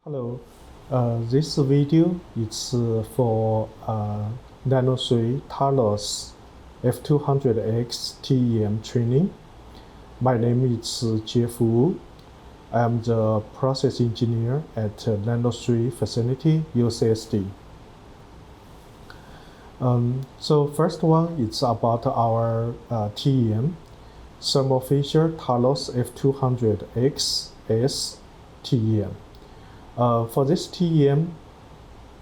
Hello, this video is for Nano 3 Talos F200X TEM training. My name is Jeff Wu. I am the process engineer at Nano 3 facility, UCSD. So first one is about our TEM, Thermo Fisher Talos F200X S TEM. For this TEM,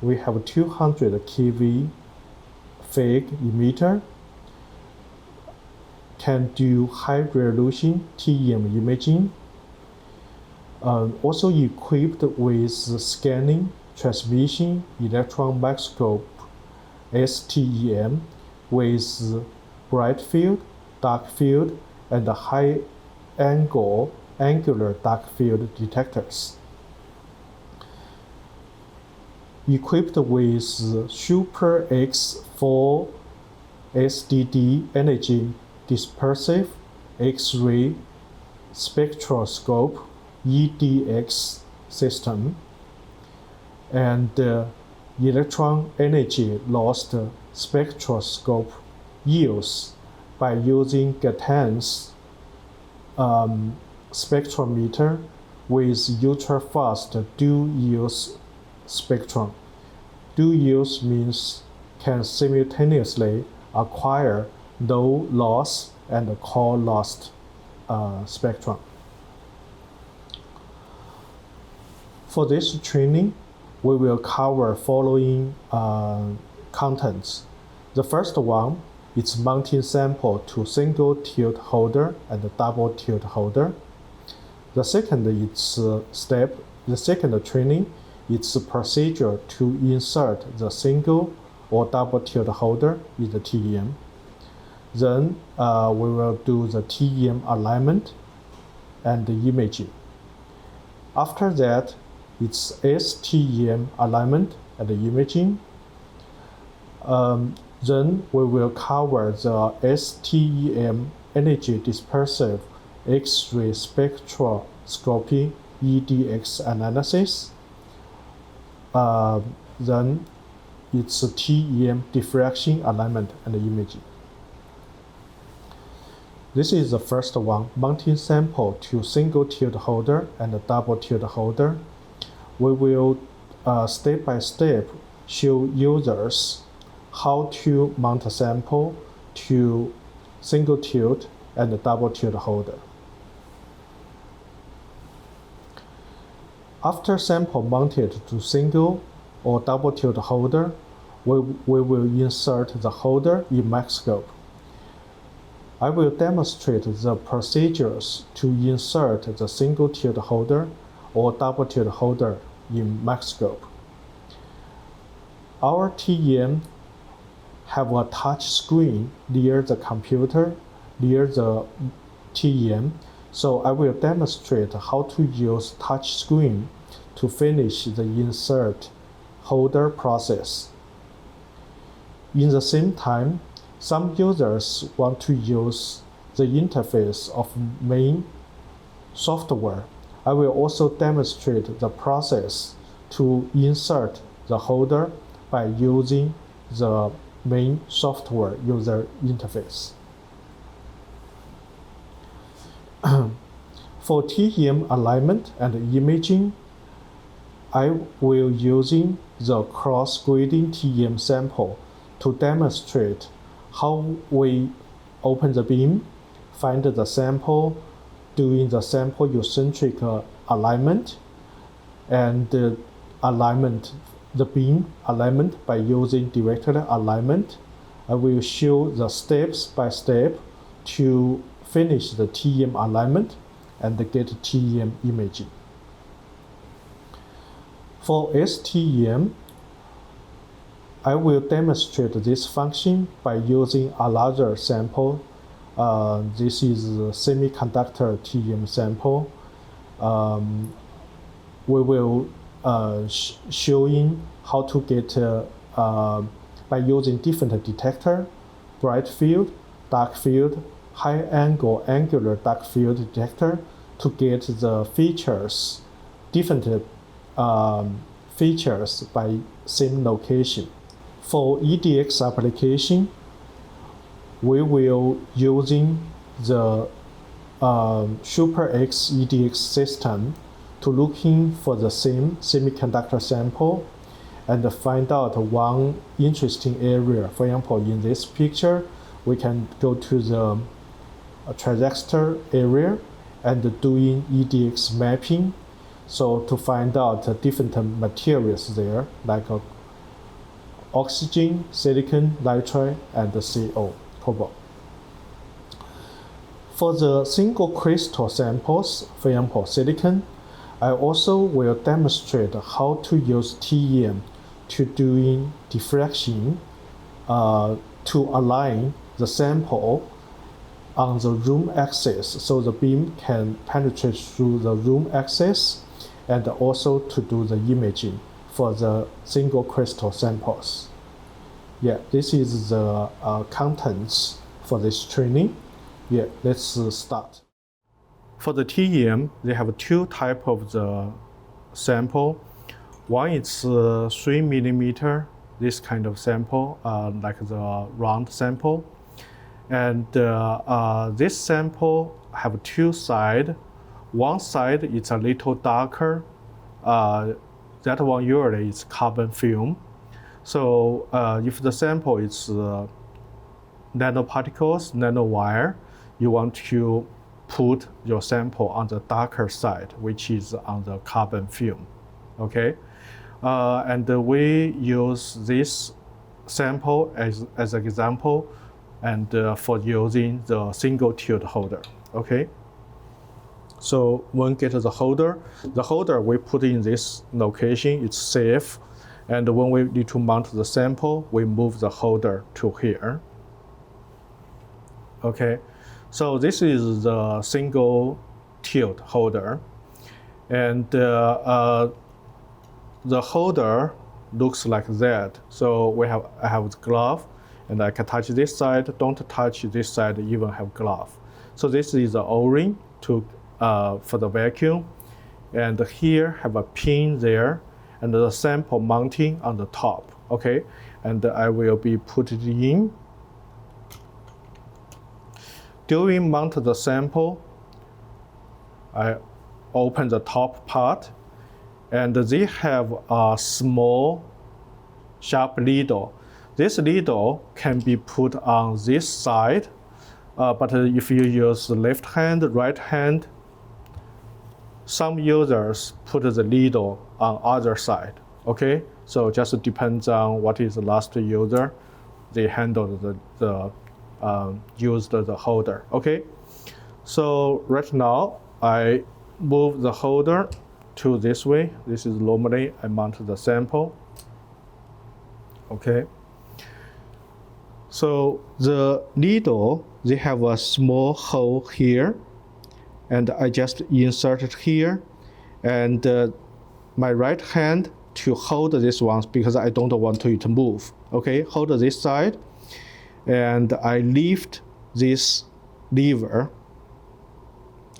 we have 200 kV fake emitter, can do high resolution TEM imaging, also equipped with scanning, transmission, electron microscope STEM with bright field, dark field, and high angular dark field detectors. Equipped with Super X4 SDD energy dispersive X-ray spectroscope EDX system and electron energy loss spectroscope EOS by using Gatan's spectrometer with ultra-fast dual EOS spectrum. Dual EOS means can simultaneously acquire low loss and core loss spectrum. For this training, we will cover following contents. The first one is mounting sample to single tilt holder and double tilt holder. The second training is a procedure to insert the single or double tilt holder in the TEM. Then we will do the TEM alignment and the imaging. After that, it's STEM alignment and the imaging. Then we will cover the STEM energy dispersive X-ray spectroscopy EDX analysis. Then it's a TEM diffraction alignment and imaging. This is the first one, mounting sample to single tilt holder and double tilt holder. We will step by step show users how to mount a sample to single tilt and double tilt holder. After sample mounted to single or double tilt holder, we will insert the holder in microscope. I will demonstrate the procedures to insert the single tilt holder or double tilt holder in microscope. Our TEM have a touch screen near the computer, near the TEM. So I will demonstrate how to use touch screen to finish the insert holder process. In the same time, some users want to use the interface of main software. I will also demonstrate the process to insert the holder by using the main software user interface. For TEM alignment and imaging, I will using the cross-grading TEM sample to demonstrate how we open the beam, find the sample, doing the sample eccentric alignment, and the beam alignment by using directed alignment. I will show the steps by step to finish the TEM alignment and get TEM imaging. For STEM, I will demonstrate this function by using another sample. This is a semiconductor TEM sample. We will showing how to get by using different detector, bright field, dark field, high angular dark field detector to get the features, different features by same location. For EDX application, we will using the Super X EDX system to looking for the same semiconductor sample and find out one interesting area. For example, in this picture, we can go to the transistor area and doing EDX mapping. So to find out different materials there, like oxygen, silicon, nitride, and CO, cobalt. For the single crystal samples, for example, silicon, I also will demonstrate how to use TEM to doing diffraction to align the sample on the room axis, so the beam can penetrate through the room axis, and also to do the imaging for the single crystal samples. Yeah, this is the contents for this training. Yeah, let's start. For the TEM, they have two types of the sample. One is 3 millimeter, this kind of sample, like the round sample. And this sample have two sides. One side is a little darker. That one usually is carbon film. So if the sample is nanoparticles, nanowire, you want to put your sample on the darker side, which is on the carbon film, okay? And we use this sample as an example and for using the single tilt holder, okay? So when get the holder we put in this location, it's safe. And when we need to mount the sample, we move the holder to here. Okay, so this is the single tilt holder. And the holder looks like that. So I have the glove, and I can touch this side, don't touch this side, even have glove. So this is the O-ring for the vacuum. And here have a pin there, and the sample mounting on the top, okay? And I will be put it in. During mount the sample, I open the top part, and they have a small sharp needle. This needle can be put on this side, but if you use the left hand, right hand, some users put the needle on other side, okay? So just depends on what is the last user. They handle used the holder, okay? So right now, I move the holder to this way. This is normally I mount the sample, okay? So the needle, they have a small hole here, and I just insert it here, and my right hand to hold this one because I don't want it to move. Okay, hold this side, and I lift this lever,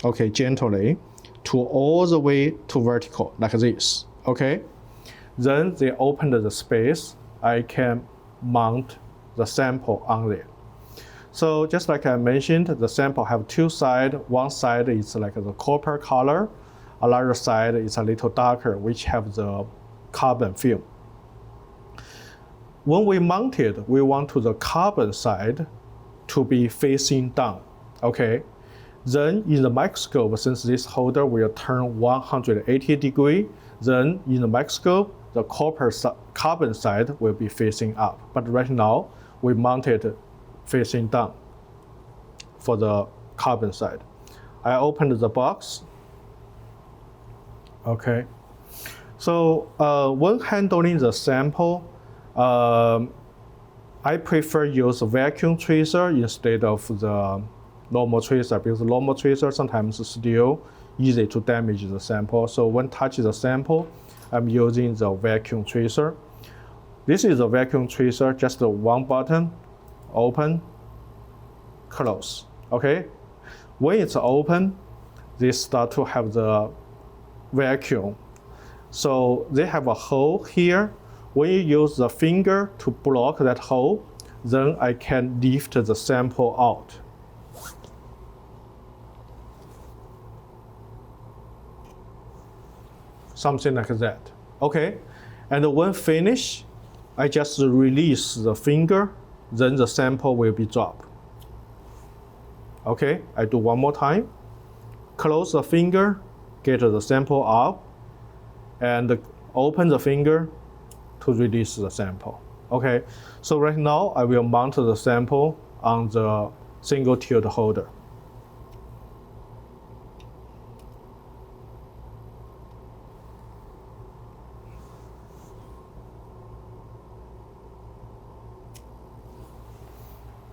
okay, gently, to all the way to vertical like this. Okay, then they open the space. I can mount the sample on there. So just like I mentioned, the sample have two sides. One side is like the copper color. Another side is a little darker, which have the carbon film. When we mount it, we want to the carbon side to be facing down, okay? Then in the microscope, since this holder will turn 180 degrees, then in the microscope, the carbon side will be facing up. But right now, we mount it facing down for the carbon side. I opened the box. Okay. So when handling the sample, I prefer use a vacuum tracer instead of the normal tracer, because the normal tracer sometimes is still easy to damage the sample. So when touching the sample, I'm using the vacuum tracer. This is a vacuum tracer, just one button, open, close, okay? When it's open, they start to have the vacuum. So they have a hole here. When you use the finger to block that hole, then I can lift the sample out. Something like that. Okay, and when finished, I just release the finger, then the sample will be dropped. Okay, I do one more time. Close the finger, get the sample out, and open the finger to release the sample. Okay, so right now I will mount the sample on the single tilt holder.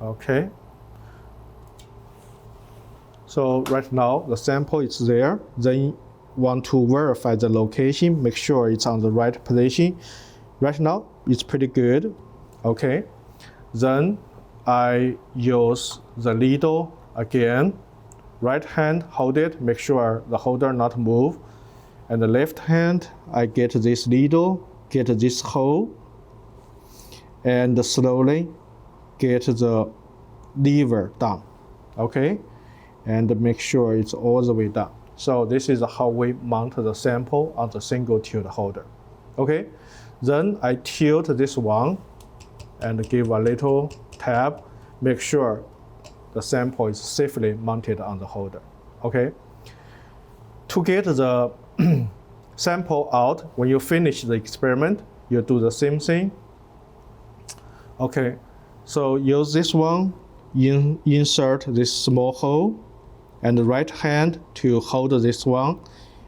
Okay. So right now the sample is there. Then want to verify the location, make sure it's on the right position. Right now it's pretty good. Okay. Then I use the needle again. Right hand hold it, make sure the holder not move. And the left hand, I get this needle, get this hole, and slowly get the lever down, okay? And make sure it's all the way down. So this is how we mount the sample on the single tilt holder, okay? Then I tilt this one and give a little tap, make sure the sample is safely mounted on the holder, okay? To get the sample out, when you finish the experiment, you do the same thing. Okay, so use this one, insert this small hole, and the right hand to hold this one,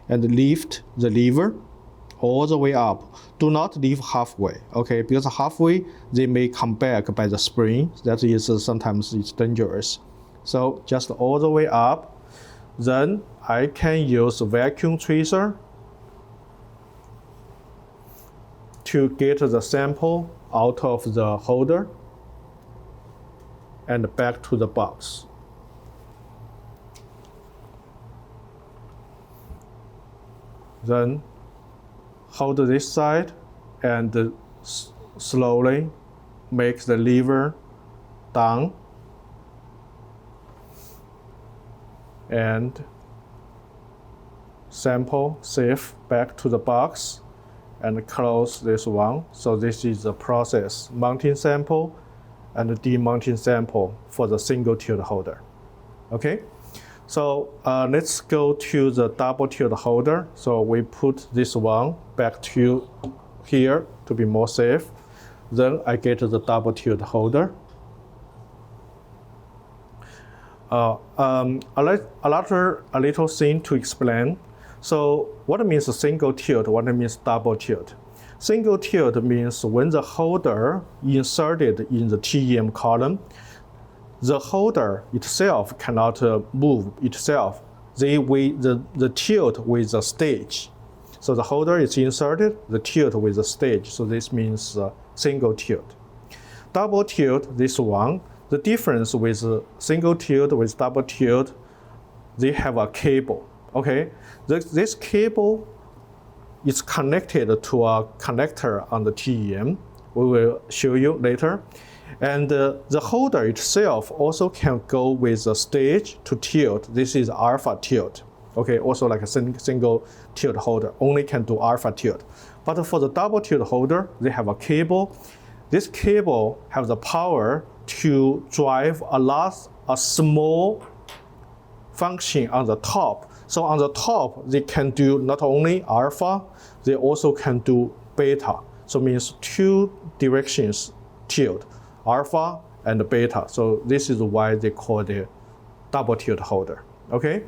and lift the lever all the way up. Do not leave halfway, okay? Because halfway, they may come back by the spring. That is sometimes it's dangerous. So just all the way up. Then I can use a vacuum tracer to get the sample out of the holder and back to the box. Then hold this side and slowly make the lever down and sample safe back to the box and close this one. So this is the process, mounting sample and demounting sample for the single tilt holder. Okay, so let's go to the double tilt holder. So we put this one back to here to be more safe. Then I get the double tilt holder. A little thing to explain. So what means single tilt? What means double tilt? Single tilt means when the holder inserted in the TEM column, the holder itself cannot move itself. The tilt with the stage. So the holder is inserted, the tilt with the stage. So this means single tilt. Double tilt, this one, the difference with single tilt with double tilt, they have a cable. Okay, this cable is connected to a connector on the TEM. We will show you later. And the holder itself also can go with the stage to tilt. This is alpha tilt. Okay, also like a single tilt holder, only can do alpha tilt. But for the double tilt holder, they have a cable. This cable has the power to drive a small function on the top. So on the top, they can do not only alpha, they also can do beta. So it means two directions tilt, alpha and beta. So this is why they call the double tilt holder, okay?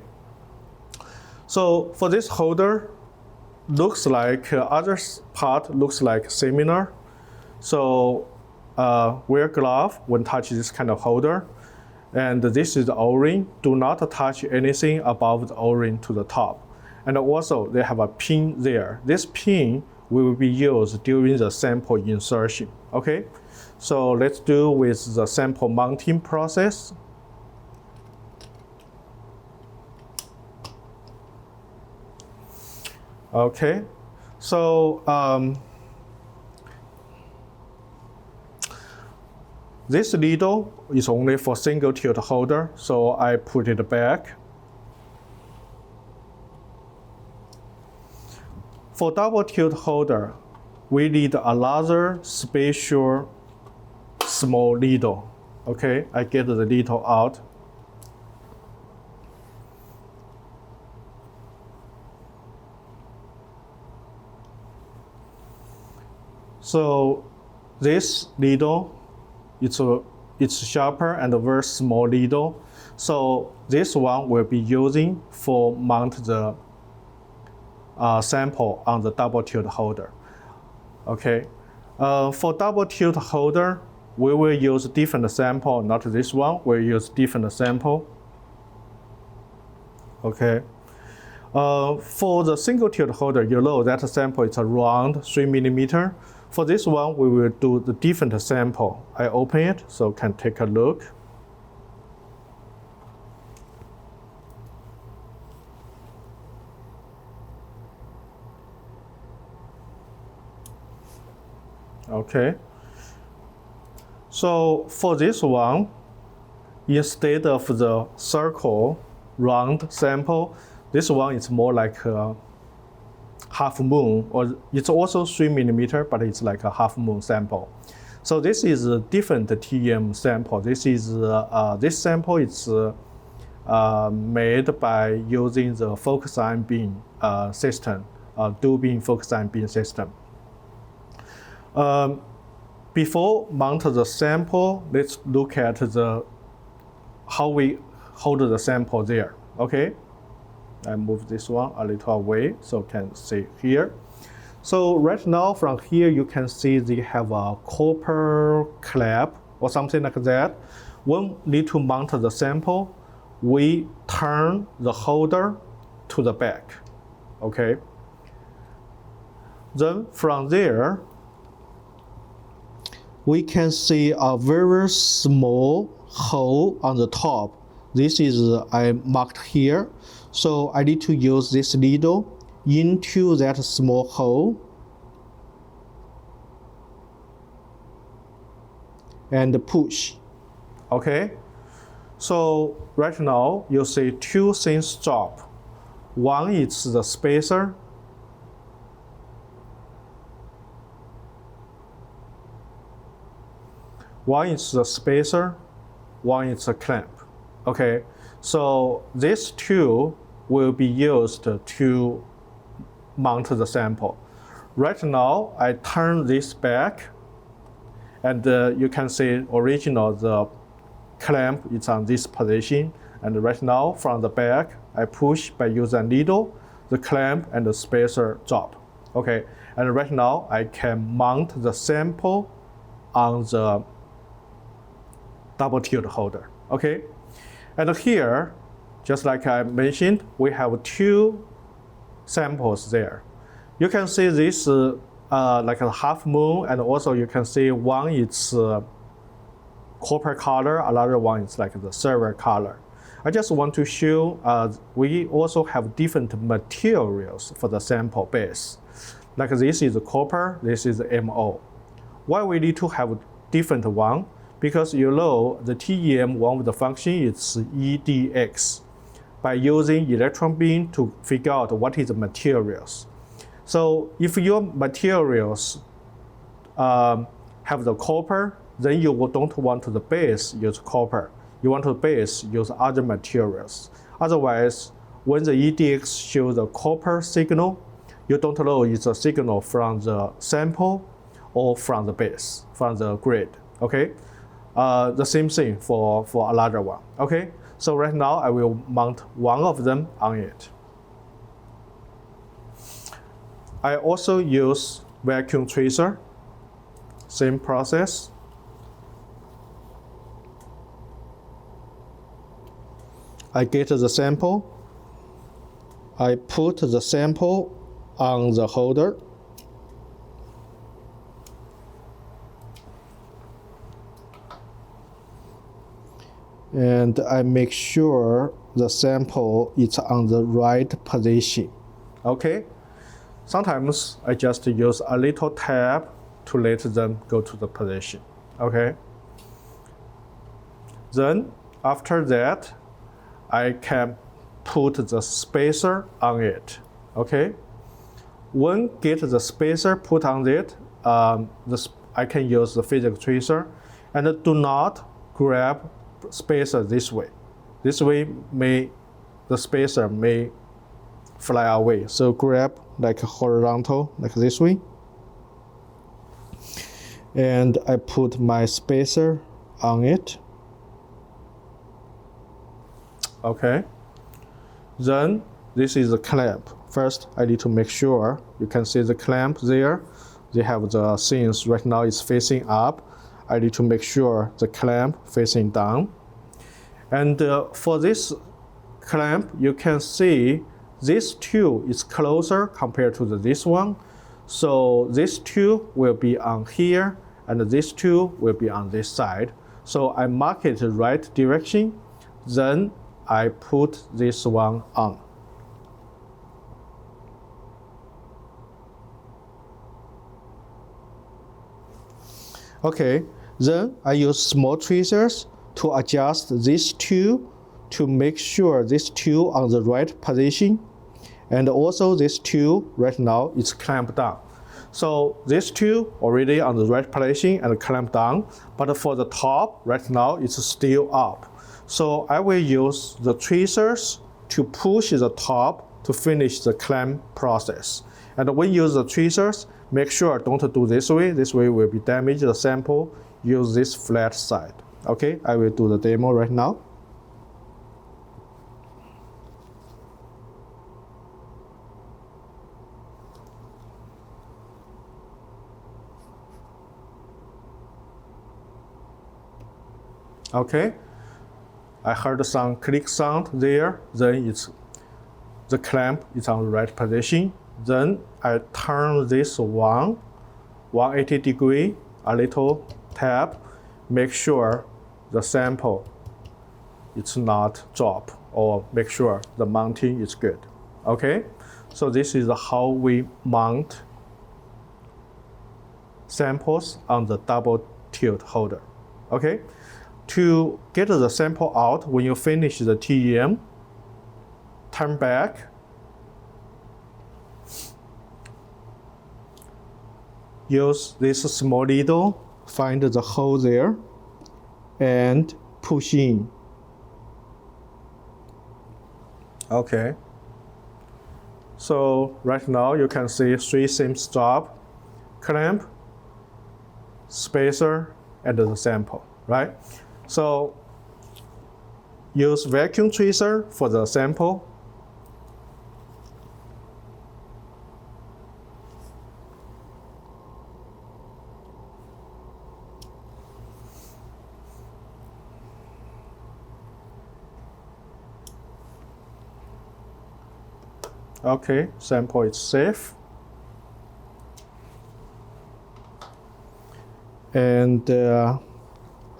So for this holder, looks like other part looks like similar. So wear glove when touch this kind of holder. And this is the O-ring. Do not touch anything above the O-ring to the top. And also they have a pin there. This pin will be used during the sample insertion, okay? So let's do with the sample mounting process. Okay, So this needle is only for single tilt holder, so I put it back. For double tilt holder, we need another special small needle. Okay, I get the needle out. So this needle, it's sharper and a very small needle. So this one will be using for mount the sample on the double tilt holder. Okay, for double tilt holder, we will use different sample, not this one. We'll use different sample. Okay. For the single tilt holder, you know that sample is around 3 millimeter. For this one, we will do the different sample. I open it so can take a look. Okay. So for this one, instead of the circle round sample, this one is more like a half moon, or it's also 3 millimeter, but it's like a half moon sample. So this is a different TEM sample. This is this sample is made by using the focus ion beam system, dual beam focus ion beam system. Before mount the sample, let's look at how we hold the sample there. Okay. I move this one a little away so can see here. So right now from here you can see they have a copper clamp or something like that. When we need to mount the sample, we turn the holder to the back. Okay. Then from there, we can see a very small hole on the top. This is I marked here. So I need to use this needle into that small hole and push. Okay. So right now you see two things drop. One is the spacer. One is the spacer, one is a clamp. Okay, so these two will be used to mount the sample. Right now, I turn this back, and you can see original the clamp is on this position. And right now, from the back, I push by using a needle, the clamp and the spacer drop. Okay, and right now, I can mount the sample on the double tilt holder. Okay, and here, just like I mentioned, we have two samples there. You can see this like a half moon, and also you can see one is copper color, another one is like the silver color. I just want to show we also have different materials for the sample base. Like this is copper, this is MO. Why we need to have different one? Because you know the TEM, one of the function is EDX, by using electron beam to figure out what is the materials. So if your materials have the copper, then you don't want to the base use copper. You want to base use other materials. Otherwise, when the EDX shows the copper signal, you don't know it's a signal from the sample or from the base, from the grid. Okay. The same thing for another one. Okay, so right now I will mount one of them on it. I also use vacuum tracer, same process. I get the sample, I put the sample on the holder. And I make sure the sample is on the right position. Okay, sometimes I just use a little tab to let them go to the position, okay? Then after that, I can put the spacer on it, okay? When get the spacer put on it, I can use the physics tracer, and do not grab spacer this way. This way the spacer may fly away. So grab like horizontal, like this way. And I put my spacer on it. Okay. Then this is the clamp. First, I need to make sure you can see the clamp there. They have the things right now is facing up. I need to make sure the clamp facing down. And for this clamp, you can see this two is closer compared to this one. So this two will be on here, and this two will be on this side. So I mark it the right direction, then I put this one on. Okay, then I use small tweezers to adjust these two to make sure this two on the right position, and also this two right now is clamped down. So this two already on the right position and clamped down, but for the top right now it's still up. So I will use the tweezers to push the top to finish the clamp process. And when you use the tweezers, make sure don't do this way. This way will be damage the sample. Use this flat side. Okay, I will do the demo right now. Okay, I heard some click sound there. Then it's the clamp is on the right position. Then I turn this 180 degree, a little tab, make sure the sample it's not drop, or make sure the mounting is good. Okay, so this is how we mount samples on the double tilt holder. Okay, to get the sample out, when you finish the TEM, turn back, use this small needle, find the hole there, and push in. Okay. So right now you can see 3 seams drop, clamp, spacer, and the sample, right? So use vacuum tracer for the sample. Okay, sample is safe. And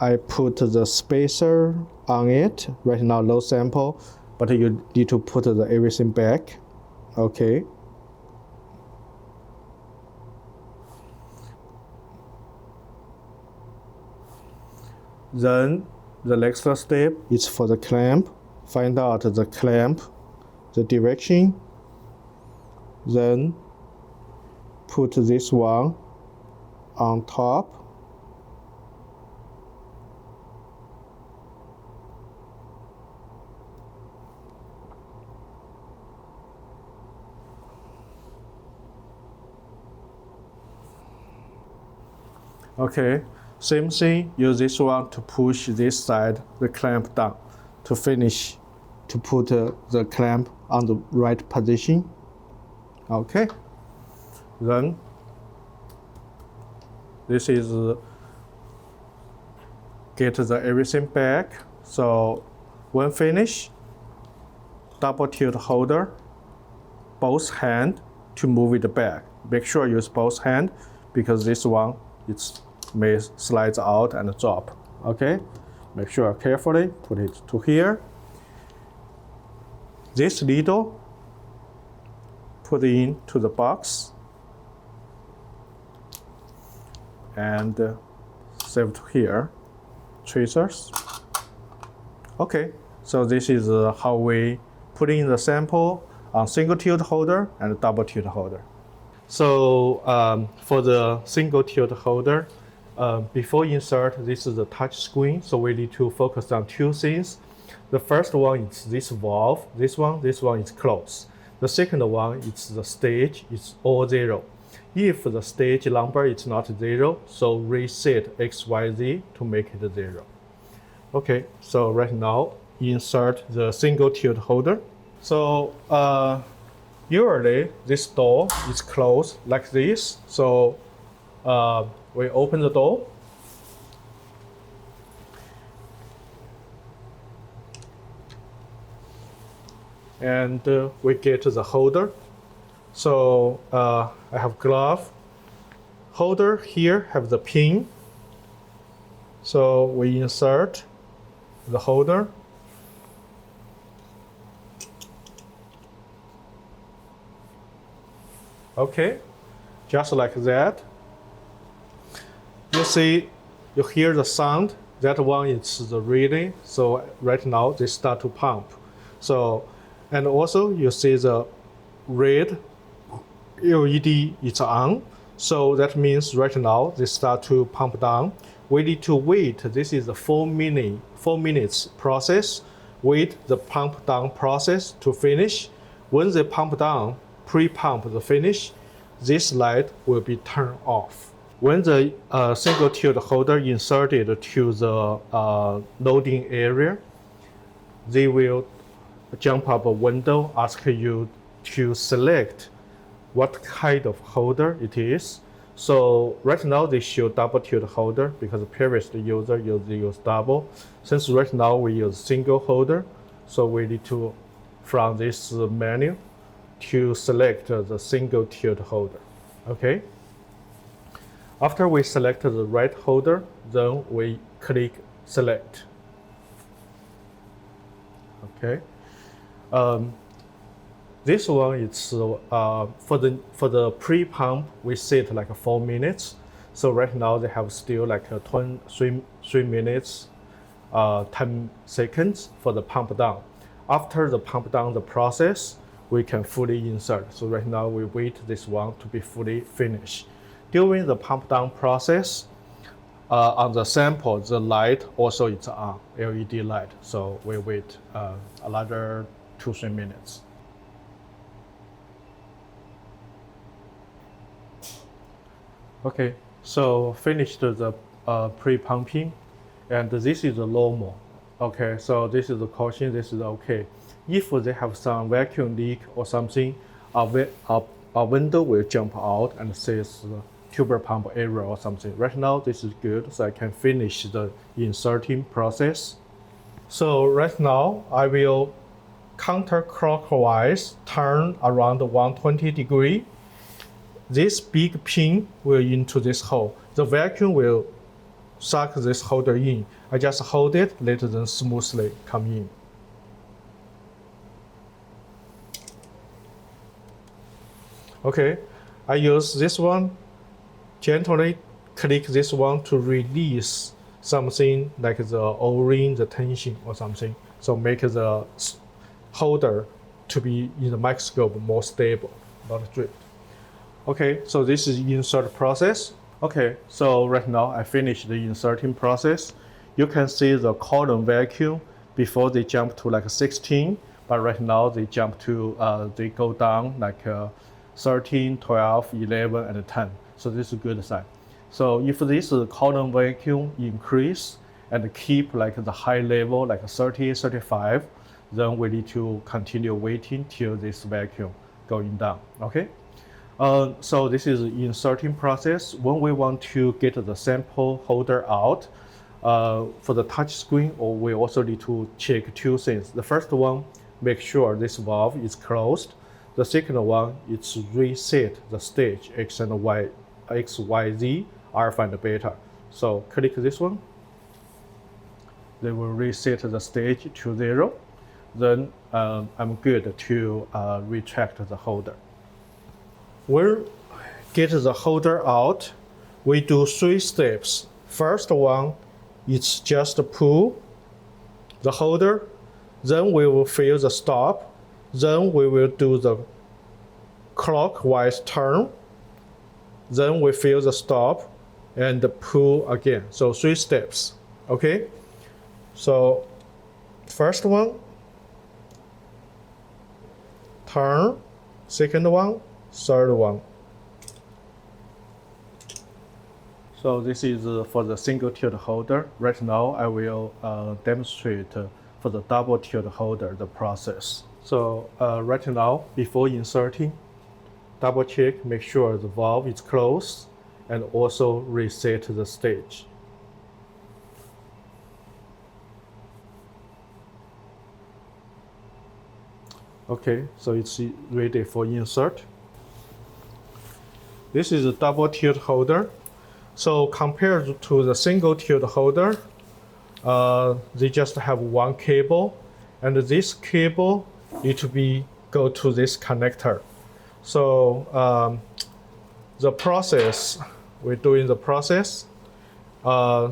I put the spacer on it. Right now, low sample, but you need to put everything back. Okay. Then the next step is for the clamp. Find out the clamp, the direction. Then put this one on top. Okay, same thing, use this one to push this side, the clamp down, to finish, to put the clamp on the right position. Okay, then this is get everything back. So when finished, double tilt holder, both hand to move it back. Make sure you use both hand because this one may slide out and drop. Okay, make sure carefully put it to here. This needle put it into the box and save to here, tracers. Okay, so this is how we put in the sample on single tilt holder and double tilt holder. So for the single tilt holder, before insert, this is the touch screen, so we need to focus on two things. The first one is this valve, this one is closed. The second one is the stage, it's all 0. If the stage number is not 0, so reset XYZ to make it 0. Okay, so right now, insert the single tilt holder. So usually this door is closed like this. So we open the door. And we get the holder. So I have glove. Holder here have the pin. So we insert the holder. Okay, just like that. You see, you hear the sound. That one is the relay. So right now they start to pump. So, and also you see the red LED is on. So that means right now they start to pump down. We need to wait. This is a 4 minutes process. Wait the pump down process to finish. When they pump down, pre-pump the finish, this light will be turned off. When the single tilt holder inserted to the loading area, they will jump up a window, ask you to select what kind of holder it is. So right now they show double tilt holder because the previous user used double. Since right now we use single holder, so we need to, from this menu, to select the single tilt holder. Okay. After we select the right holder, then we click select. Okay. This one is for the pre-pump we set like 4 minutes. So right now they have still like 3 minutes, 10 seconds for the pump down. After the pump down the process, we can fully insert. So right now we wait this one to be fully finished. During the pump down process, on the sample, the light also is on, LED light. So we wait another 2-3 minutes. Okay, so finished the pre-pumping, and this is the normal. Okay, so this is the caution, this is okay. If they have some vacuum leak or something, a window will jump out and says tuber pump error or something. Right now, this is good, so I can finish the inserting process. So right now, I will counterclockwise turn around 120 degrees. This big pin will into this hole. The vacuum will suck this holder in. I just hold it, let them smoothly come in. Okay, I use this one, gently click this one to release something like the O-ring, the tension or something. So make the holder to be in the microscope more stable, not drift. Okay, so this is insert process. Okay, so right now I finished the inserting process. You can see the column vacuum before they jump to like 16, but right now they jump to, they go down like 13, 12, 11, and 10. So this is a good sign. So if this column vacuum increase and keep like the high level, like 30, 35, then we need to continue waiting till this vacuum going down, okay? So this is the inserting process. When we want to get the sample holder out, for the touch screen, or we also need to check two things. The first one, make sure this valve is closed. The second one is reset the stage X and Y, X, Y, Z, alpha and beta. So click this one. They will reset the stage to 0. Then I'm good to retract the holder. When get the holder out, we do 3 steps. First one, it's just pull the holder, then we will feel the stop, then we will do the clockwise turn, then we feel the stop and pull again. So 3 steps, okay? So first one, turn, second one, third one. So this is for the single tilt holder. Right now I will demonstrate for the double tilt holder the process. So right now, before inserting, double check, make sure the valve is closed, and also reset the stage. Okay, so it's ready for insert. This is a double tilt holder. So compared to the single tilt holder, they just have one cable, and this cable need to go to this connector. So the process, we're doing the process.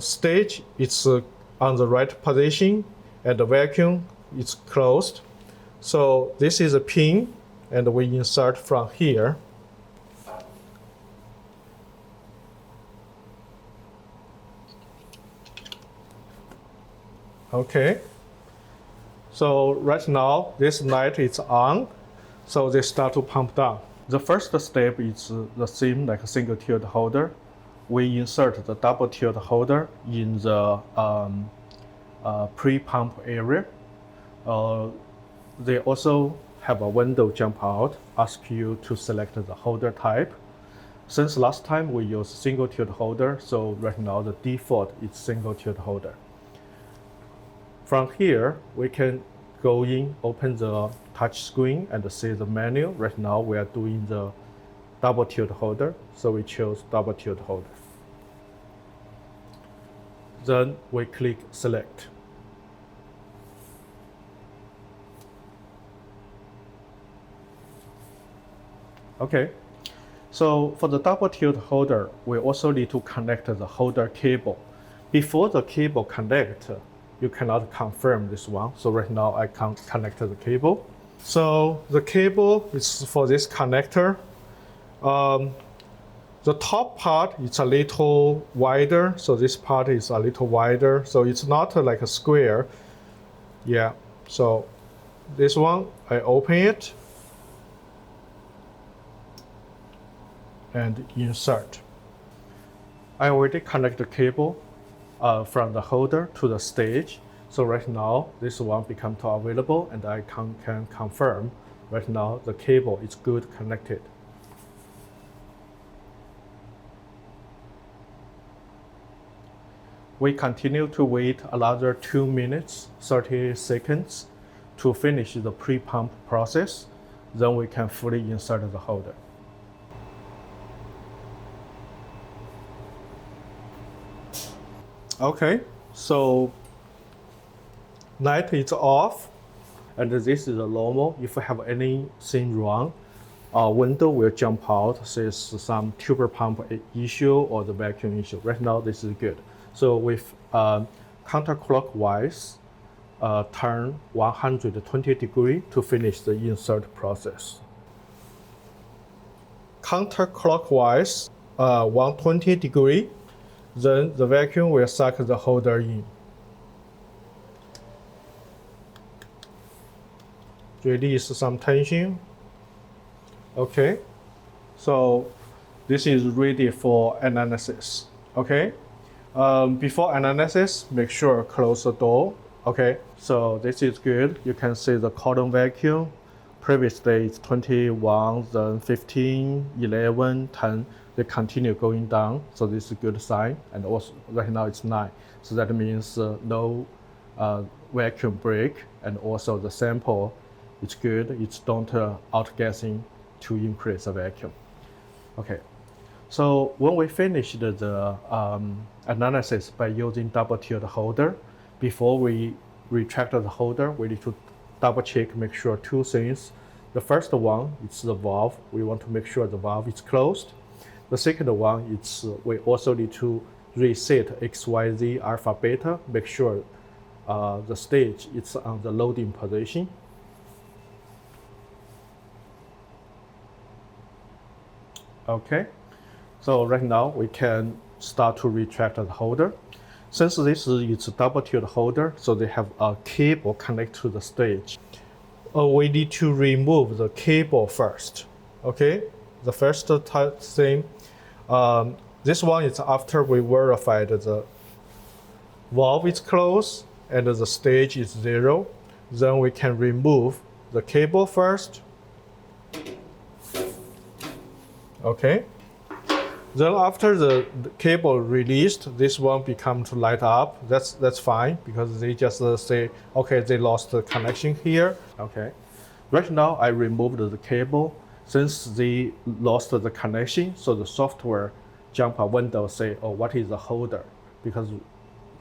Stage, it's on the right position, and the vacuum is closed. So this is a pin, and we insert from here. Okay. So right now, this light is on, so they start to pump down. The first step is the same like a single tilt holder. We insert the double tilt holder in the pre-pump area. They also have a window jump out, ask you to select the holder type. Since last time we used single tilt holder, so right now the default is single tilt holder. From here, we can go in, open the touch screen and see the menu. Right now we are doing the double tilt holder, so we choose double tilt holder. Then we click select. Okay, so for the double tilt holder, we also need to connect the holder cable. Before the cable connect, you cannot confirm this one. So right now I can't connect the cable. So the cable is for this connector. The top part is a little wider, so this part is a little wider, so it's not like a square. Yeah, so this one, I open it and insert. I already connect the cable from the holder to the stage. So right now, this one becomes available, and I can confirm right now the cable is good connected. We continue to wait another 2 minutes, 30 seconds to finish the pre-pump process. Then we can fully insert the holder. Okay, so light is off, and this is a normal. If you have anything wrong, window will jump out, says some tuber pump issue or the vacuum issue. Right now, this is good. So with counterclockwise, turn 120 degrees to finish the insert process. Counterclockwise, 120 degrees. Then the vacuum will suck the holder in. Release some tension. Okay, so this is ready for analysis. Okay, before analysis, make sure close the door. Okay, so this is good. You can see the column vacuum. Previously it's 21, then 15, 11, 10. They continue going down, so this is a good sign. And also right now it's 9, so that means no vacuum break, and also the sample is good. It's don't outgassing to increase the vacuum. Okay, so when we finished the analysis by using double tilt holder, before we retract the holder, we need to double check, make sure 2 things. The first one is the valve. We want to make sure the valve is closed. The second one is we also need to reset XYZ alpha beta, make sure the stage is on the loading position. Okay, so right now we can start to retract the holder. Since this is a double tilt holder, so they have a cable connect to the stage. We need to remove the cable first. Okay, the first thing. This one is after we verified the valve is closed and the stage is 0. Then we can remove the cable first. Okay. Then after the cable released, this one becomes to light up. That's fine because they just say, okay, they lost the connection here. Okay. Right now I removed the cable. Since they lost the connection, so the software jump a window say, oh, what is the holder? Because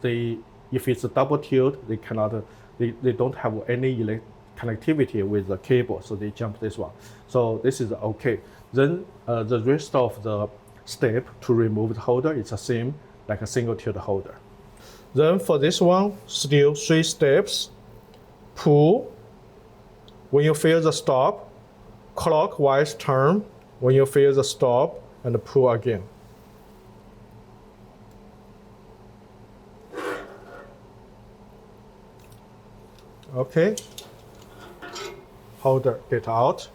if it's a double tilt, they cannot, they don't have any connectivity with the cable, so they jump this one. So this is okay. Then the rest of the step to remove the holder is the same like a single tilt holder. Then for this one, still 3 steps. Pull. When you feel the stop, clockwise turn. When you feel the stop, and pull again. Okay. Holder get out.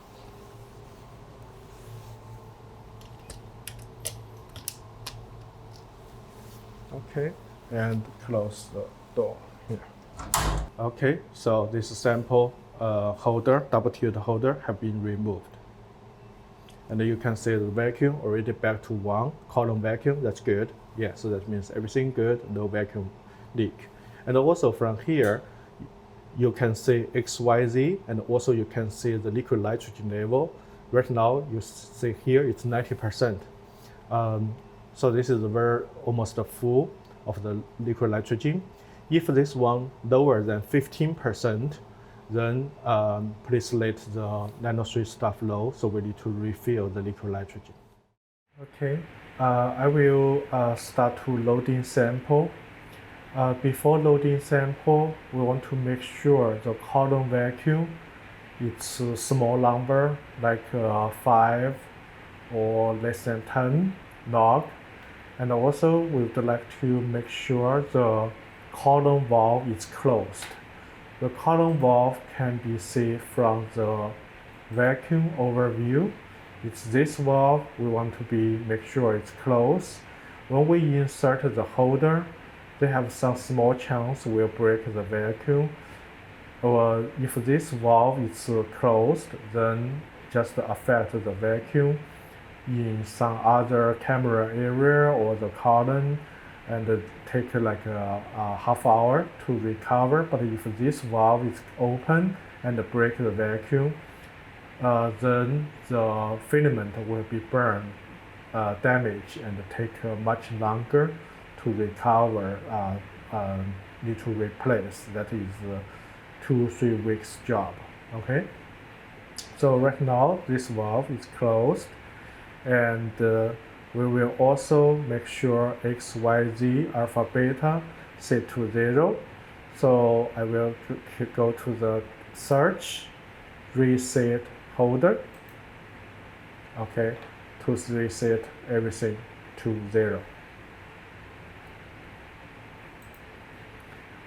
Okay, and close the door here. Okay, so this sample holder, double tilt holder, have been removed. And you can see the vacuum already back to 1 column vacuum. That's good. Yeah, so that means everything good, no vacuum leak. And also from here, you can see XYZ, and also you can see the liquid nitrogen level. Right now, you see here it's 90%. So this is almost full of the liquid nitrogen. If this one lower than 15%, then please let the nano3 staff know, so we need to refill the liquid nitrogen. Okay, I will start to loading sample. Before loading sample, we want to make sure the column vacuum it's a small number, like 5 or less than 10 log. And also we would like to make sure the column valve is closed. The column valve can be seen from the vacuum overview. It's this valve we want to make sure it's closed. When we insert the holder, they have some small chance will break the vacuum. Or if this valve is closed, then just affect the vacuum in some other camera area or the column, and take like a half hour to recover. But if this valve is open and break the vacuum, then the filament will be burned, damaged, and take much longer to recover. Need to replace. That is 2-3 weeks job. Okay. So right now this valve is closed, and we will also make sure XYZ alpha beta set to 0. So I will go to the search, reset holder. Okay, to reset everything to 0.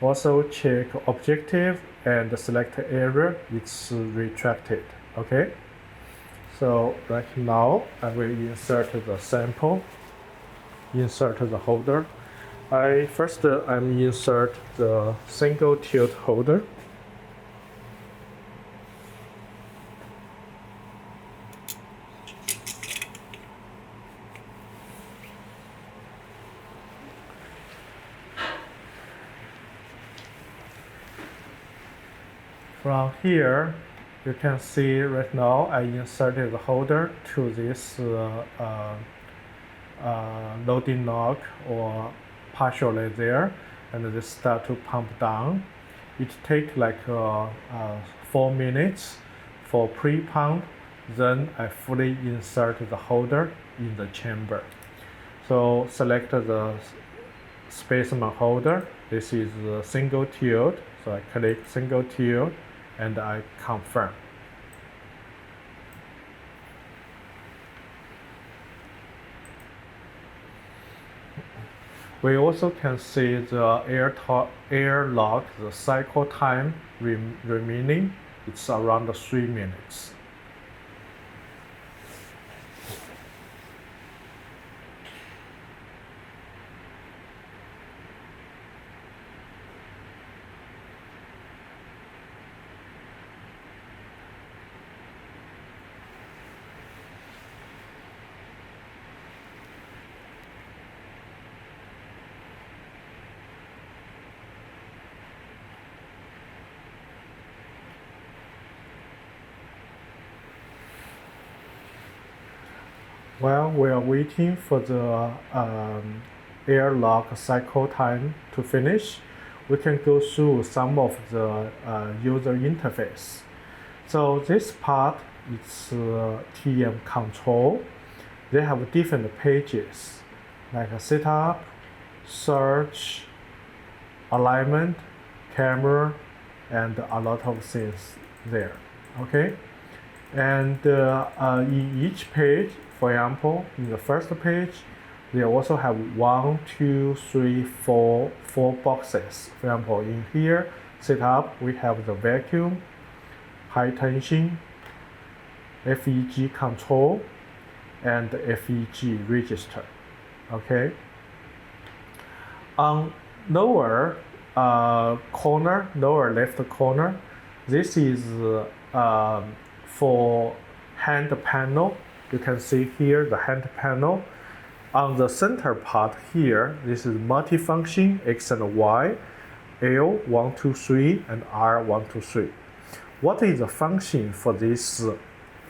Also check objective and select area, it's retracted. Okay. So right now I will insert the sample, insert the holder. First I'm insert the single tilt holder. From here, you can see right now I inserted the holder to this loading lock or partially there, and this start to pump down. It takes like 4 minutes for pre-pound, then I fully insert the holder in the chamber. So select the specimen holder. This is the single tilt, so I click single tilt and I confirm. We also can see the air lock, the cycle time remaining, it's around 3 minutes. While we are waiting for the airlock cycle time to finish, we can go through some of the user interface. So this part is TEM control. They have different pages like a setup, search, alignment, camera, and a lot of things there. Okay, and in each page, for example, in the first page, they also have 1, 2, 3, 4 boxes. For example, in here, setup, we have the vacuum, high tension, FEG control, and FEG register. Okay. On lower left corner, this is for hand panel. You can see here the hand panel. On the center part here, this is multifunction X and Y, L123 and R123. What is the function for these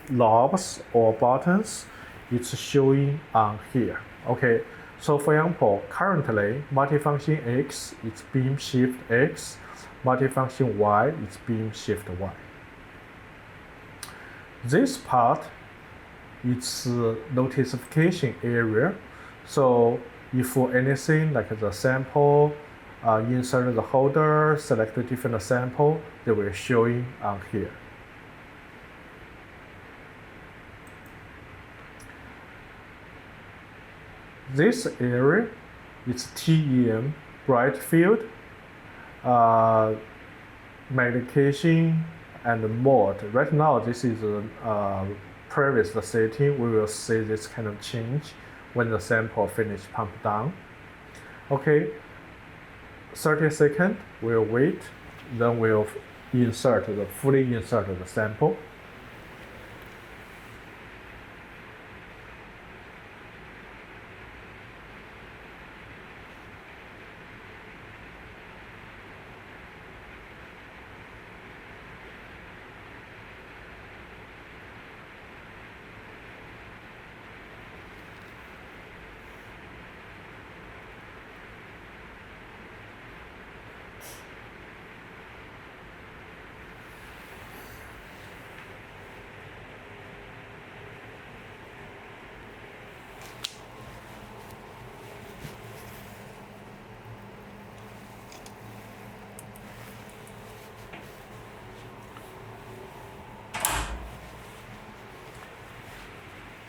knobs or buttons? It's showing on here. Okay, so for example, currently multifunction X is beam shift X, multifunction Y is beam shift Y. This part it's notification area. So if anything like the sample, insert the holder, select a different sample, they will showing on here. This area is TEM, bright field, medication, and mode. Right now, this is previous setting. We will see this kind of change when the sample finish pump down. Okay, 30 seconds, we'll wait, then we'll fully insert the sample.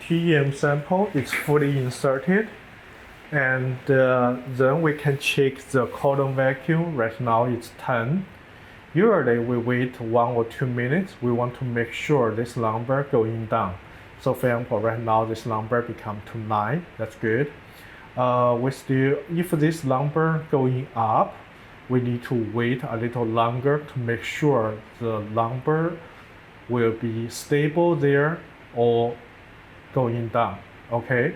TEM sample is fully inserted, and then we can check the column vacuum. Right now it's 10. Usually we wait 1 or 2 minutes. We want to make sure this number going down. So for example, right now this number become to 9. That's good. If this number going up, we need to wait a little longer to make sure the number will be stable there or going down. Okay.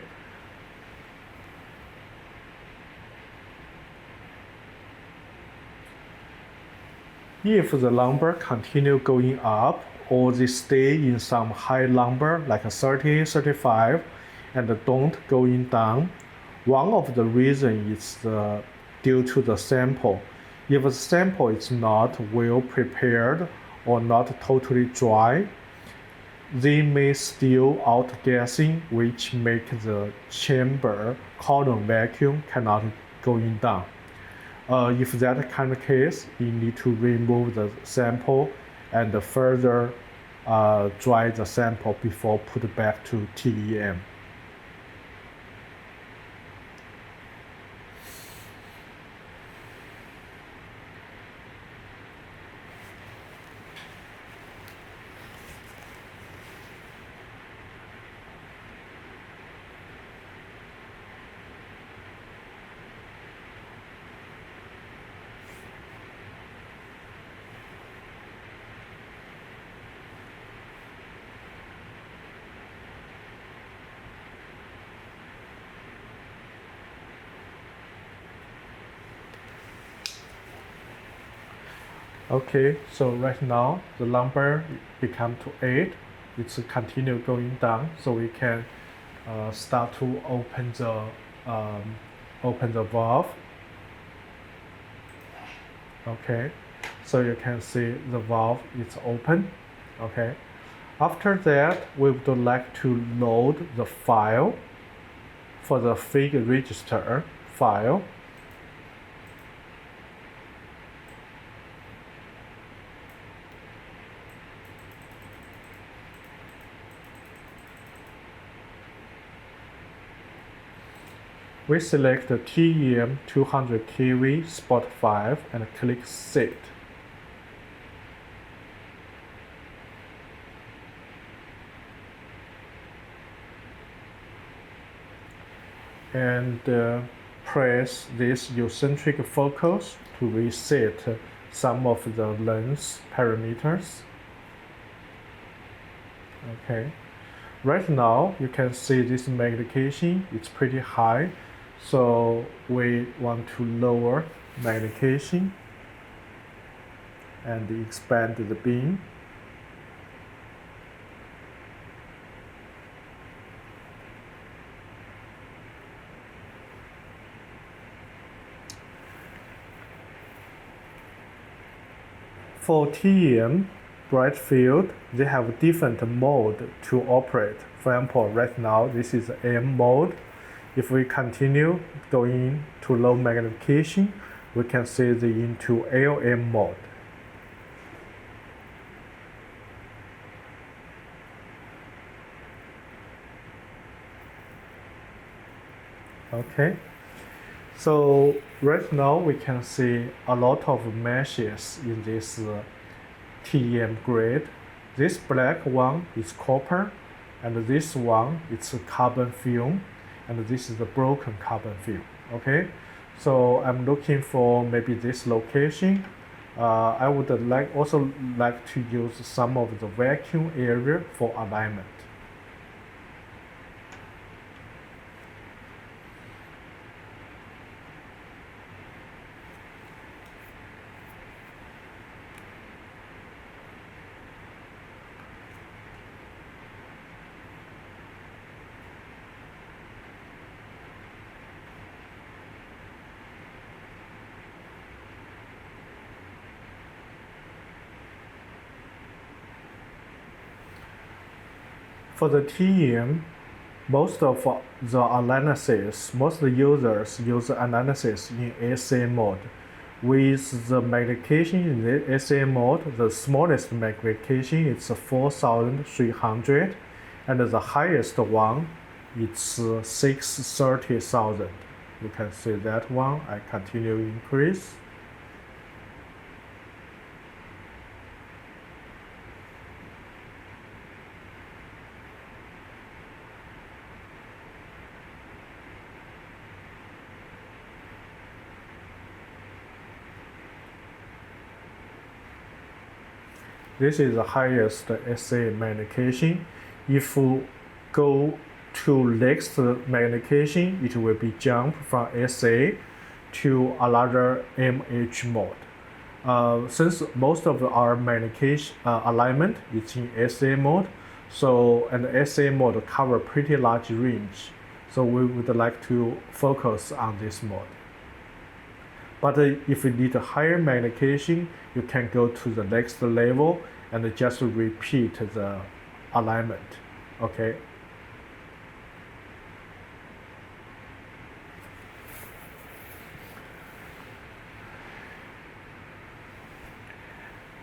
If the number continue going up or they stay in some high number like 30, 35 and don't going down, one of the reasons is due to the sample. If the sample is not well prepared or not totally dry, they may still outgassing, which make the chamber column vacuum cannot going down. If that kind of case, you need to remove the sample and further dry the sample before put back to TEM. Okay, so right now the number become to 8. It's continue going down, so we can start to open the valve. Okay, so you can see the valve is open. Okay, after that we would like to load the file for the fig register file. We select the TEM 200 kV spot 5 and click Set. And press this eccentric focus to reset some of the lens parameters. Okay. Right now, you can see this magnification, it's pretty high. So we want to lower magnification and expand the beam. For TEM bright field, they have different mode to operate. For example, right now this is M mode. If we continue going to low magnification, we can see the into LM mode. Okay, so right now we can see a lot of meshes in this TEM grid. This black one is copper, and this one is a carbon film, and this is the broken carbon film. Okay, so I'm looking for maybe this location. I would also like to use some of the vacuum area for alignment. For the TEM, most users use analysis in SA mode. With the magnification in the SA mode, the smallest magnification is 4,300, and the highest one is 630,000. You can see that one. I continue increase. This is the highest SA magnification. If we go to next magnification, it will be jump from SA to another MH mode. Since most of our magnification alignment is in SA mode, and SA mode cover pretty large range, so we would like to focus on this mode. But if you need a higher magnification, you can go to the next level and just repeat the alignment. Okay.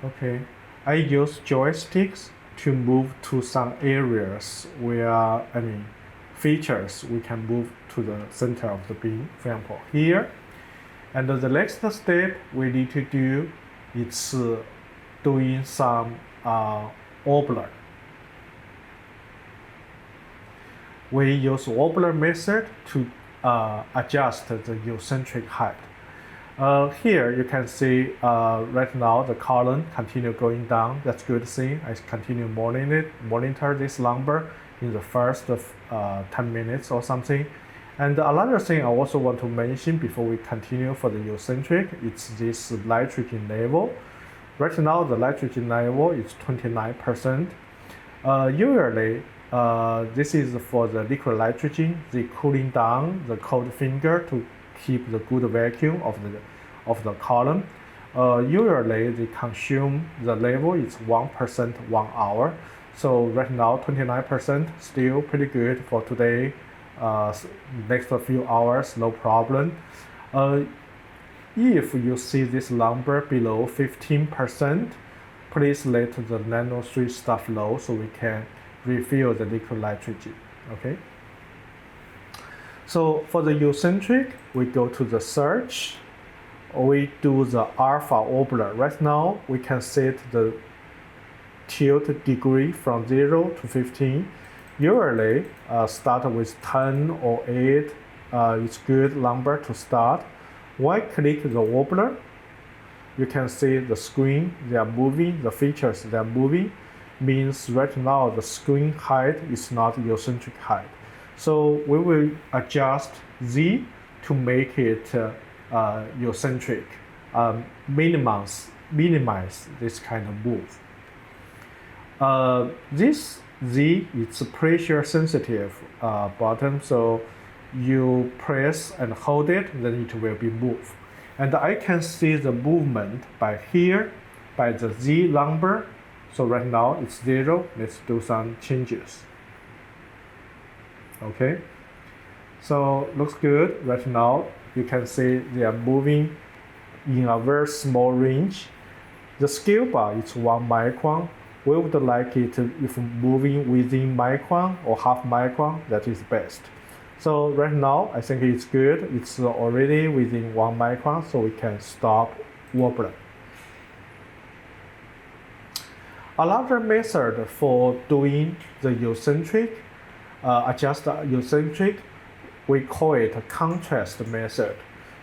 Okay, I use joysticks to move to some areas where, features we can move to the center of the beam, for example, here. And the next step we need to do is doing some wobbler. We use wobbler method to adjust the eccentric height. Here you can see right now the column continue going down. That's good thing. I continue monitor this number in the first 10 minutes or something. And another thing I also want to mention before we continue for the eccentric, it's this nitrogen level. Right now the nitrogen level is 29%. Usually this is for the liquid nitrogen, the cooling down the cold finger to keep the good vacuum of the column. Usually they consume the level is 1% 1 hour. So right now 29% still pretty good for today. Next few hours no problem. If you see this number below 15%, please let the nano 3 staff know so we can refill the liquid nitrogen. Okay. So for the eccentric, we go to the search. We do the alpha wobbler. Right now, we can set the tilt degree from 0 to 15. Usually, start with 10 or 8. It's good number to start. When I click the wobbler, you can see the screen, they are moving, the features, they are moving. Means right now the screen height is not eccentric height. So we will adjust Z to make it eccentric, minimize this kind of move. This Z is pressure sensitive button, so you press and hold it, then it will be moved. And I can see the movement by here, by the Z number. So right now it's 0. Let's do some changes. Okay. So looks good. Right now you can see they are moving in a very small range. The scale bar is 1 micron. We would like it if moving within micron or half micron, that is best. So right now I think it's good. It's already within 1 micron, so we can stop wobbling. Another method for doing the eccentric, adjust the eccentric, we call it a contrast method.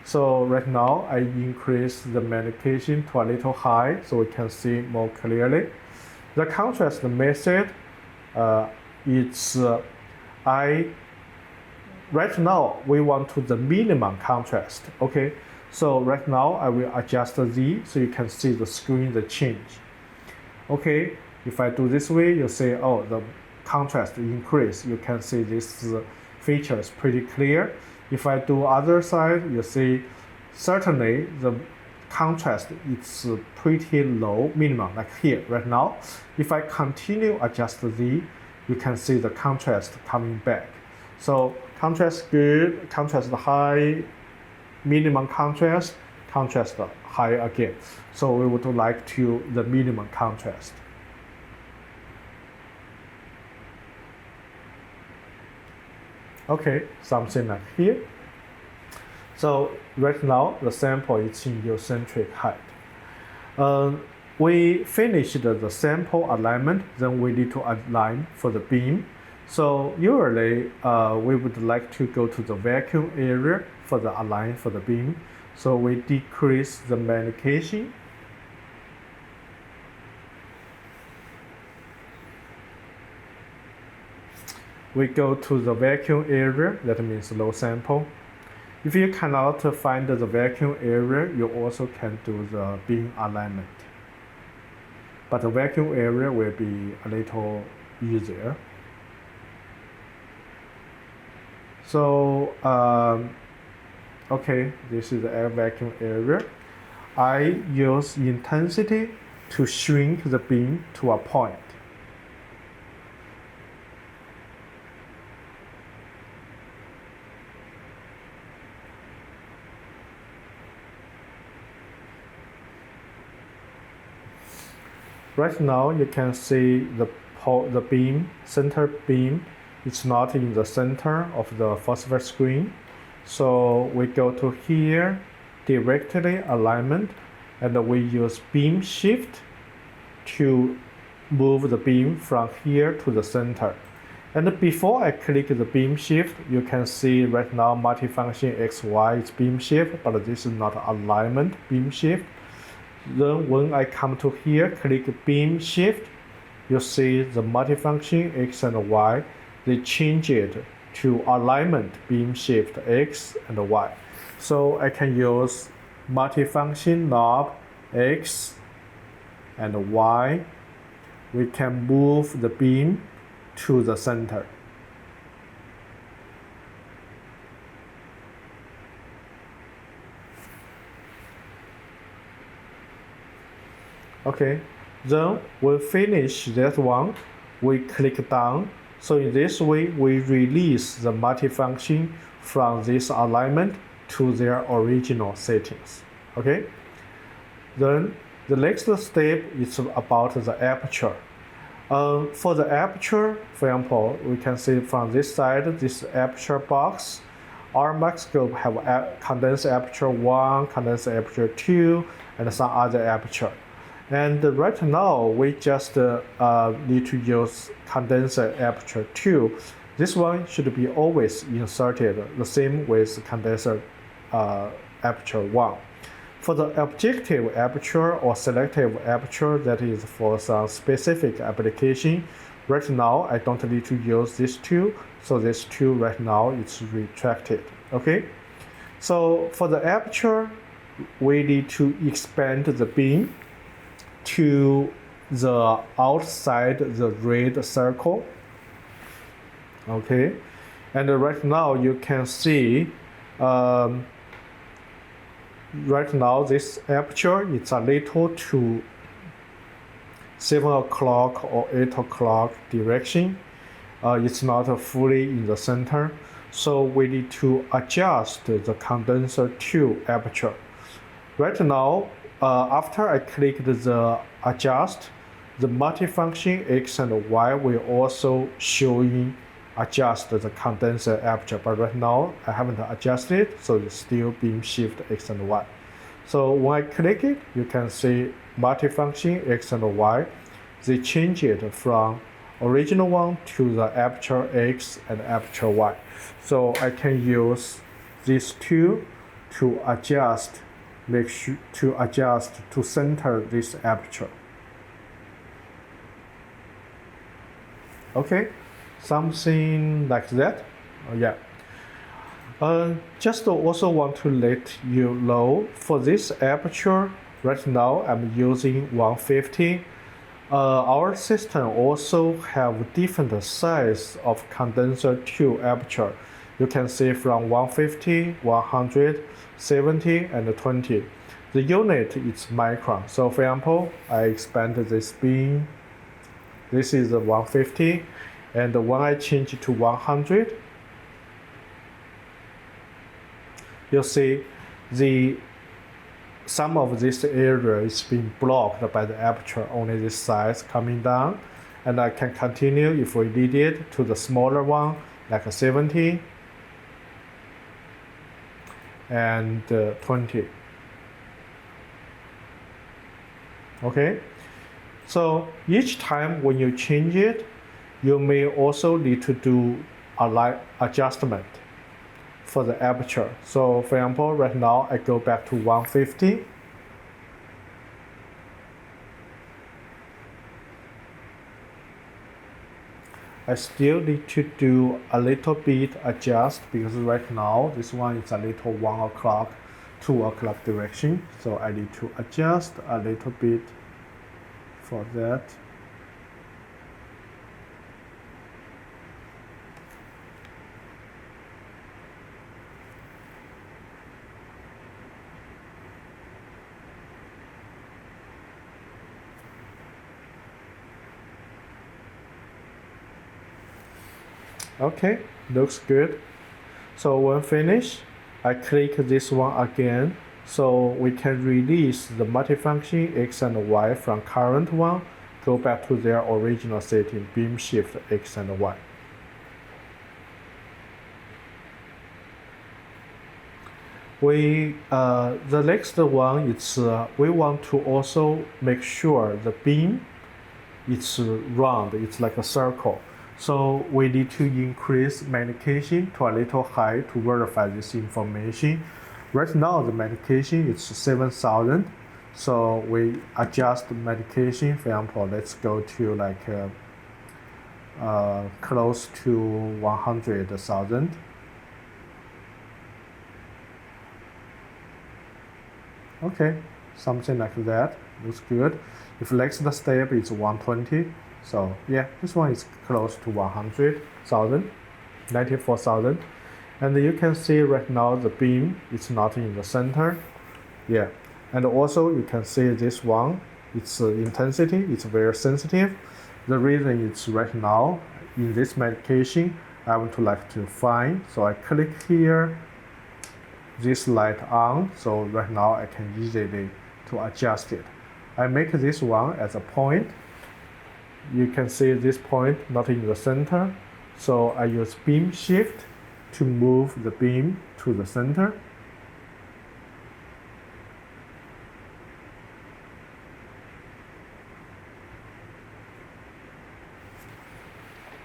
So right now I increase the magnification to a little high so we can see more clearly. The contrast method, right now we want to the minimum contrast. Okay, so right now I will adjust the Z so you can see the screen, the change. Okay, if I do this way, you say, oh, the contrast increase. You can see this feature is pretty clear. If I do other side, you see certainly the contrast is pretty low, minimum, like here right now. If I continue adjust Z, you can see the contrast coming back. So contrast good, contrast high, minimum contrast, contrast high again. So we would like to the minimum contrast. Okay, something like here. So right now the sample is in eccentric height. We finished the sample alignment, then we need to align for the beam. So usually we would like to go to the vacuum area for the align for the beam. So we decrease the magnification. We go to the vacuum area, that means low sample. If you cannot find the vacuum area, you also can do the beam alignment. But the vacuum area will be a little easier. So, okay, this is the air vacuum area. I use intensity to shrink the beam to a point. Right now you can see the beam, center beam, it's not in the center of the phosphor screen. So we go to here, directly alignment, and we use beam shift to move the beam from here to the center. And before I click the beam shift, you can see right now multifunction XY is beam shift, but this is not alignment beam shift. Then when I come to here, click beam shift, you see the multifunction X and Y, they change it to alignment beam shift X and Y. So I can use multifunction knob X and Y. We can move the beam to the center. Okay, then we finish that one, we click down. So in this way, we release the multifunction from this alignment to their original settings. Okay, then the next step is about the aperture. For the aperture, for example, we can see from this side, this aperture box, our microscope have condenser aperture 1, condenser aperture 2, and some other aperture. And right now, we just need to use condenser aperture 2. This one should be always inserted, the same with condenser aperture 1. For the objective aperture or selective aperture, that is for some specific application, right now I don't need to use this two, so this two right now is retracted. Okay, so for the aperture, we need to expand the beam to the outside the red circle. Okay, and right now you can see right now this aperture is a little to 7 o'clock or 8 o'clock direction. It's not fully in the center, so we need to adjust the condenser 2 aperture. Right now, after I click the adjust, the multifunction X and Y will also showing adjust the condenser aperture, but right now I haven't adjusted, so it's still beam shift X and Y. So when I click it, you can see multifunction X and Y, they change it from original one to the aperture X and aperture Y. So I can use these two to adjust, to center this aperture. Okay, something like that. Yeah. Just also want to let you know, for this aperture, right now I'm using 150. Our system also have different size of condenser 2 aperture. You can see from 150, 100, 70, and 20. The unit is micron. So for example, I expand this beam. This is 150, and when I change it to 100, you'll see some of this area is being blocked by the aperture, only this size coming down, and I can continue if we need it to the smaller one, like a 70 and 20. Okay, so each time when you change it, you may also need to do a light adjustment for the aperture. So for example, right now I go back to 150. I still need to do a little bit adjust, because right now this one is a little 1 o'clock, 2 o'clock direction. So I need to adjust a little bit for that. Okay, looks good. So when finished, I click this one again, so we can release the multifunction X and Y from current one go back to their original setting, beam shift X and Y. The next one is we want to also make sure the beam is round, it's like a circle. So we need to increase magnification to a little high to verify this information. Right now the magnification is 7,000. So we adjust the magnification. For example, let's go to like close to 100,000. Okay, something like that looks good. If next step is 120, so yeah, this one is close to 100,000, 94,000. And you can see right now the beam is not in the center. Yeah, and also you can see this one, its intensity, it's very sensitive. The reason it's right now in this magnification, I want to like to find, so I click here, this light on, so right now I can easily to adjust it. I make this one as a point. You can see this point not in the center, so I use beam shift to move the beam to the center.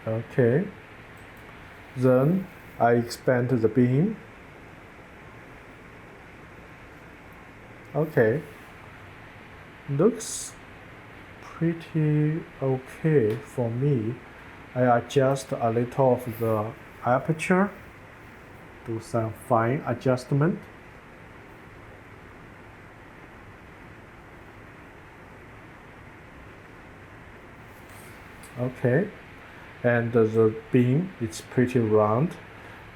Okay, then I expand the beam. Okay, looks pretty okay for me. I adjust a little of the aperture, do some fine adjustment. Okay, and the beam is pretty round.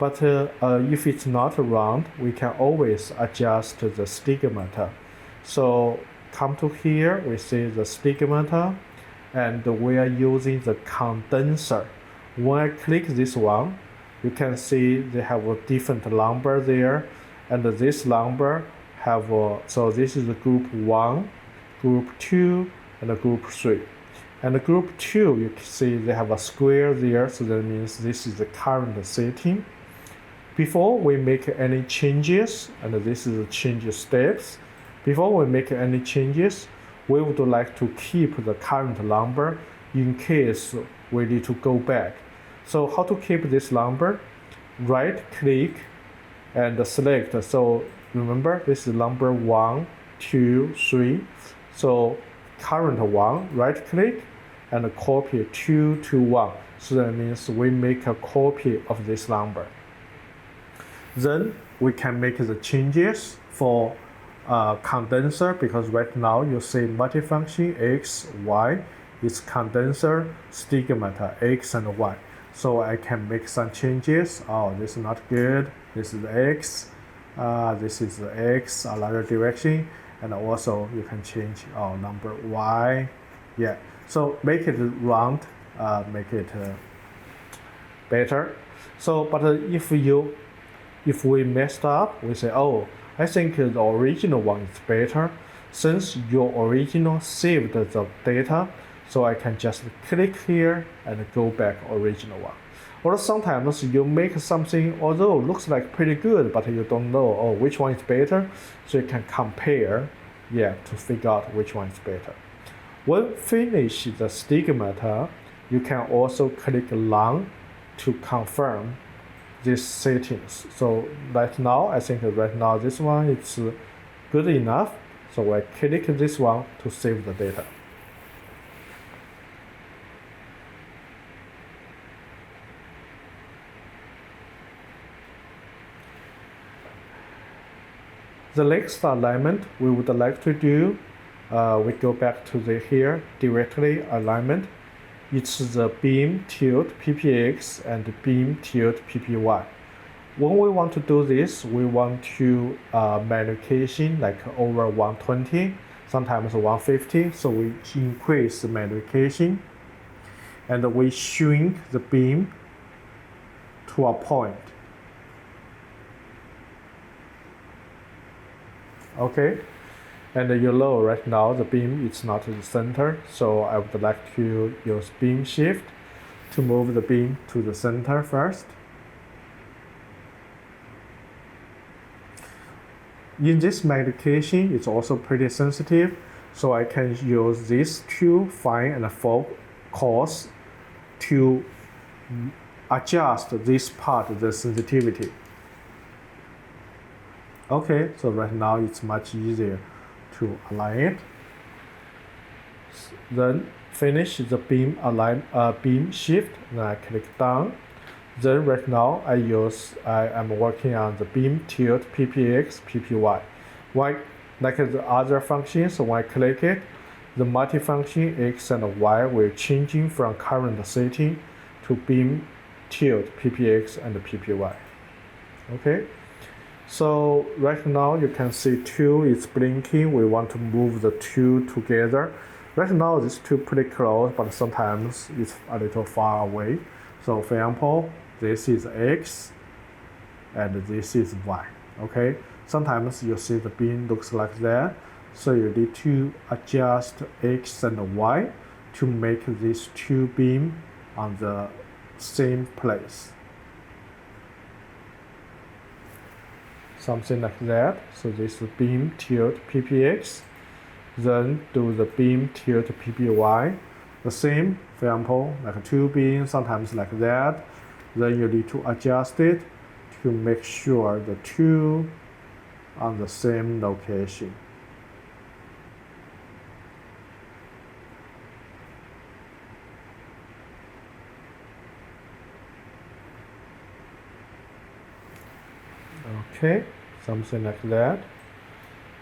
But if it's not round, we can always adjust the stigmata. So come to here, we see the stigmata, and we are using the condenser. When I click this one, you can see they have a different number there, and this number have so this is the group 1, group 2, and group 3. And group 2, you can see they have a square there, so that means this is the current setting. Before we make any changes, and this is the change steps, before we make any changes, we would like to keep the current number in case we need to go back. So how to keep this number? Right click and select. So remember, this is number 1, 2, 3. So current one, right click and copy 2 to 1. So that means we make a copy of this number. Then we can make the changes for condenser, because right now you see multifunction X, Y, it's condenser, stigmata X and Y. So I can make some changes. Oh, this is not good. This is X. This is X, another direction. And also you can change number Y. Yeah. So make it round, make it better. So, but if we messed up, we say, oh, I think the original one is better. Since your original saved the data, so I can just click here and go back original one. Or sometimes you make something, although looks like pretty good, but you don't know, which one is better. So you can compare, to figure out which one is better. When finish the stigmata, you can also click Run to confirm these settings. So right now, I think right now this one is good enough. So I click this one to save the data. The next alignment we would like to do, we go back to the here directly alignment. It's the beam tilt PPX and beam tilt PPY. When we want to do this, we want to magnification like over 120, sometimes 150. So we increase the magnification and we shrink the beam to a point. Okay, And you know right now the beam is not in the center, so I would like to use beam shift to move the beam to the center first. In this magnification, it's also pretty sensitive, so I can use this to find and focus to adjust this part, the sensitivity. Okay, so right now it's much easier to align it. Then finish the beam beam shift. Then I click down. Then right now I am working on the beam tilt PPX, PPY. Why? Like the other functions, when I click it, the multifunction X and Y will changing from current setting to beam tilt PPX and PPY. Okay. So right now you can see two is blinking. We want to move the two together. Right now these two pretty close, but sometimes it's a little far away. So for example, this is X and this is Y. Okay. Sometimes you see the beam looks like that. So you need to adjust X and Y to make these two beams on the same place. Something like that. So this is beam tilt PPX. Then do the beam tilt PPY. The same, for example, like two beams, sometimes like that. Then you need to adjust it to make sure the two on the same location. Okay, something like that.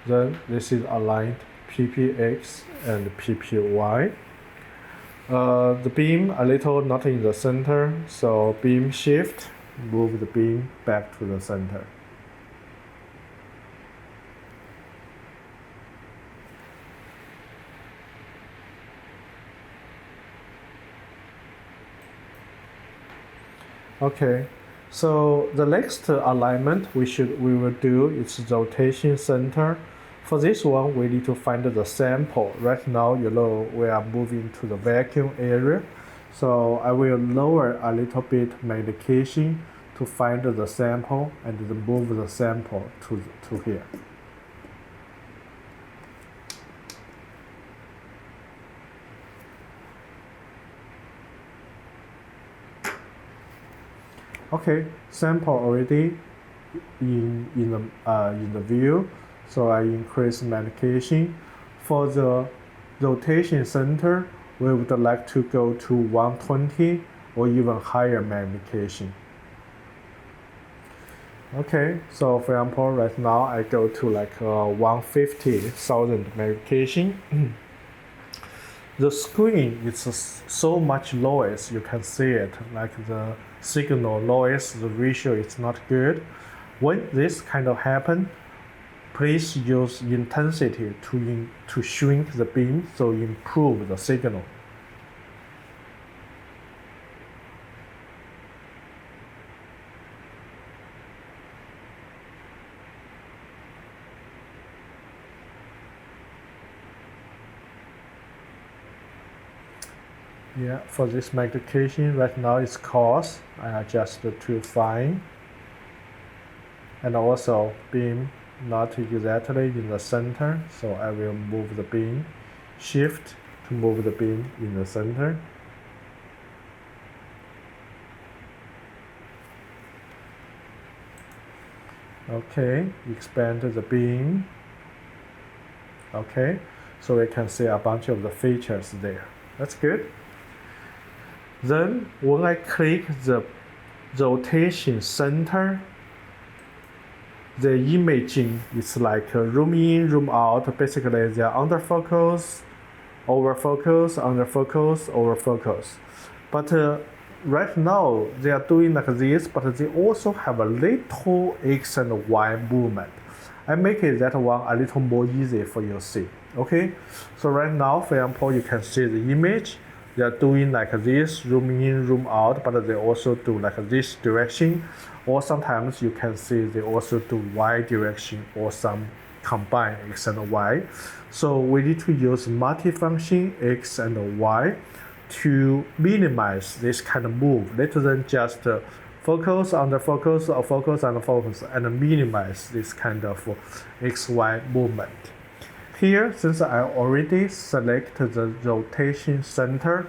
Then this is aligned PPX and PPY. The beam a little not in the center, so beam shift, move the beam back to the center. Okay, so the next alignment we will do is rotation center. For this one, we need to find the sample. Right now, you know, we are moving to the vacuum area. So I will lower a little bit magnification to find the sample and then move the sample to here. Okay, sample already in the view. So I increase magnification. For the rotation center, we would like to go to 120 or even higher magnification. Okay, so for example, right now I go to like 150,000 magnification. The screen is so much noise, you can see it, like the signal noise, the ratio is not good. When this kind of happen, please use intensity to shrink the beam, so improve the signal. Yeah, for this magnification, right now it's coarse. I adjust to fine. And also beam not exactly in the center, so I will move the beam, shift to move the beam in the center. Okay, expand the beam. Okay, so we can see a bunch of the features there. That's good. Then when I click the rotation center, the imaging is like zoom in, zoom out. Basically, they are under focus, over focus, under focus, over focus. But right now, they are doing like this, but they also have a little X and Y movement. I make it that one a little more easy for you to see. Okay, so right now, for example, you can see the image. They are doing like this, zoom in, zoom out, but they also do like this direction. Or sometimes you can see they also do Y direction or some combine X and Y. So we need to use multifunction X and Y to minimize this kind of move, rather than just focus on the focus or focus on the focus and minimize this kind of XY movement. Here, since I already selected the rotation center,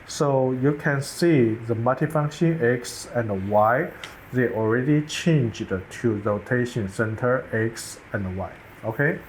so you can see the multifunction X and Y, they already changed to rotation center X and Y, okay?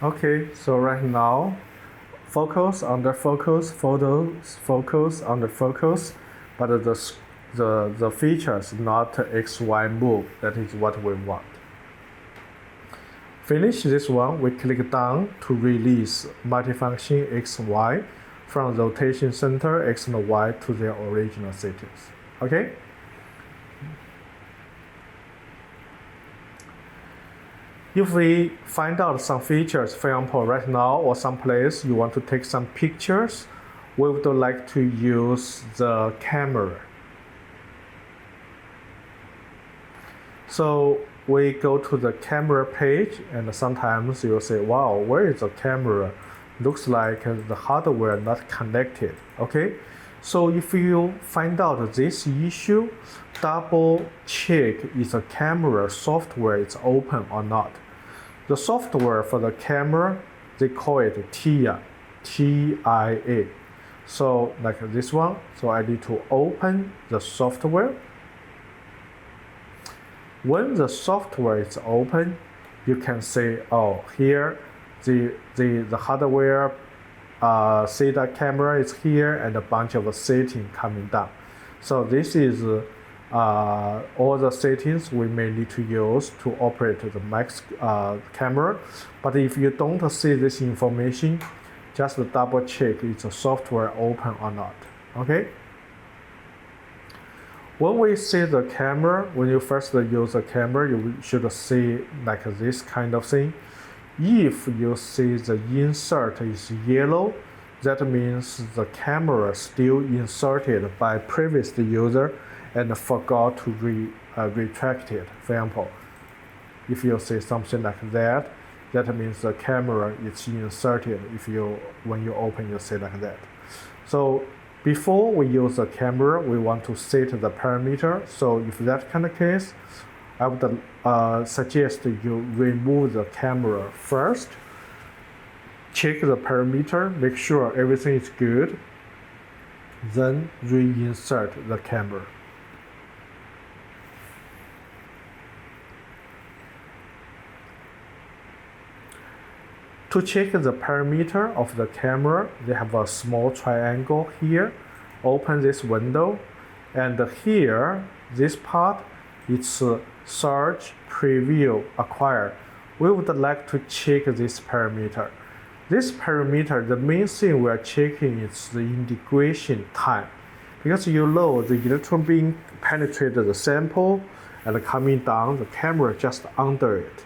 Okay, so right now, focus on the focus, focus on the focus, but the features not XY move. That is what we want. Finish this one, we click down to release multifunction XY from rotation center X and Y to their original settings. Okay? If we find out some features, for example, right now or someplace you want to take some pictures, we would like to use the camera. So we go to the camera page, and sometimes you'll say, wow, where is the camera? Looks like the hardware not connected, okay? So if you find out this issue, double check if the camera software is open or not. The software for the camera, they call it TIA, T-I-A. So like this one, so I need to open the software. When the software is open, you can say, oh, here the hardware SATA camera is here and a bunch of settings coming down. So this is all the settings we may need to use to operate the max camera. But if you don't see this information, just double check if the software open or not, okay? When we see the camera, when you first use the camera, you should see like this kind of thing. If you see the insert is yellow, that means the camera still inserted by previous user and forgot to retract it. For example, if you see something like that, that means the camera is inserted. When you open, you see like that. So before we use the camera, we want to set the parameter. So if that kind of case, I would suggest you remove the camera first, check the parameter, make sure everything is good, then reinsert the camera. To check the parameter of the camera, they have a small triangle here. Open this window, and here, this part, it's search, preview, acquire. We would like to check this parameter. This parameter, the main thing we are checking is the integration time. Because you know the electron beam penetrated the sample and coming down, the camera just under it.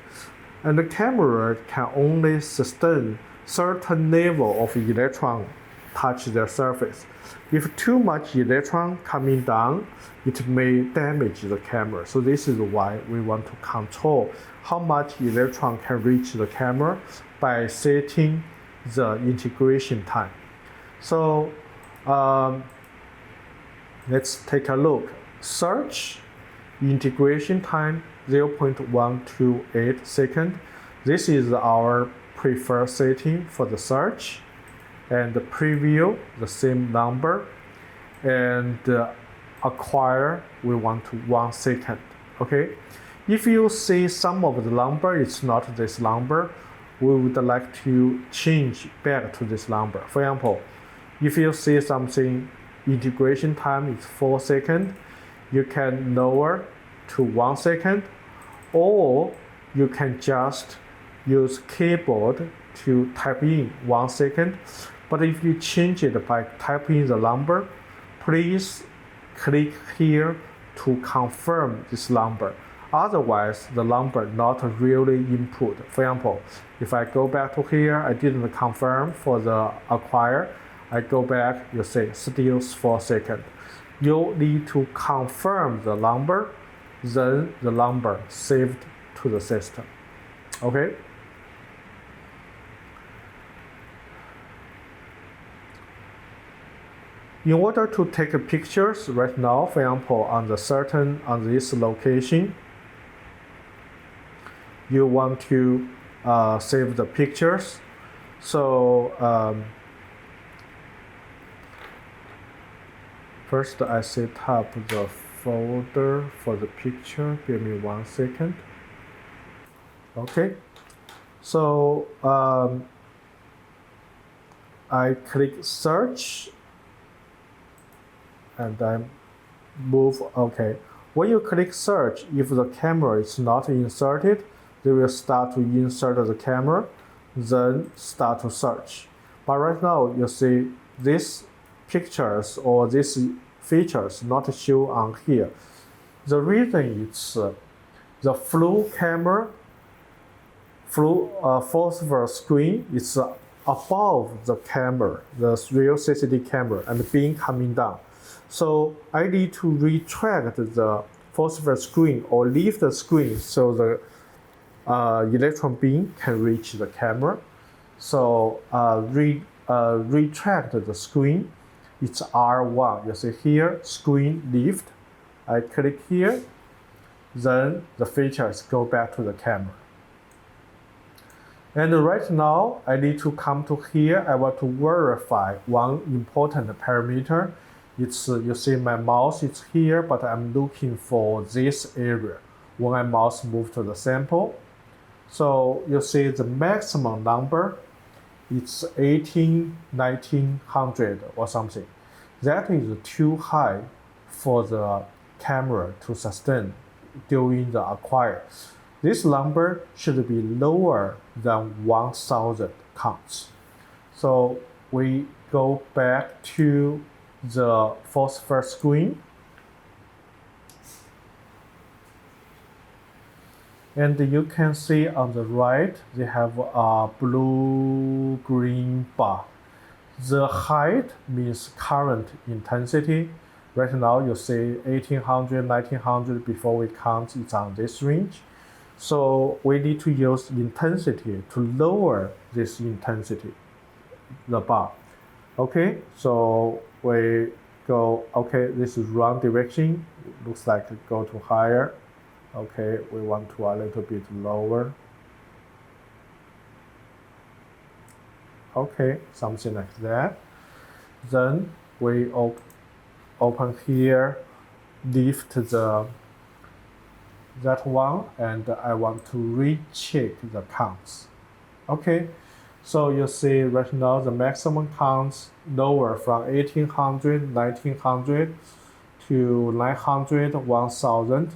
And the camera can only sustain certain level of electron touch their surface. If too much electron coming down, it may damage the camera. So this is why we want to control how much electron can reach the camera by setting the integration time. So let's take a look. Search integration time 0.128 second. This is our preferred setting for the search, and the preview the same number, and acquire we want to 1 second. Okay, if you see some of the number it's not this number, we would like to change back to this number. For example, if you see something integration time is 4 seconds, you can lower to 1 second, or you can just use keyboard to type in 1 second. But if you change it by typing the number, please click here to confirm this number. Otherwise, the number not really input. For example, if I go back to here, I didn't confirm for the acquire. I go back, you see still 4 seconds. You need to confirm the number, then the number saved to the system. Okay? In order to take pictures right now, for example, on this location, you want to save the pictures. So first I set up the folder for the picture. Give me 1 second. Okay, so I click search and then move. Okay, when you click search, if the camera is not inserted, they will start to insert the camera, then start to search. But right now you see these pictures or these features not show on here. The reason is the full camera, phosphor screen is above the camera, the real CCD camera, and beam coming down. So I need to retract the phosphor screen or leave the screen so the electron beam can reach the camera. So retract the screen. It's R1. You see here, screen lift. I click here, then the features go back to the camera. And right now, I need to come to here. I want to verify one important parameter. It's you see my mouse is here, but I'm looking for this area when I mouse move to the sample. So you see the maximum number, it's 1900 or something. That is too high for the camera to sustain during the acquire. This number should be lower than 1000 counts. So we go back to the phosphor screen. And you can see on the right, they have a blue-green bar. The height means current intensity. Right now, you see 1800, 1900, before we count, it's on this range. So we need to use intensity to lower this intensity, the bar. Okay, so we go, okay, this is wrong direction. It looks like it go to higher. Okay, we want to a little bit lower. Okay, something like that. Then we open here, lift that one, and I want to recheck the counts. Okay, so you see right now the maximum counts lower from 1800, 1900 to 900, 1000.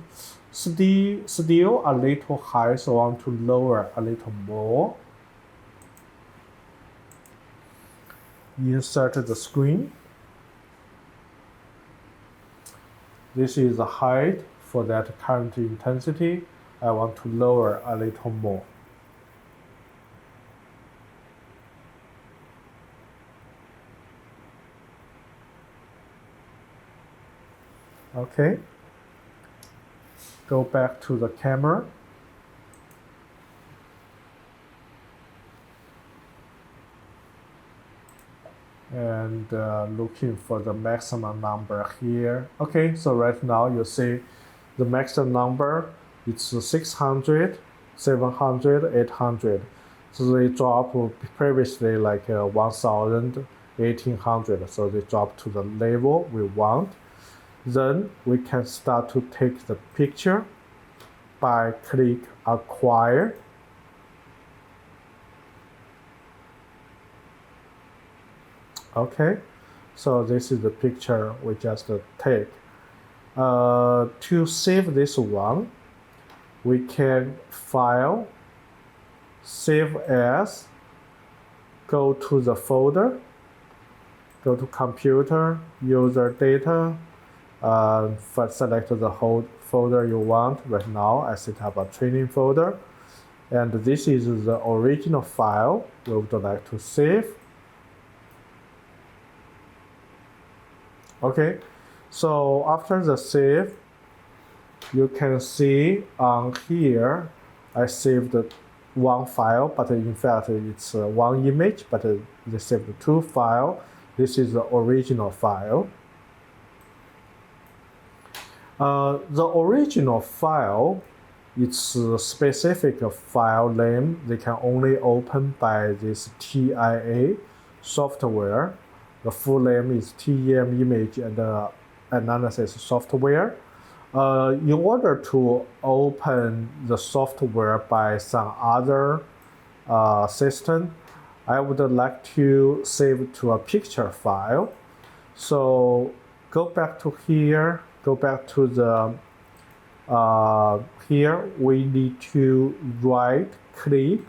Still a little high, so I want to lower a little more. Insert the screen. This is the height for that current intensity. I want to lower a little more. Okay. Go back to the camera. And looking for the maximum number here. Okay, so right now you see the maximum number it's 600, 700, 800. So they drop previously like 1000, 1800. So they drop to the level we want. Then we can start to take the picture by click acquire. Okay, so this is the picture we just take. To save this one, we can file, save as, go to the folder, go to computer, user data, select the whole folder you want. Right now, I set up a training folder, and this is the original file we would like to save. Okay, so after the save, you can see on here, I saved one file, but in fact it's one image, but they saved two files. This is the original file. The original file, it's a specific file name. They can only open by this TIA software. The full name is TEM Image and Analysis Software. In order to open the software by some other system, I would like to save to a picture file. So go back to here, go back to the, here we need to right click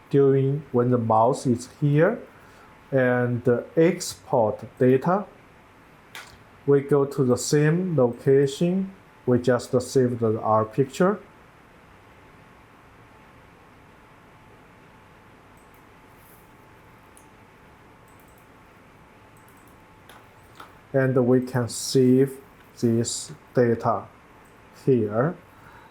during when the mouse is here and export data. We go to the same location we just saved our picture. And we can save this data here.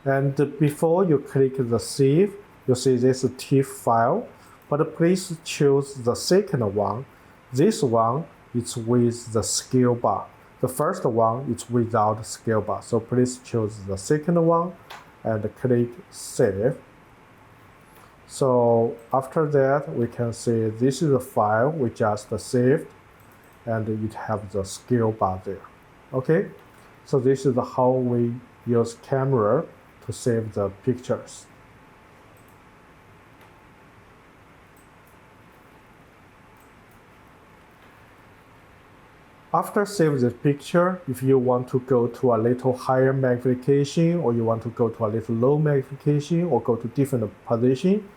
And before you click the save, you see this TIFF file, but please choose the second one. This one is with the scale bar. The first one is without scale bar. So please choose the second one and click save. So after that, we can see this is the file we just saved, and it has the scale bar there. Okay, so this is how we use camera to save the pictures. After save the picture, if you want to go to a little higher magnification, or you want to go to a little low magnification, or go to different position,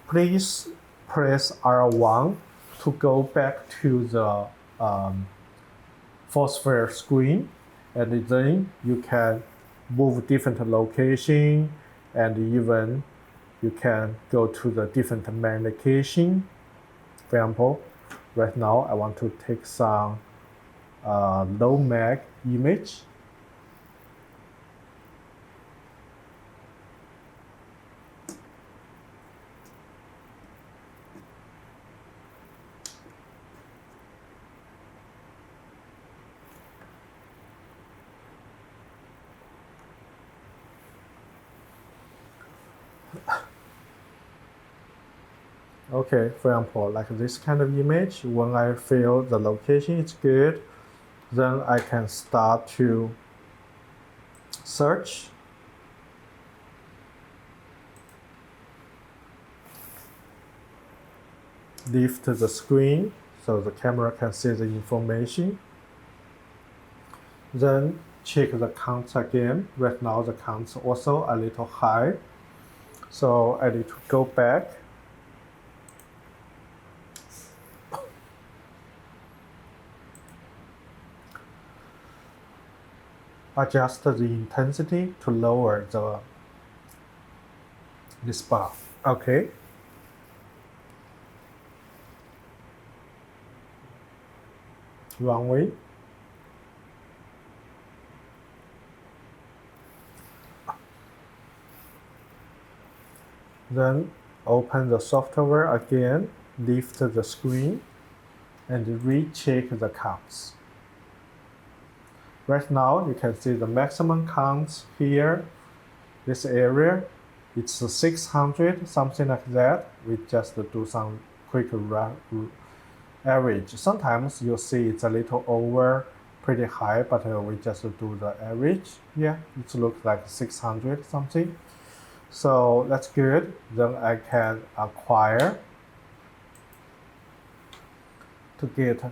please press R1 to go back to the full sphere screen, and then you can move different location, and even you can go to the different magnification. For example, right now I want to take some low mag image. Okay, for example, like this kind of image, when I feel the location is good, then I can start to search. Lift the screen so the camera can see the information. Then check the counts again. Right now the counts also a little high. So I need to go back. Adjust the intensity to lower this bar. Okay. Wrong way. Then open the software again, lift the screen, and recheck the counts. Right now, you can see the maximum count here. This area, it's 600, something like that. We just do some quick average. Sometimes you'll see it's a little over, pretty high, but we just do the average. Yeah, it looks like 600 something. So that's good. Then I can acquire to get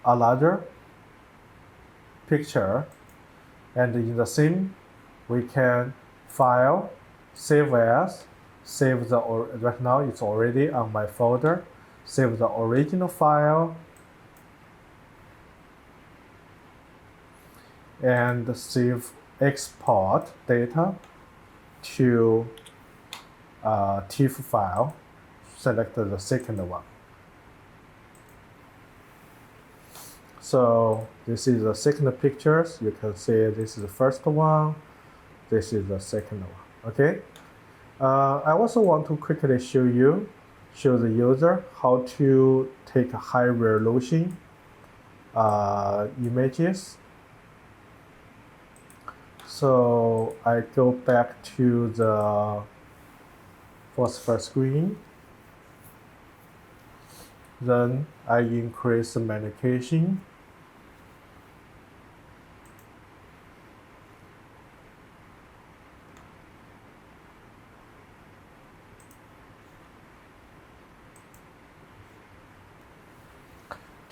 a larger picture. And in the same, we can file, save as, save the, right now it's already on my folder, save the original file, and save export data to TIFF file. Select the second one. So this is the second pictures. You can see this is the first one. This is the second one. Okay. I also want to quickly show the user how to take high resolution images. So I go back to the phosphor screen. Then I increase the magnification.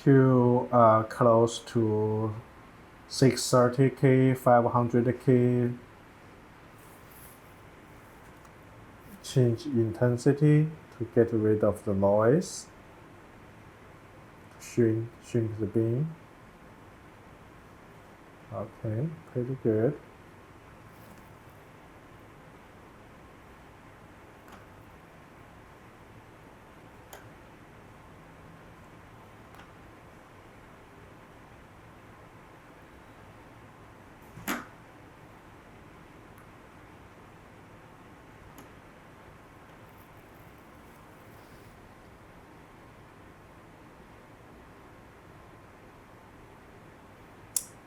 To close to 630K, 500K. Change intensity to get rid of the noise. Shrink the beam. Okay, pretty good.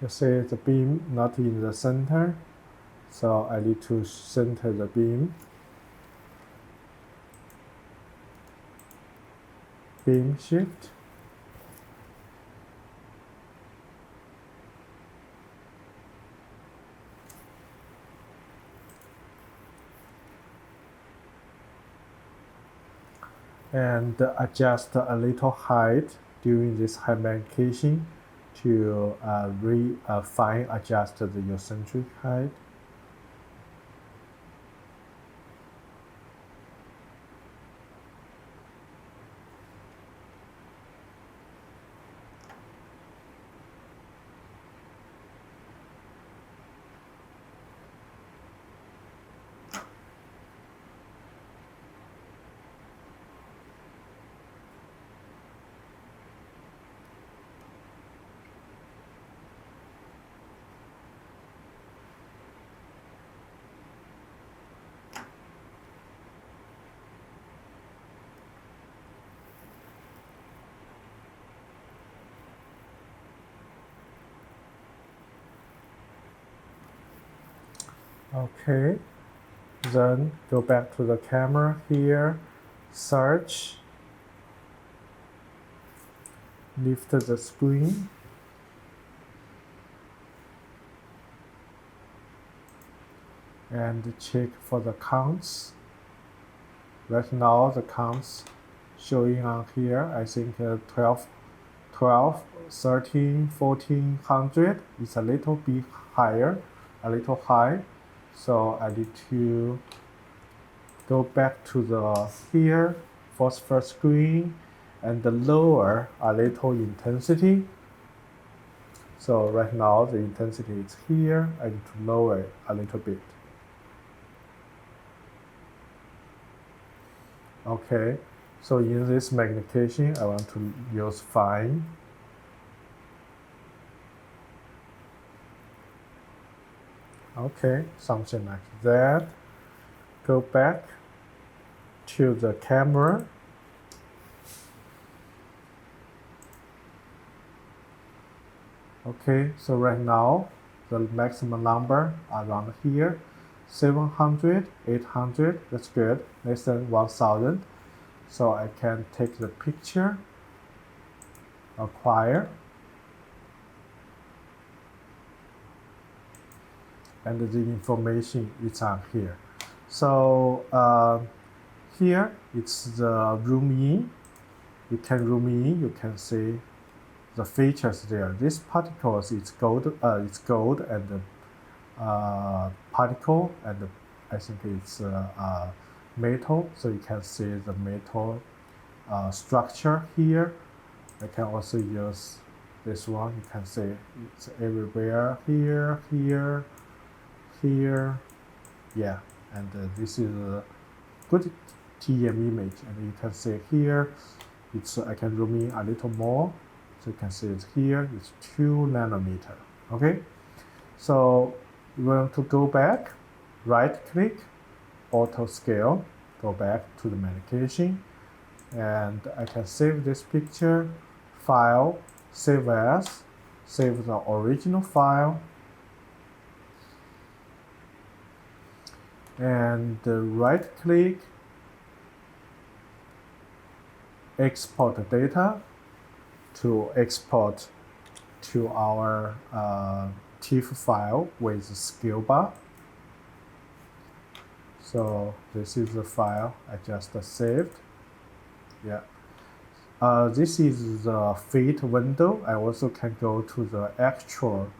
You see the beam not in the center, so I need to center the beam. Beam shift. And adjust a little height during this high magnification to fine adjust the eccentric height. Okay, then go back to the camera here, search, lift the screen, and check for the counts. Right now the counts showing on here, I think 12, 13, 1400 is a little bit higher, a little high. So I need to go back to the here phosphor screen and lower a little intensity. So right now the intensity is here. I need to lower it a little bit. Okay, so in this magnification, I want to use fine. Okay, something like that. Go back to the camera. Okay, so right now the maximum number around here. 700, 800, that's good, less than 1000. So I can take the picture, acquire, and the information is on here. So here it's the room in. You can room in, you can see the features there. This particles it's gold and particle, and I think it's metal. So you can see the metal structure here. I can also use this one. You can see it's everywhere, here, here, here. Yeah, and this is a good TEM image, and you can see here. I can zoom in a little more, so you can see it's here. It's 2 nanometer. Okay, so you want to go back, right-click, auto scale, go back to the medication, and I can save this picture, file, save as, save the original file, and right-click, export data to export to our TIFF file with scale bar. So this is the file I just saved. Yeah. This is the fit window. I also can go to the actual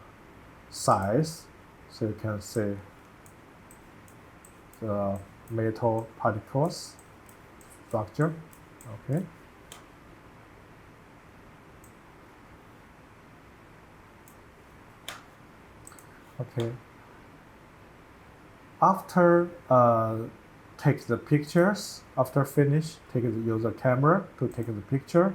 size, so you can see the metal particles structure. Okay. Okay. After take the pictures, after finish, use the camera to take the picture.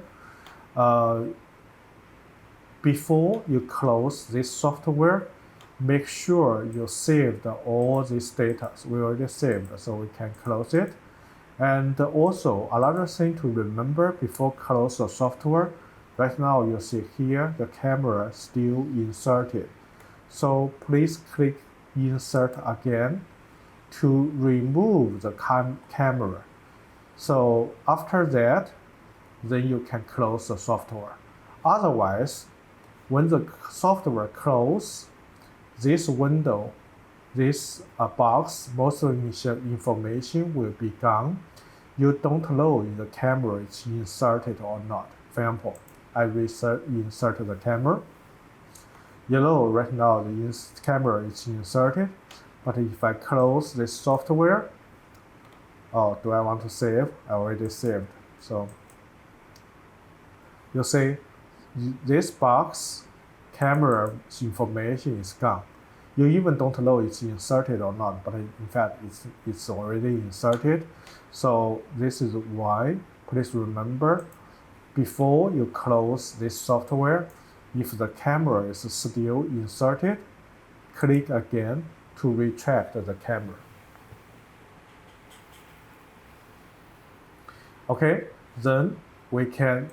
Before you close this software, make sure you saved all this data. We already saved, so we can close it. And also another thing to remember before close the software, right now you see here the camera still inserted. So please click insert again to remove the camera. So after that, then you can close the software. Otherwise, when the software closes, this window, this box, most of the information will be gone. You don't know if the camera is inserted or not. For example, I insert the camera. You know right now the camera is inserted, but if I close this software, oh, do I want to save? I already saved. So you see this box, camera information is gone. You even don't know it's inserted or not, but in fact it's already inserted. So this is why, please remember, before you close this software, if the camera is still inserted, click again to retract the camera. Okay, then we can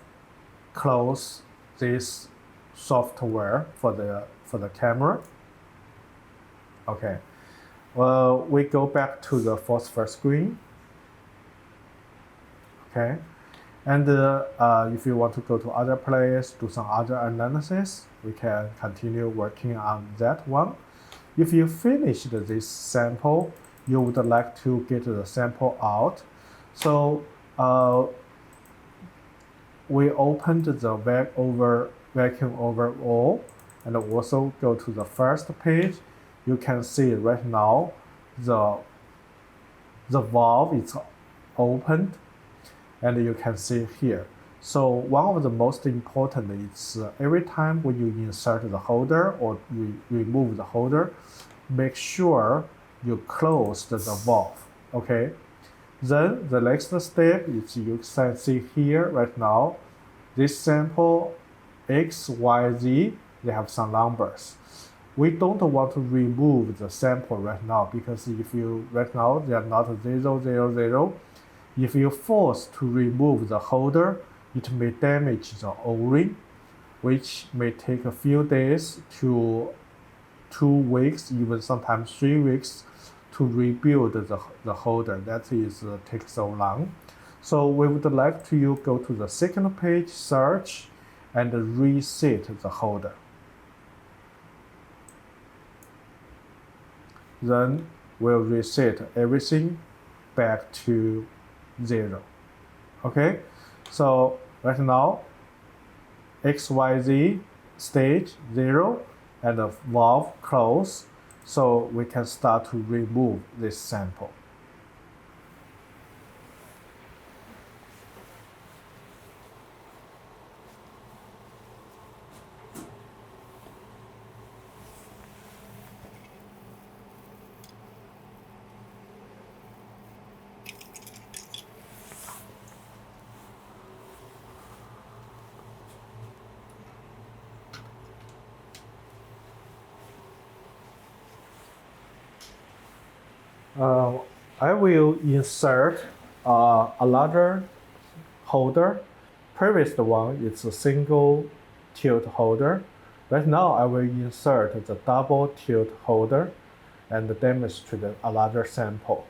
close this software for the camera. Okay, well, we go back to the phosphor screen. Okay, and if you want to go to other place, do some other analysis, we can continue working on that one. If you finished this sample, you would like to get the sample out. So we opened the vacuum overall, and also go to the first page. You can see right now the valve is opened, and you can see here. So one of the most important is every time when you insert the holder or you remove the holder, make sure you close the valve. Okay. Then the next step is you can see here right now, this sample X, Y, Z, they have some numbers. We don't want to remove the sample right now because if you right now they are not 0, 0, 0. If you force to remove the holder, it may damage the O-ring, which may take a few days to 2 weeks, even sometimes 3 weeks to rebuild the holder. That is takes so long. So we would like to you go to the second page, search, and reset the holder. Then we'll reset everything back to 0. Okay, so right now XYZ stage 0 and the valve close, so we can start to remove this sample. I will insert another holder. Previous one is a single tilt holder. Right now I will insert the double tilt holder and demonstrate another sample.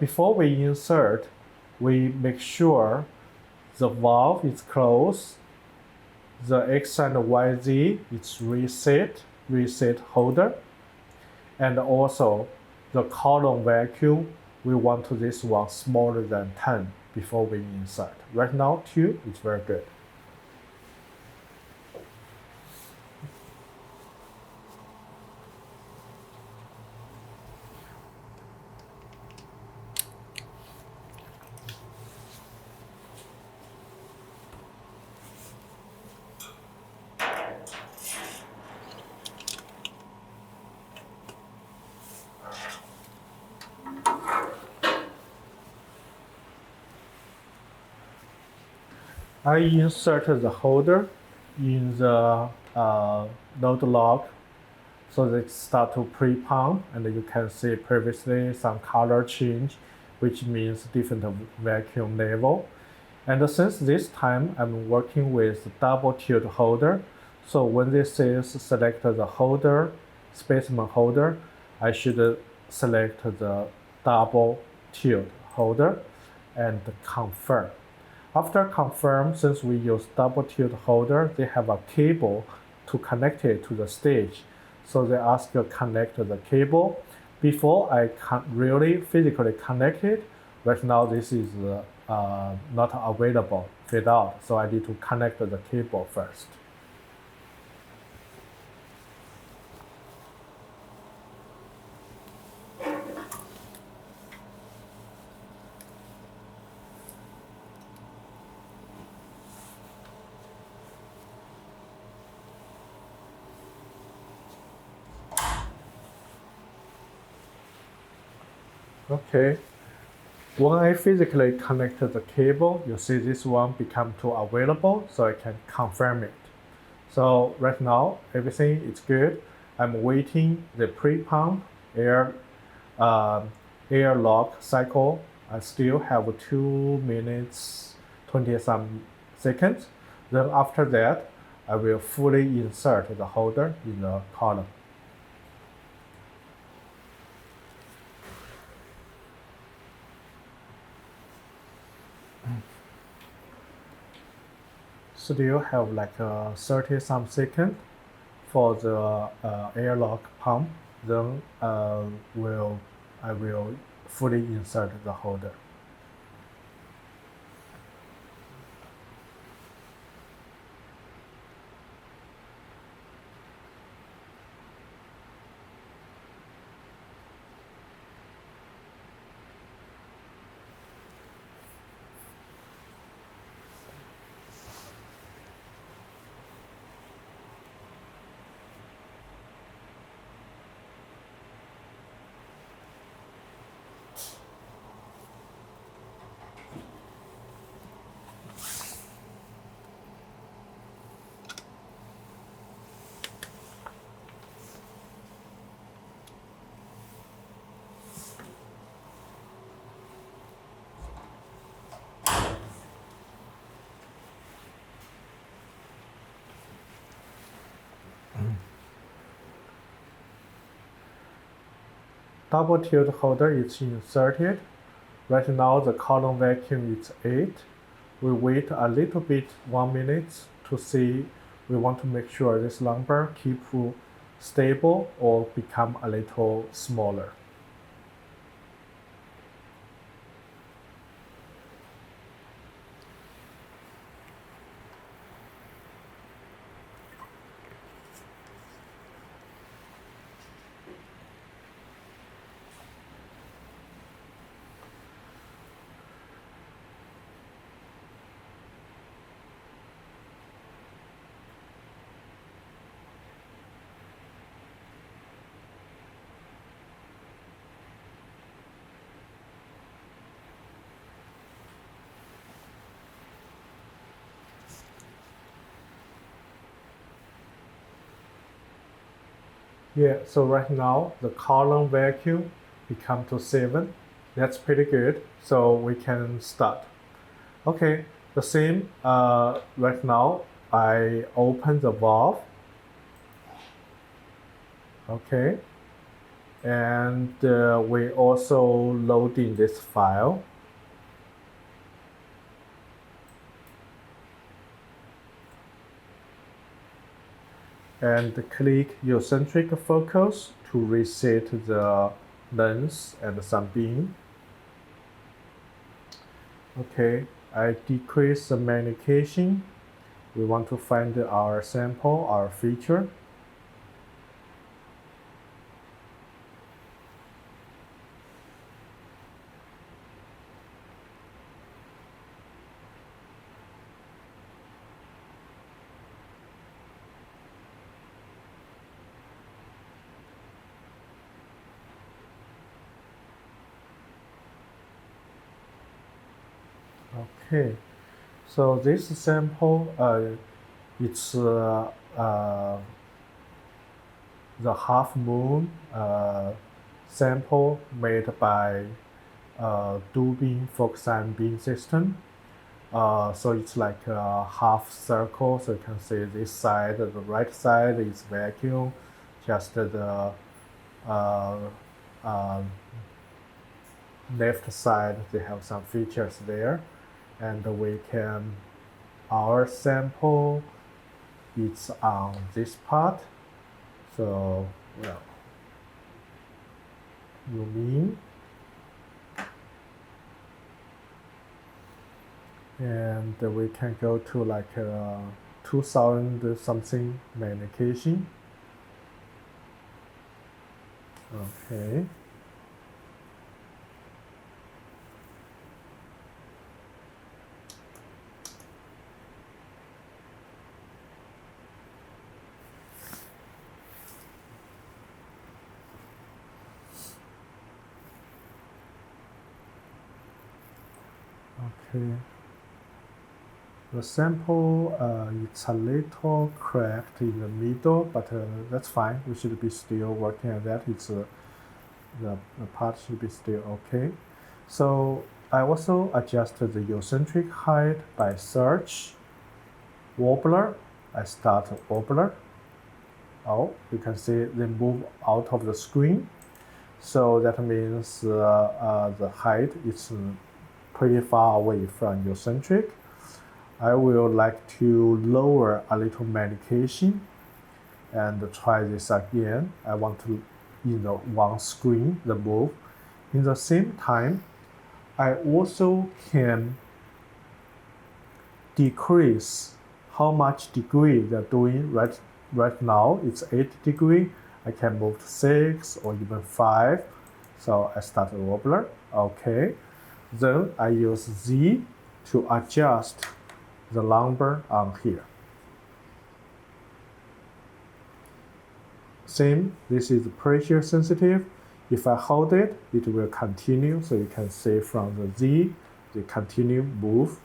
Before we insert, we make sure the valve is closed, the X and YZ is reset holder, and also the column vacuum, we want this one smaller than 10 before we insert. Right now 2 is very good. I inserted the holder in the node lock, so they start to pre-pump, and you can see previously some color change, which means different vacuum level. And since this time I'm working with double tilt holder, so when this says select the holder, specimen holder, I should select the double tilt holder and confirm. After confirm, since we use double tilt holder, they have a cable to connect it to the stage. So they ask you to connect the cable. Before I can really physically connect it, right now this is not available, fade out. So I need to connect the cable first. Okay, when I physically connect the cable, you see this one become to available, so I can confirm it. So right now, everything is good. I'm waiting the pre-pump air lock cycle. I still have 2 minutes, 20 some seconds. Then after that, I will fully insert the holder in the column. Still have like 30 some seconds for the airlock pump. Then I will fully insert the holder. Double tilt holder is inserted. Right now the column vacuum is 8. We wait a little bit, 1 minute, to see. We want to make sure this number keep stable or become a little smaller. Yeah, so right now the column vacuum become to 7. That's pretty good. So we can start. Okay, the same. Right now I open the valve. Okay, and we also loading this file. And click eccentric focus to reset the lens and some beam. Okay, I decrease the magnification. We want to find our sample, our feature. Okay, so this sample, it's the half moon sample made by Dubin Foxan beam system. So it's like a half circle. So you can see this side, the right side is vacuum, just the uh, left side, they have some features there. And we can, our sample, it's on this part. So, well, you mean, and we can go to like 2000 something magnification. Okay. Okay. The sample, it's a little cracked in the middle, but that's fine. We should be still working on that. It's the part should be still okay. So I also adjusted the eccentric height by search. Wobbler, I start wobbler. Oh, you can see they move out of the screen. So that means the height is pretty far away from eccentric. I will like to lower a little magnification and try this again. I want to, one screen the move. In the same time, I also can decrease how much degree they're doing right now. It's 8 degree. I can move to 6 or even 5. So I start a wobbler. Okay. Then I use Z to adjust the number on here. Same, this is pressure sensitive. If I hold it, it will continue. So you can see from the Z, the continue move.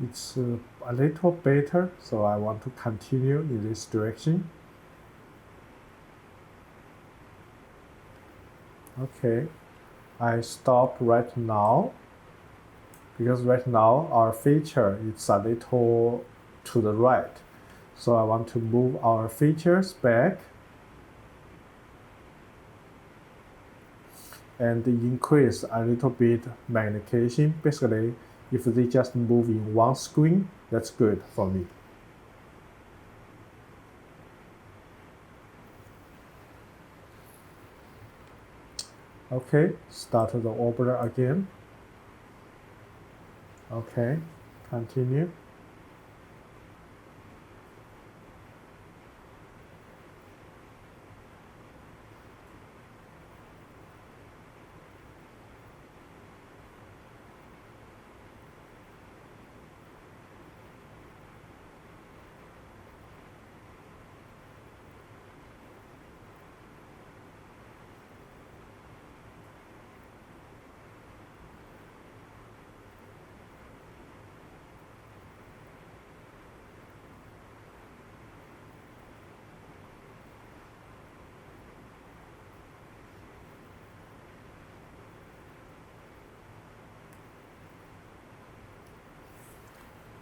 it's a little better, so I want to continue in this direction. Okay, I stop right now because right now our feature is a little to the right. So I want to move our features back and increase a little bit magnification. Basically, if they just move in one screen, that's good for me. Okay, start the orbiter again. Okay, continue.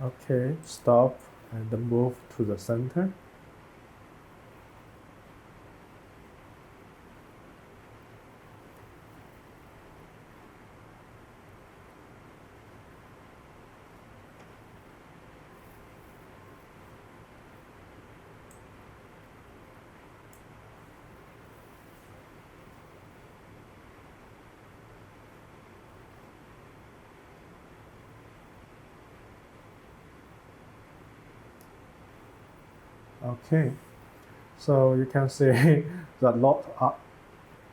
Okay, stop and move to the center. Okay, so you can see the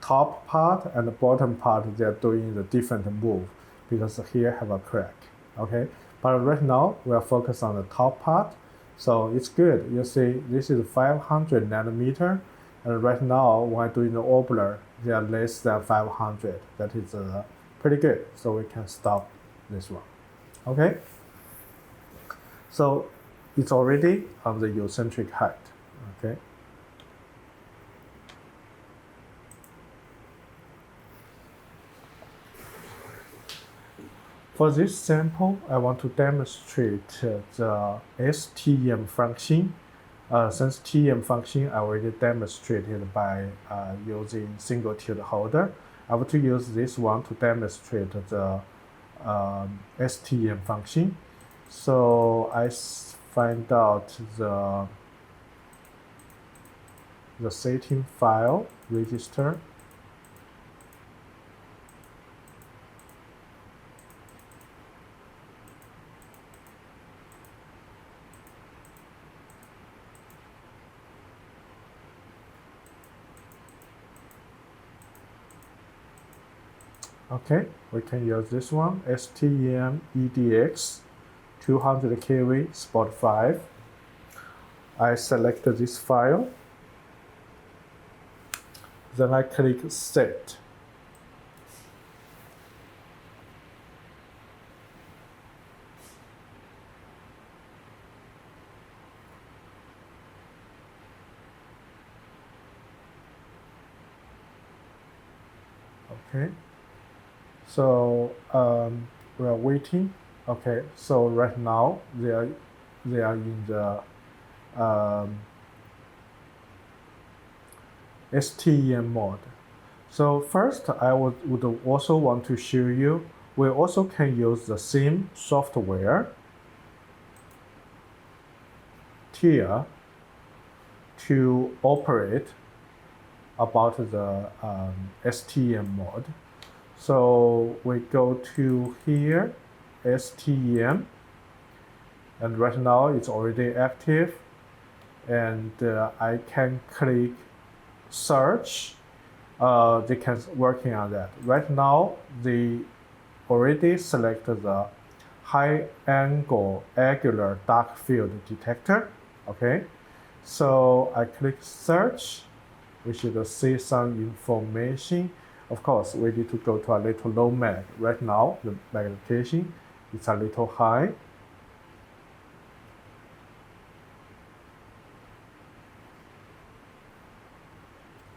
top part and the bottom part, they're doing the different move because here have a crack. Okay, but right now we are focused on the top part, so it's good. You see, this is 500 nanometer, and right now when doing the orbiter, they are less than 500. That is pretty good. So we can stop this one. Okay, so it's already on the eccentric height. Okay. For this sample, I want to demonstrate the STEM function. Since TEM function I already demonstrated by using single tilt holder, I want to use this one to demonstrate the STEM function. So I find out the setting file register. Okay, we can use this one, STM EDX 200 kV spot 5. I select this file, then I click set. Okay, so we are waiting. Okay, so right now they are in the STEM mode. So first, I would also want to show you, we also can use the same software tier to operate about the STM mode. So we go to here, STM, and right now it's already active, and I can click search. They can working on that. Right now they already selected the high angle angular dark field detector. Okay, so I click search. We should see some information. Of course, we need to go to a little low mag. Right now, the magnification is a little high.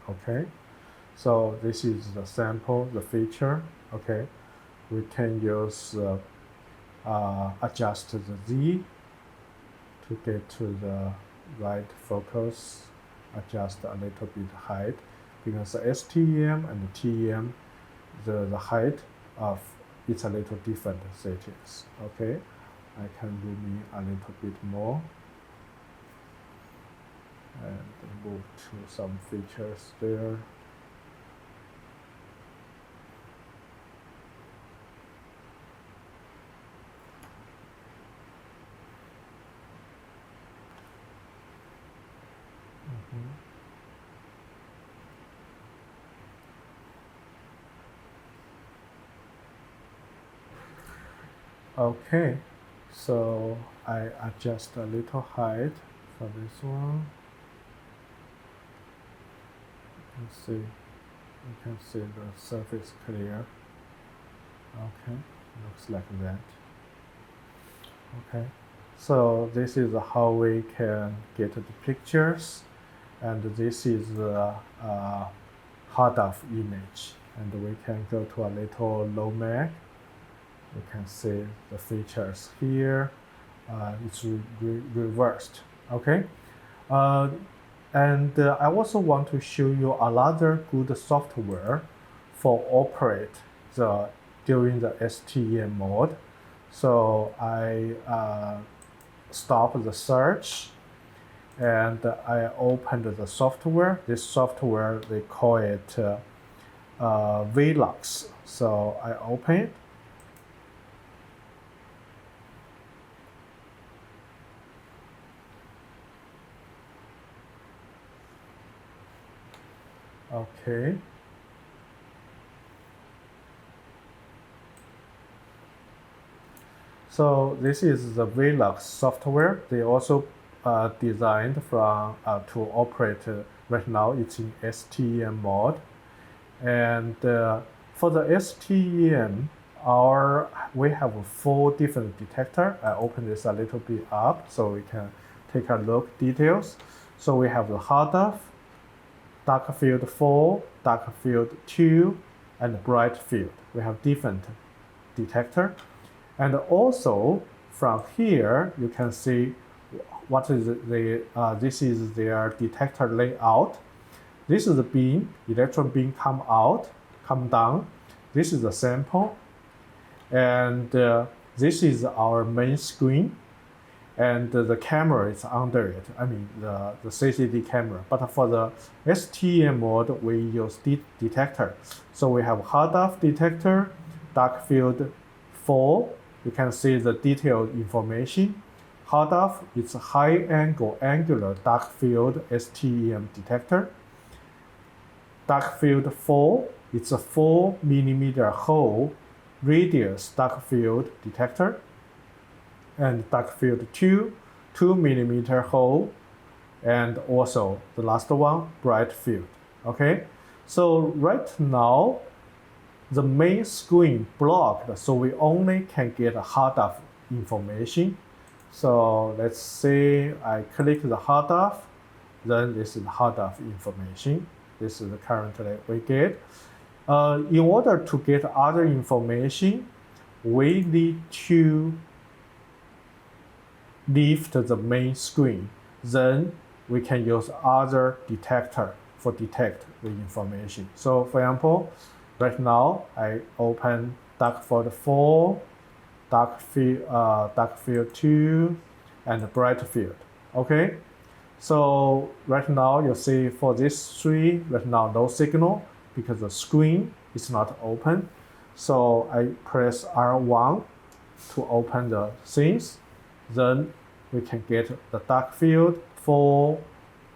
Okay, so this is the sample, the feature. Okay, we can use adjust the Z to get to the right focus, adjust a little bit height, because the STEM and the TEM, the height of it's a little different settings. Okay, I can zoom in a little bit more and move to some features there. Okay, so I adjust a little height for this one. You can see the surface clear. Okay, looks like that. Okay, so this is how we can get the pictures, and this is the HDF image, and we can go to a little low mag. You can see the features here. It's reversed. Okay, and I also want to show you another good software for operate during the STEM mode. So I stop the search and I opened the software. This software, they call it Velux. So I open it. Okay. So this is the Velux software. They also designed from to operate. Right now, it's in STEM mode, and for the STEM, we have 4 different detector. I open this a little bit up so we can take a look details. So we have the HDF, dark field 4, dark field 2, and bright field. We have different detector. And also from here, you can see what is this is their detector layout. This is the beam, electron beam come down. This is the sample. And this is our main screen. And the camera is under it, I mean the CCD camera. But for the STM mode, we use detector. So we have HDF detector, dark field 4. You can see the detailed information. HDF is high angle angular dark field STEM detector. Dark field 4, it's a 4 millimeter hole radius dark field detector. And dark field 2, 2 millimeter hole, and also the last one, bright field. Okay, so right now the main screen blocked, so we only can get HDF information. So let's say I click the HDF, then this is HDF information. This is currently we get. In order to get other information, we need to lift the main screen. Then we can use other detector for detect the information. So for example, right now I open dark field 4, dark field 2, and bright field. Okay, so right now you see for these 3, right now no signal because the screen is not open. So I press R1 to open the things. Then we can get the dark field 4,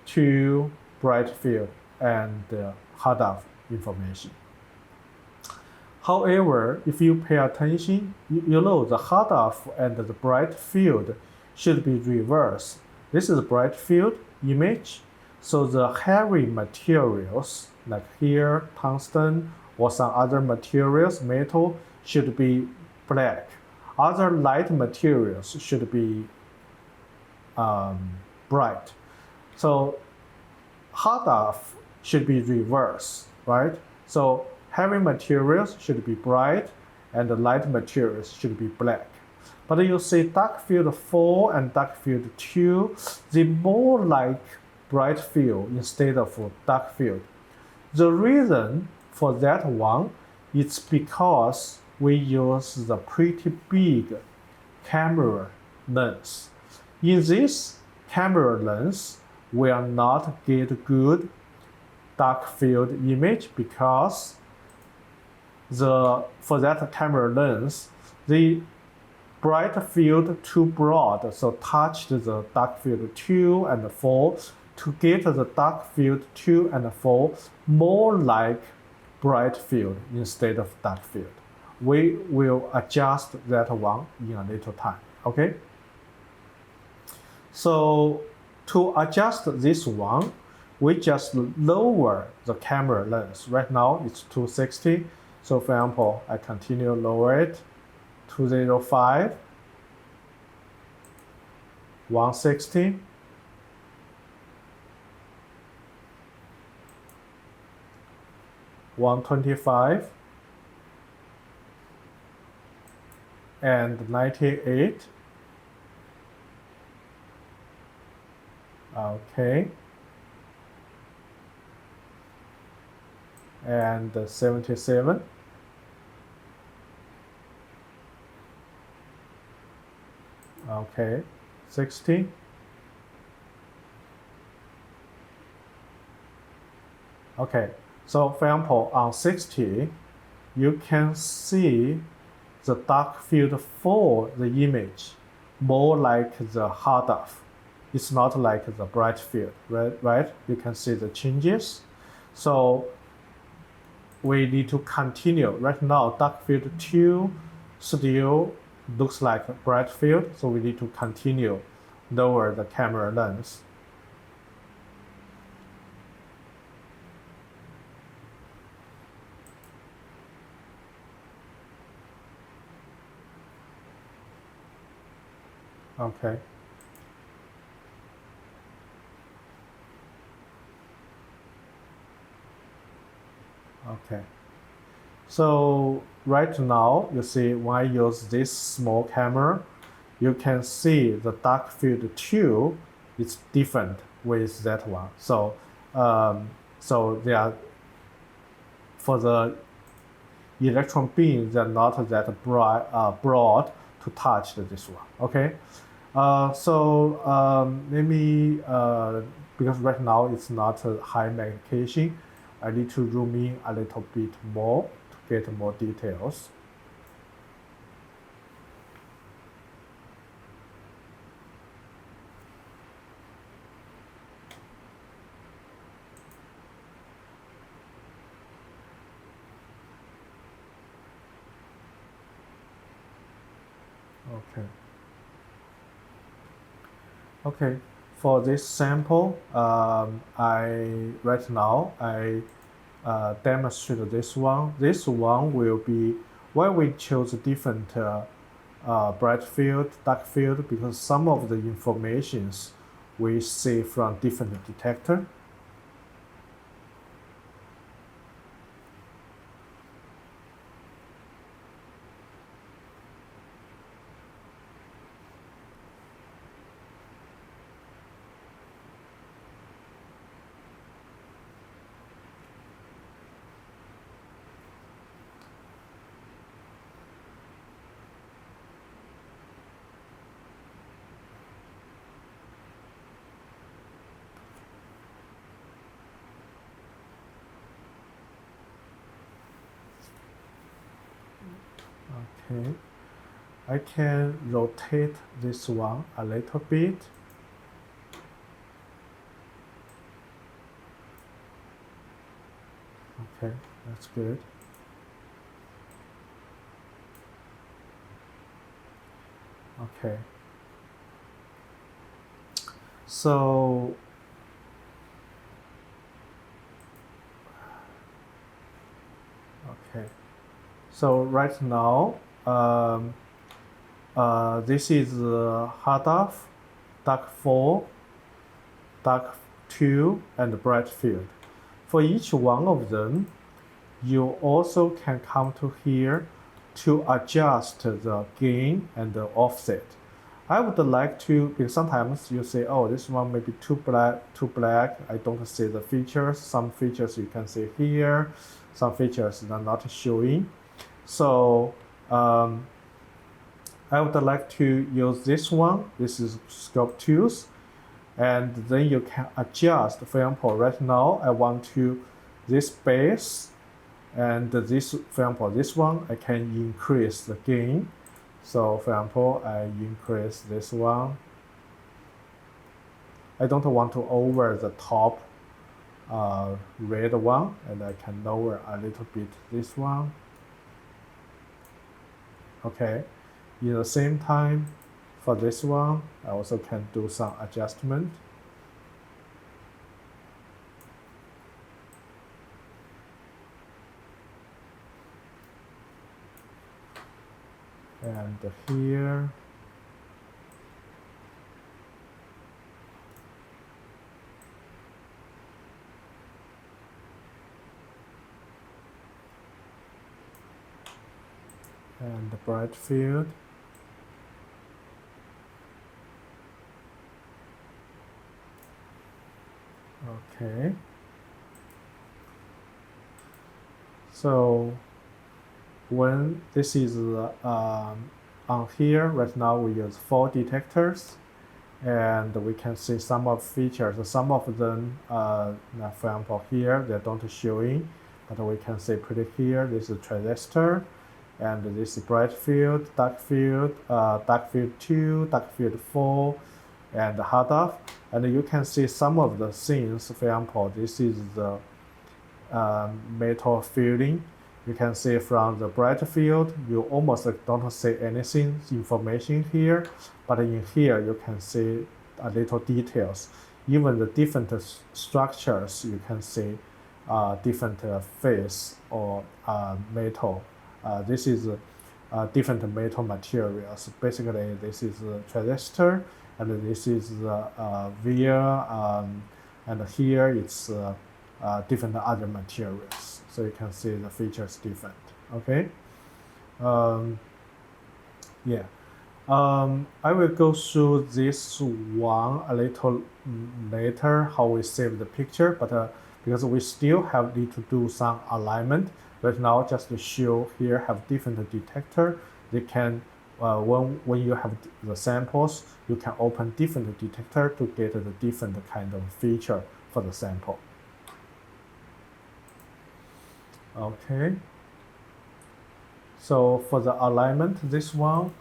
2, bright field, and HDF information. However, if you pay attention, you know the HDF and the bright field should be reversed. This is the bright field image. So the heavy materials, like here, tungsten, or some other materials, metal, should be black. Other light materials should be bright. So HDF should be reversed, right? So heavy materials should be bright and the light materials should be black. But you see dark field 4 and dark field 2, they more like bright field instead of dark field. The reason for that one is because we use the pretty big camera lens. In this camera lens, we will not get good dark field image because for that camera lens, the bright field too broad, so touch the dark field 2 and 4 to get the dark field 2 and 4 more like bright field instead of dark field. We will adjust that one in a little time, okay? So to adjust this one, we just lower the camera lens. Right now it's 260. So for example, I continue lower it, 205, 160, 125, and 98. Okay. And 77. Okay, 60. Okay, so for example, on 60, you can see the dark field for the image more like the hard off. It's not like the bright field, right? You can see the changes. So we need to continue. Right now, dark field 2 still looks like a bright field, so we need to continue lower the camera lens. Okay. Okay. So right now, you see when I use this small camera, you can see the dark field 2 is different with that one. So, so they are, for the electron beam, they're not that broad to touch this one. Okay. Maybe because right now it's not a high magnification, I need to zoom in a little bit more to get more details. Okay. Okay, for this sample, right now I demonstrate this one. This one will be why we chose different bright field, dark field, because some of the informations we see from different detector. Okay, I can rotate this one a little bit. Okay, that's good. Okay. So okay. So right now, this is hard off, dark 4, dark 2, and bright field. For each one of them, you also can come to here to adjust the gain and the offset. I would like to, because sometimes you say, oh, this one may be too black, I don't see the features. Some features you can see here, some features are not showing. So I would like to use this one. This is scope tools. And then you can adjust. For example, right now I want to this base and this, for example, this one I can increase the gain. So for example, I increase this one. I don't want to over the top red one, and I can lower a little bit this one. Okay, in the same time, for this one, I also can do some adjustment. And here, and the bright field. Okay. So when this is on here, right now we use 4 detectors, and we can see some of features. Some of them, for example, here they don't showing, but we can see pretty here. This is transistor, and this is bright field, dark field 2, dark field 4, and hard off. And you can see some of the things. For example, this is the metal fielding. You can see from the bright field, you almost don't see anything information here, but in here you can see a little details. Even the different structures, you can see different face or metal. This is different metal materials. Basically, this is a transistor, and this is the via, and here it's different other materials. So you can see the features different. Okay. Yeah. I will go through this one a little later, how we save the picture, but because we still need to do some alignment. Right now, just to show here have different detector. They can, when you have the samples, you can open different detector to get the different kind of feature for the sample. Okay. So for the alignment, this one,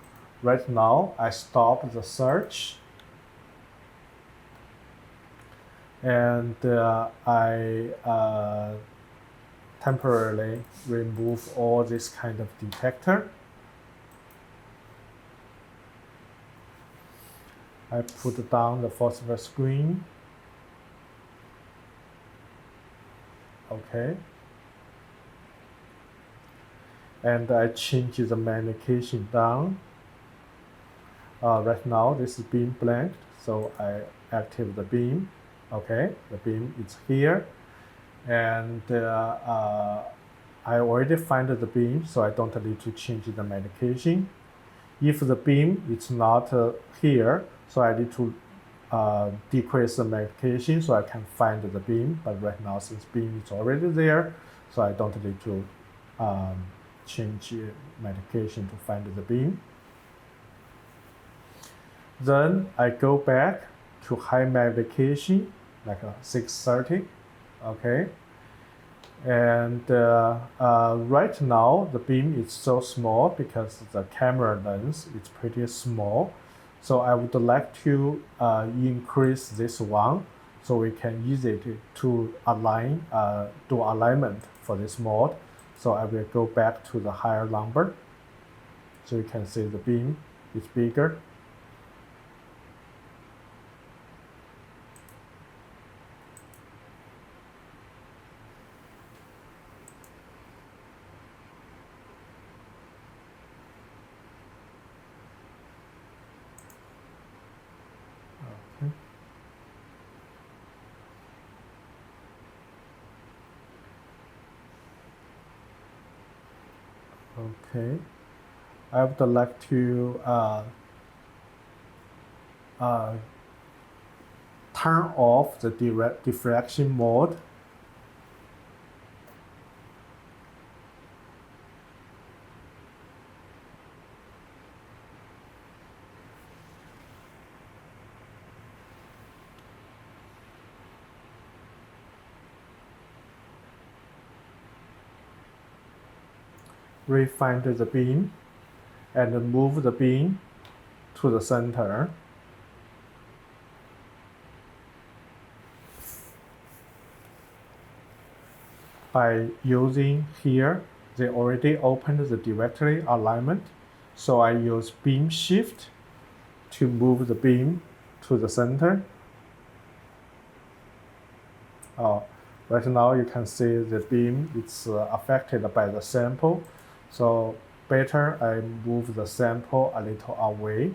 right now, I stop the search. And I temporarily remove all this kind of detector. I put down the phosphor screen. Okay. And I change the magnification down. Right now, this is beam blank, so I activate the beam. Okay, the beam is here. And I already find the beam, so I don't need to change the magnification. If the beam is not here, so I need to decrease the magnification so I can find the beam. But right now, since beam is already there, so I don't need to change magnification to find the beam. Then I go back to high magnification, like 630. Okay. And right now, the beam is so small because the camera lens is pretty small. So I would like to increase this one so we can use it to align, do alignment for this mode. So I will go back to the higher number. So you can see the beam is bigger. Okay, I would like to turn off the diffraction mode. Refine the beam and move the beam to the center. By using here, they already opened the directory alignment. So I use beam shift to move the beam to the center. Right now you can see the beam is affected by the sample. So better I move the sample a little away.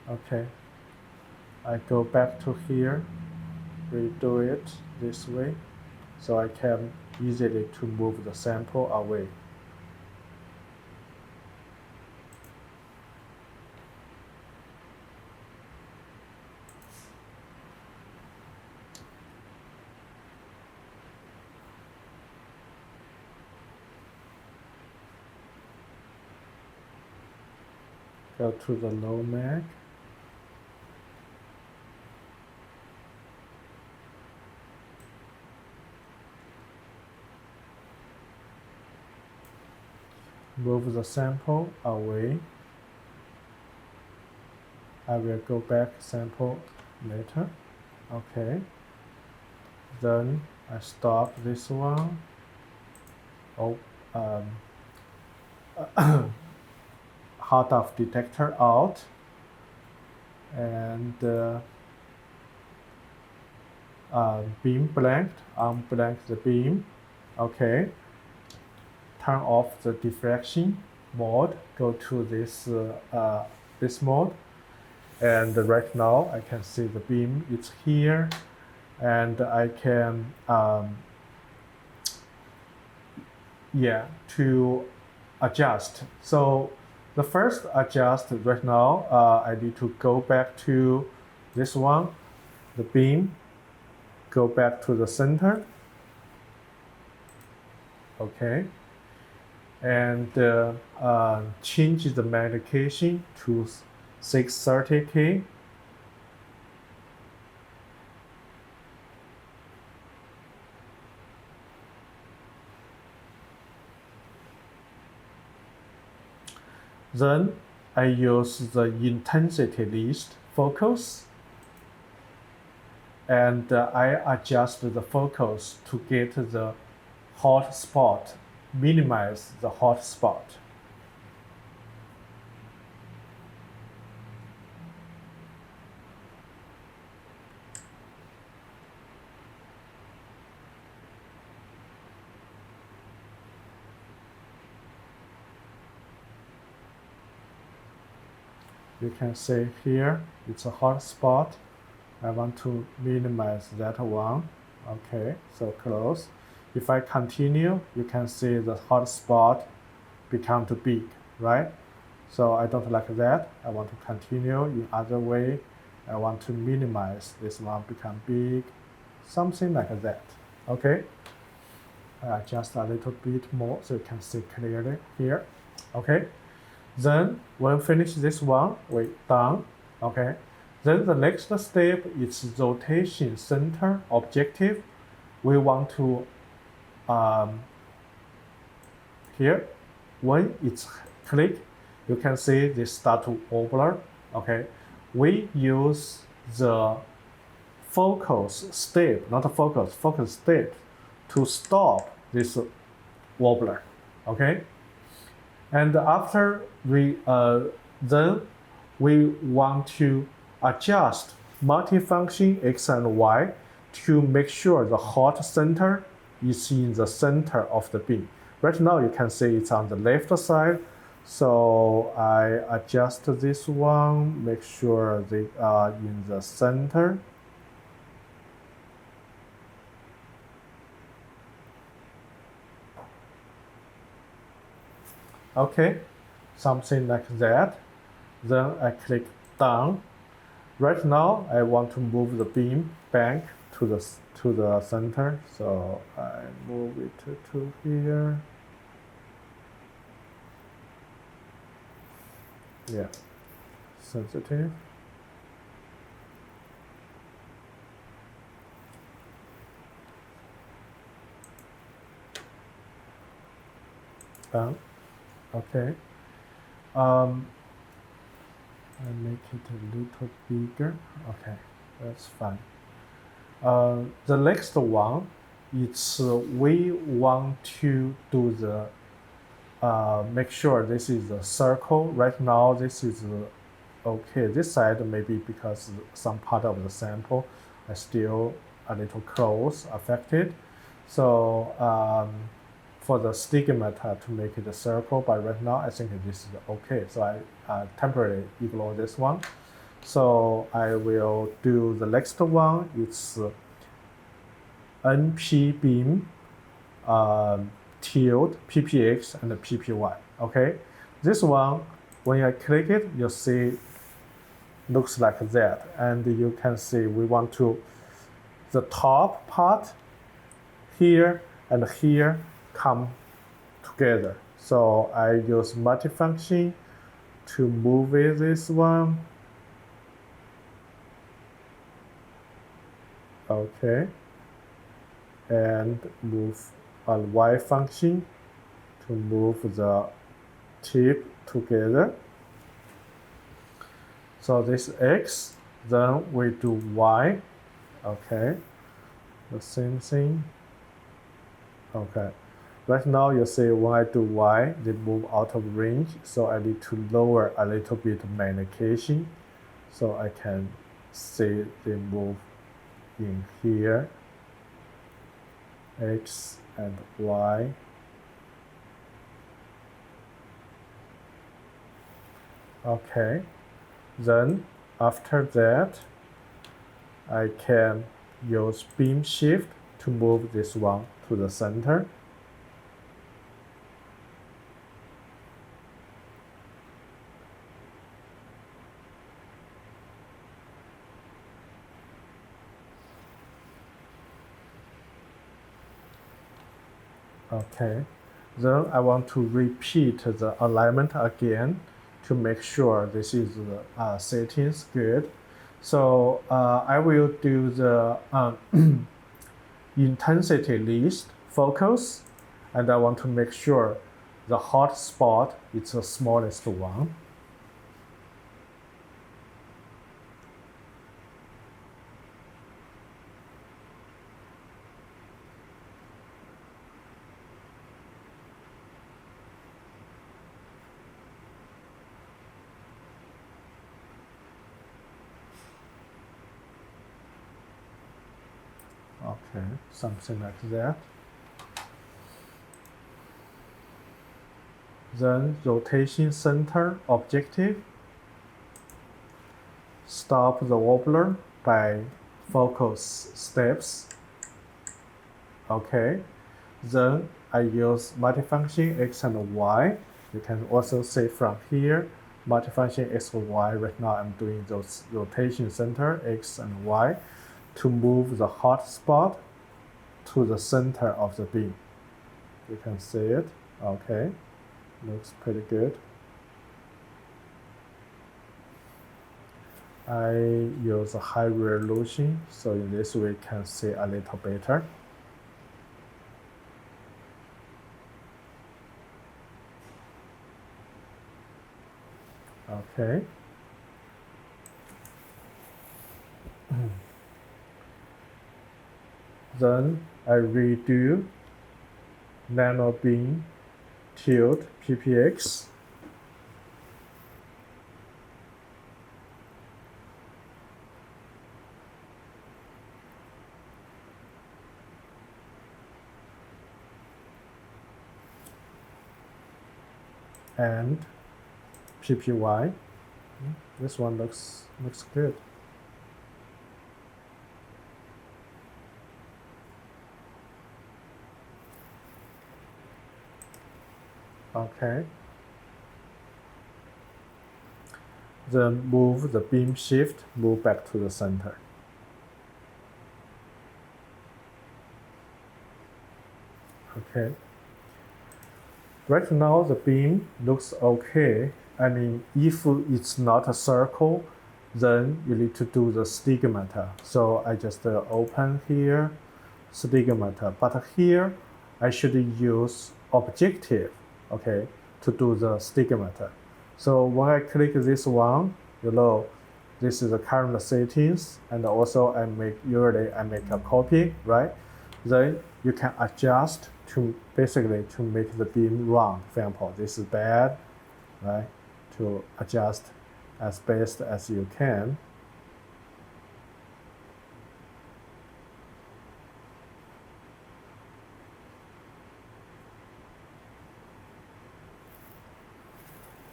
Okay, I go back to here, redo it this way, so I can easily to move the sample away. Go to the low mag. Move the sample away. I will go back sample later. Okay. Then I stop this one. Hot off detector out. And beam blanked, unblank the beam. Okay. Turn off the diffraction mode, go to this mode, and right now I can see the beam is here, and I can to adjust. So the first adjust right now, I need to go back to this one, the beam, go back to the center. Okay. And change the magnification to 630K. Then I use the intensity list focus, and I adjust the focus to get the hot spot, minimize the hot spot. You can see here, it's a hot spot. I want to minimize that one. Okay, so close. If I continue, you can see the hot spot become too big, right? So I don't like that. I want to continue in other way. I want to minimize this one become big, something like that. Okay. I adjust a little bit more so you can see clearly here. Okay. Then when finish this one, we done. Okay. Then the next step is rotation center objective. We want to here, when it's click, you can see this start to wobble. Okay, we use the focus step, not focus step, to stop this wobbler. Okay, and after we then we want to adjust multifunction X and Y to make sure the hot center is in the center of the beam. Right now you can see it's on the left side, So I adjust this one, make sure they are in the center. Okay, something like that. Then I click done. Right now, I want to move the beam back to the center. So I move it to here. Yeah, sensitive. Done. Okay. I make it a little bigger. Okay, that's fine. The next one, it's we want to do the make sure this is a circle. Right now, this is okay. This side maybe because some part of the sample are still a little close affected. So for the stigmata to make it a circle, but right now I think this is okay. So I temporarily ignore this one. So I will do the next one. It's NP beam, tilt, PPX, and PPY. Okay, this one, when I click it, you see looks like that, and you can see we want to the top part here and here come together. So I use multifunction to move it this one. Okay, and move a Y function to move the tip together. So this X, then we do Y. Okay, the same thing. Okay, right now you see when I do Y, they move out of range, so I need to lower a little bit magnification, so I can see they move in here, X and Y. Okay, then after that, I can use beam shift to move this one to the center. Okay, then I want to repeat the alignment again to make sure this is the settings good. So I will do the intensity list focus, and I want to make sure the hot spot is the smallest one. Okay, something like that. Then rotation center objective. Stop the wobbler by focus steps. Okay, then I use multifunction X and Y. You can also see from here, multifunction X and Y. Right now I'm doing those rotation center X and Y to move the hot spot to the center of the beam. You can see it. Okay, looks pretty good. I use a high resolution, so in this way you can see a little better. Okay. Then I redo nano beam tilt PPX. and PPY. This one looks good. Okay. Then move the beam shift, move back to the center. Okay. Right now the beam looks okay. I mean, if it's not a circle, then you need to do the stigmata. So I just open here, stigmata. But here, I should use objective, okay, to do the stigmata. So when I click this one, this is the current settings, and also usually I make a copy, right? Then you can adjust to basically to make the beam round. For example, this is bad, right? To adjust as best as you can.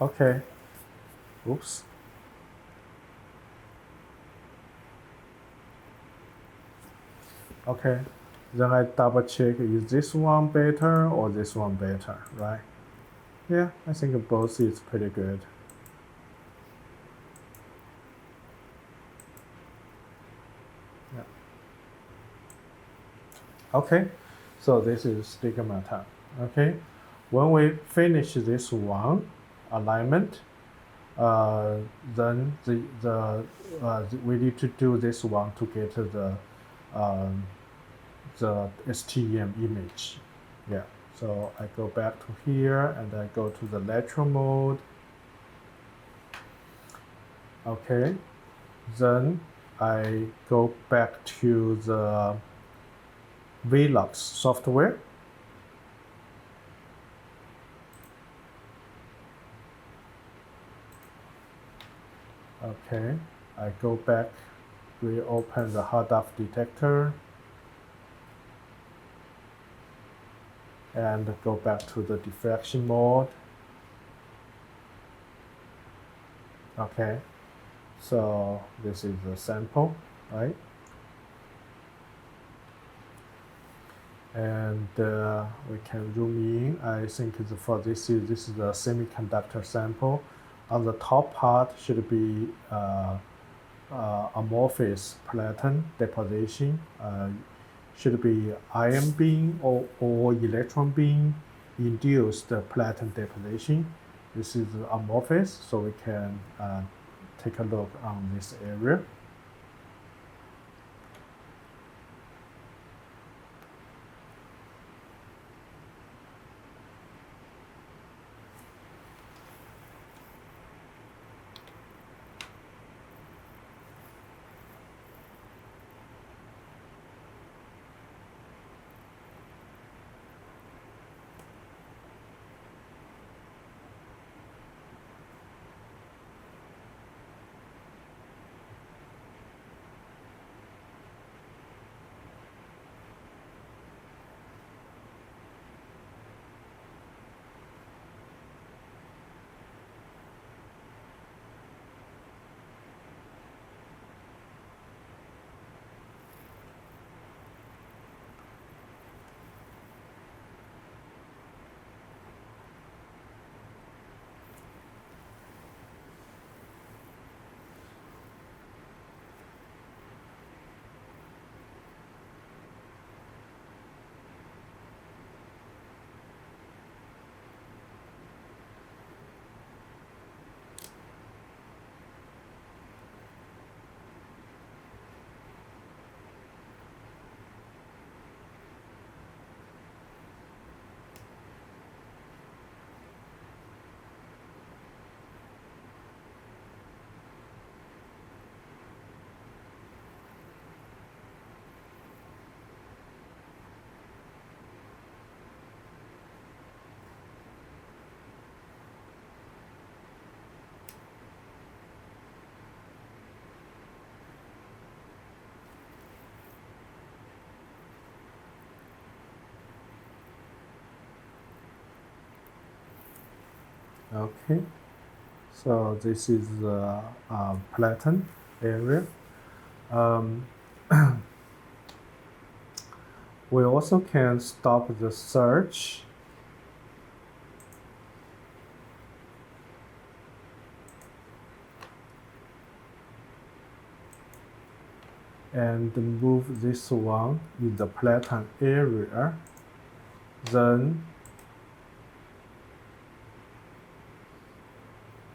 Okay. Oops. Okay. Then I double check, is this one better or this one better, right? Yeah, I think both is pretty good. Yeah. Okay, so this is stigmata. Okay, when we finish this one alignment, then we need to do this one to get the STEM image. Yeah, so I go back to here and I go to the lateral mode. Okay, then I go back to the Velux software. Okay, I go back, reopen the hard disk detector, and go back to the diffraction mode. Okay, so this is the sample, right? And we can zoom in. I think for this is the semiconductor sample. On the top part should be amorphous platen deposition. Should be ion beam or electron beam induced platen deposition. This is amorphous, so we can take a look on this area. Okay, so this is the platen area. Um, we also can stop the search and move this one in the platen area. Then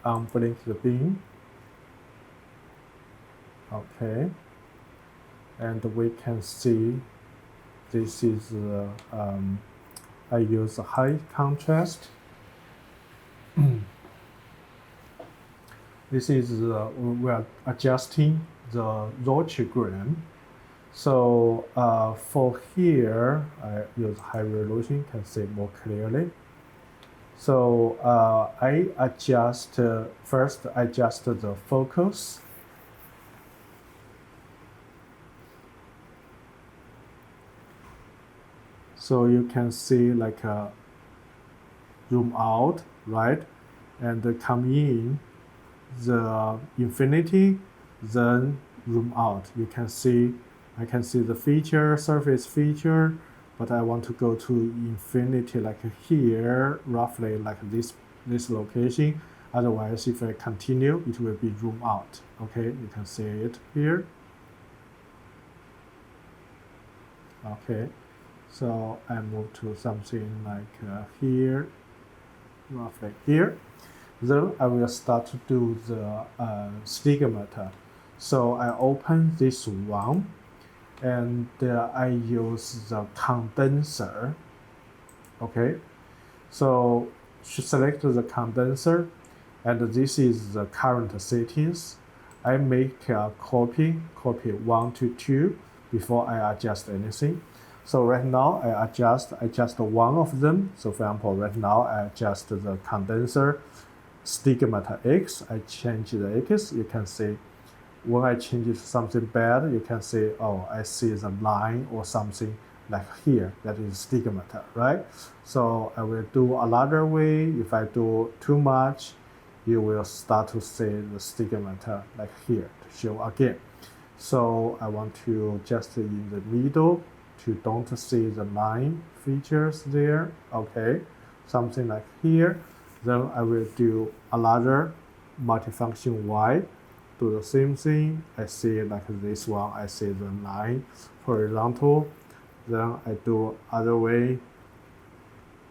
unblink the beam. Okay, and we can see this is I use high contrast. This is we are adjusting the Rochigram. So for here, I use high resolution, can see more clearly. So I adjust, first adjust the focus. So you can see like a zoom out, right? And come in the infinity, then zoom out. You can see, I can see the feature, surface feature, but I want to go to infinity like here, roughly like this location. Otherwise, if I continue, it will be zoom out. Okay, you can see it here. Okay, so I move to something like here, roughly here. Then I will start to do the stigmata. So I open this one, and I use the condenser. Okay, so select the condenser, and this is the current settings. I make a copy 1 to 2 before I adjust anything. So right now I adjust one of them. So for example, right now I adjust the condenser stigmata X. I change the X. You can see when I change it to something bad, you can see, oh, I see the line or something like here, that is stigmata, right? So I will do another way. If I do too much, you will start to see the stigmata like here to show again. So I want to just in the middle to don't see the line features there. Okay, something like here. Then I will do another multifunction Y. Do the same thing. I see like this one. I see the line horizontal. Then I do other way.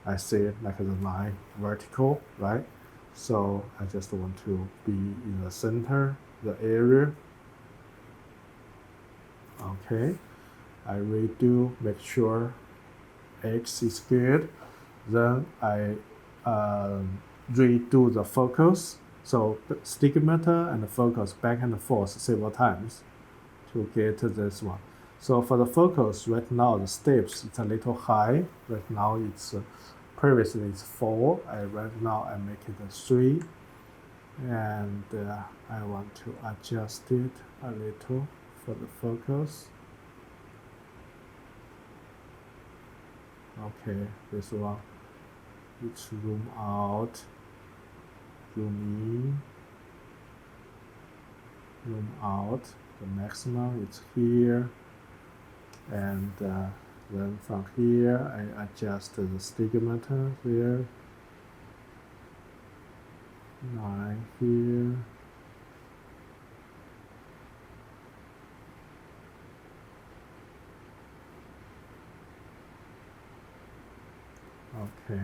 I see like the line vertical, right? So I just want to be in the center, the area. Okay, I redo, make sure X is good. Then I redo the focus. So stigmata and focus back and forth several times to get this one. So for the focus, right now the steps it's a little high. Right now it's previously it's 4. Right now I make it a 3, and I want to adjust it a little for the focus. Okay, this one, it's zoom out, zoom in, zoom out. The maximum is here, and then from here I adjust the stigmata there, 9 here. Okay.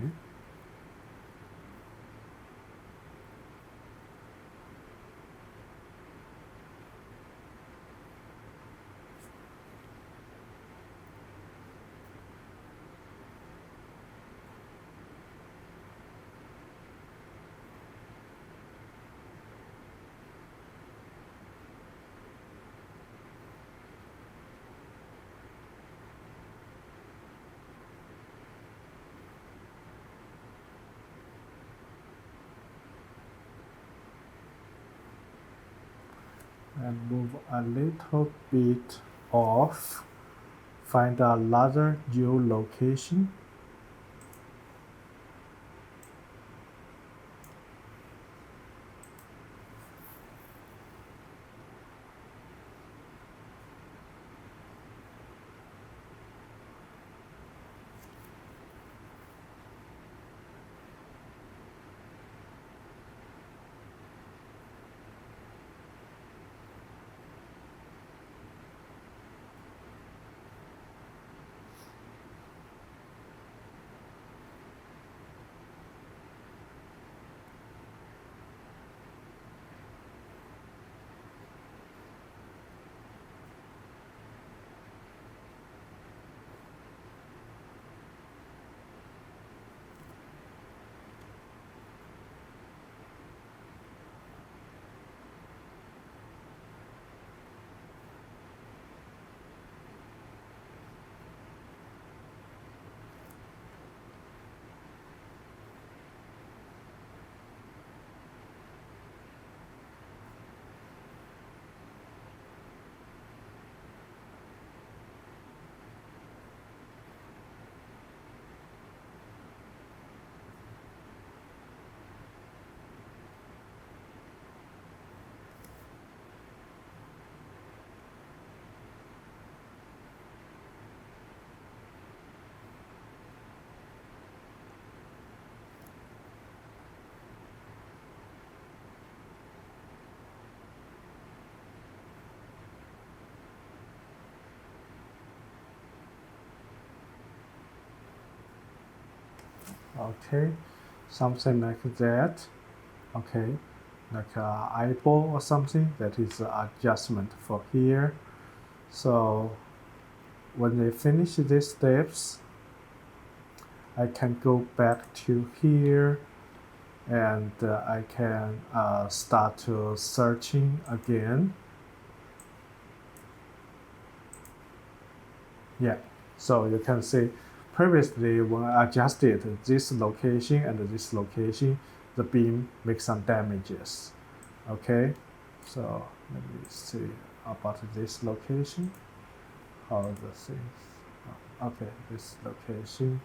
And move a little bit off, find another geolocation. Okay, something like that. Okay, like a eyeball or something, that is adjustment for here. So when they finish these steps, I can go back to here, and I can start to searching again. Yeah, so you can see previously when I adjusted this location and this location, the beam makes some damages. Okay, so let me see about this location, how the things. Okay, this location,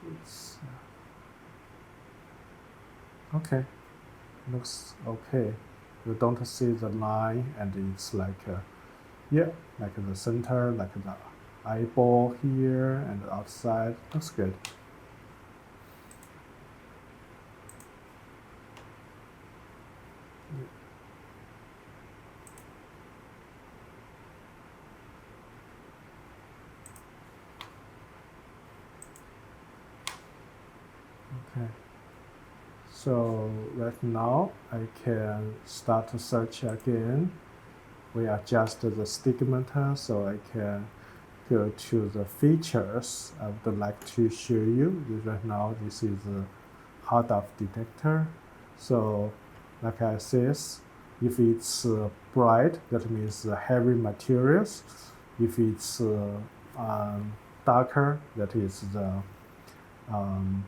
it's okay, looks okay. You don't see the line, and it's like yeah, like the center, like the eyeball here and the outside. Looks good. Okay. So right now I can start to search again. We adjust the stigmata, so I can go to the features I would like to show you. Right now this is a hard-off detector. So like I said, if it's bright, that means heavy materials. If it's darker, that is the um,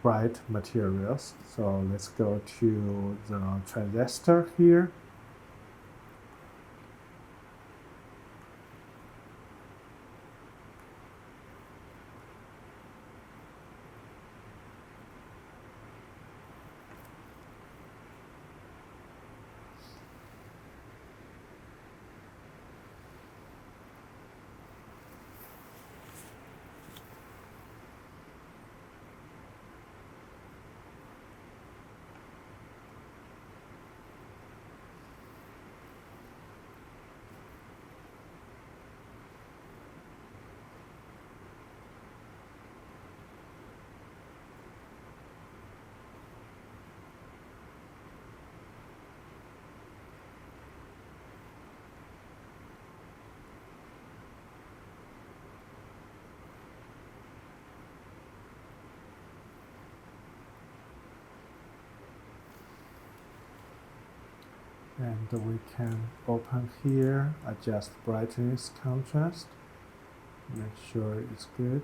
bright materials. So let's go to the transistor here. And we can open here, adjust brightness, contrast, make sure it's good.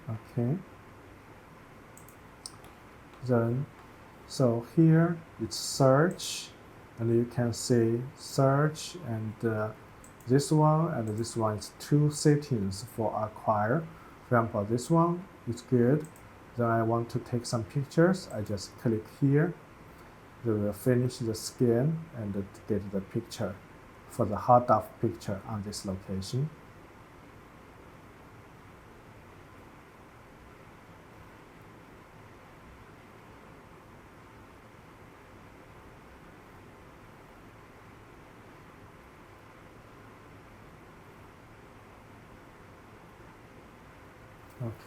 Okay. Then, so here it's search, and you can see search, and this one and this one is two settings for acquire. For example, this one is good. Then I want to take some pictures. I just click here. They will finish the scan and get the picture for the hard-off picture on this location.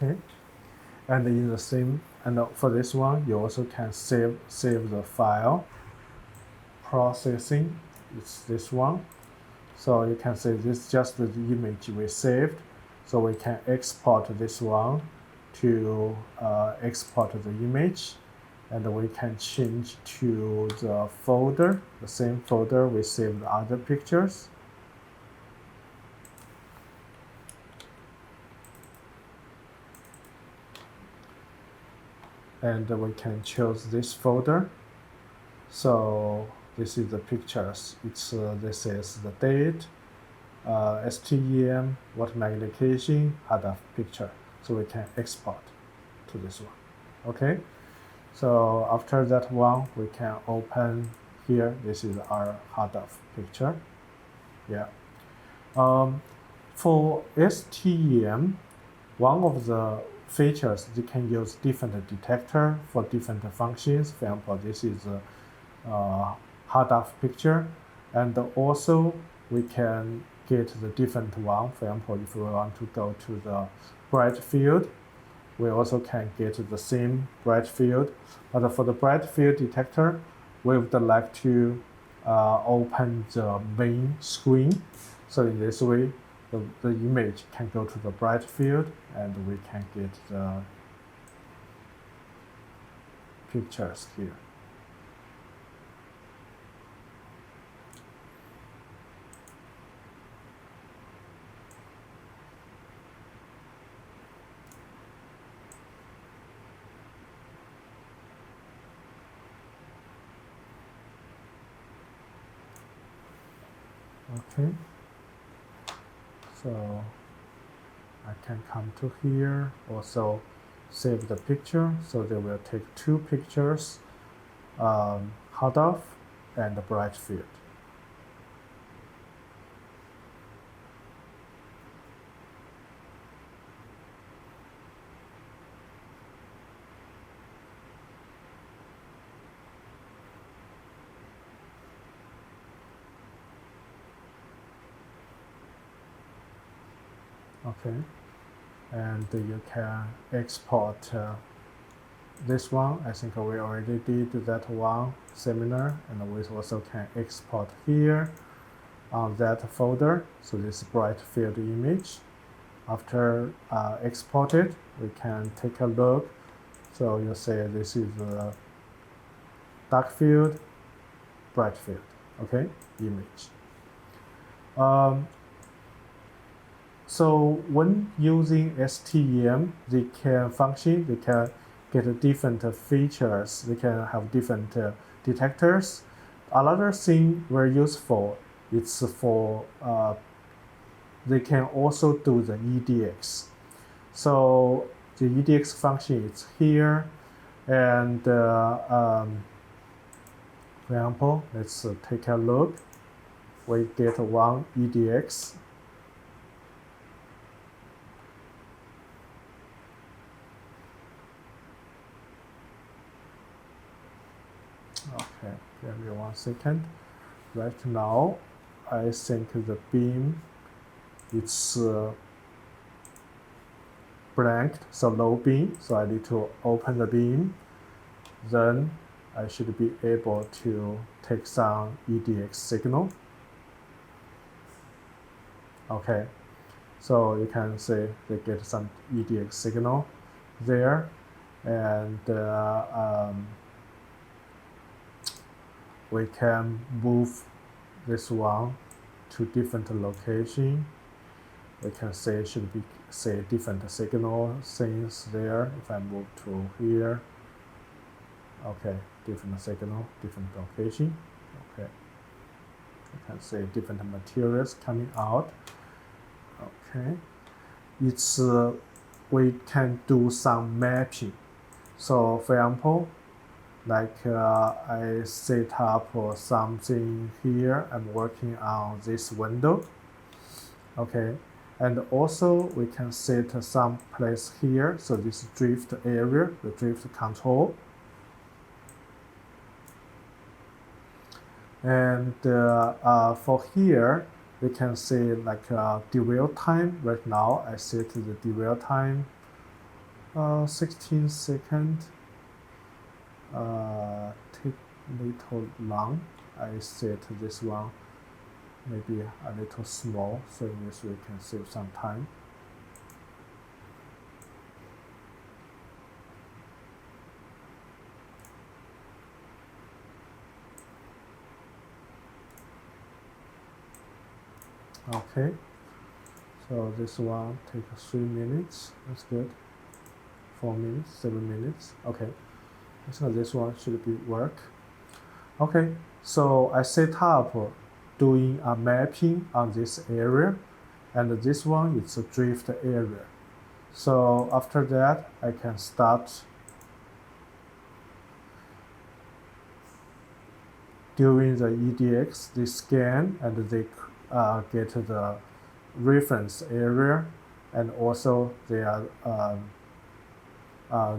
Okay, and in the same, and for this one, you also can save the file. Processing, it's this one. So you can see this is just the image we saved. So we can export this one to export the image, and we can change to the folder, the same folder we saved other pictures. And we can choose this folder. So this is the pictures. It's this is the date, STEM, what magnification, hard-off picture. So we can export to this one. Okay. So after that one, we can open here. This is our hard-off picture. Yeah. For STEM, one of the features, they can use different detector for different functions. For example, this is a hard off picture, and also we can get the different one. For example, if we want to go to the bright field, we also can get the same bright field. But for the bright field detector, we would like to open the main screen. So in this way, the image can go to the bright field and we can get the pictures here. Okay, so I can come to here, also save the picture. So they will take two pictures, hard off and the bright field. Okay, and you can export this one. I think we already did that one seminar, and we also can export here on that folder. So this bright field image. After exported, we can take a look. So you say this is a dark field, bright field, okay, image. So when using STEM, they can function, they can get different features, they can have different detectors. Another thing very useful, it's for, they can also do the EDX. So the EDX function is here, and for example, let's take a look. We get one EDX. Okay, give me 1 second. Right now, I think the beam it's blanked, so no beam. So I need to open the beam. Then I should be able to take some EDX signal. Okay, so you can see they get some EDX signal there, and we can move this one to different location. We can say should be say different signal things there. If I move to here, okay, different signal, different location. Okay, you can say different materials coming out. Okay, it's we can do some mapping. So for example, like I set up something here. I'm working on this window. Okay, and also we can set some place here. So this drift area, the drift control. And for here, we can say like dwell time. Right now, I set the dwell time 16 seconds. Take little long. I set this one maybe a little small, so in this way we can save some time. Okay, so this one takes 3 minutes. That's good. 4 minutes, 7 minutes. Okay, so this one should be work. Okay, so I set up doing a mapping on this area, and this one is a drift area. So after that, I can start during the EDX. They scan and they get the reference area, and also they are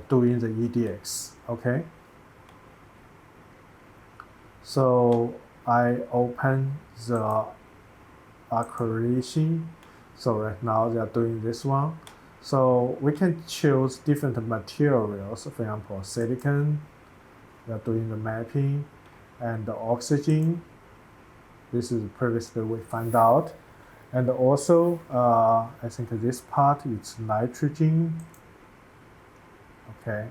doing the EDX. Okay. So I open the acceleration. So right now they are doing this one. So we can choose different materials. For example, silicon. They are doing the mapping, and the oxygen. This is previously we found out. And also, I think this part is nitrogen. Okay.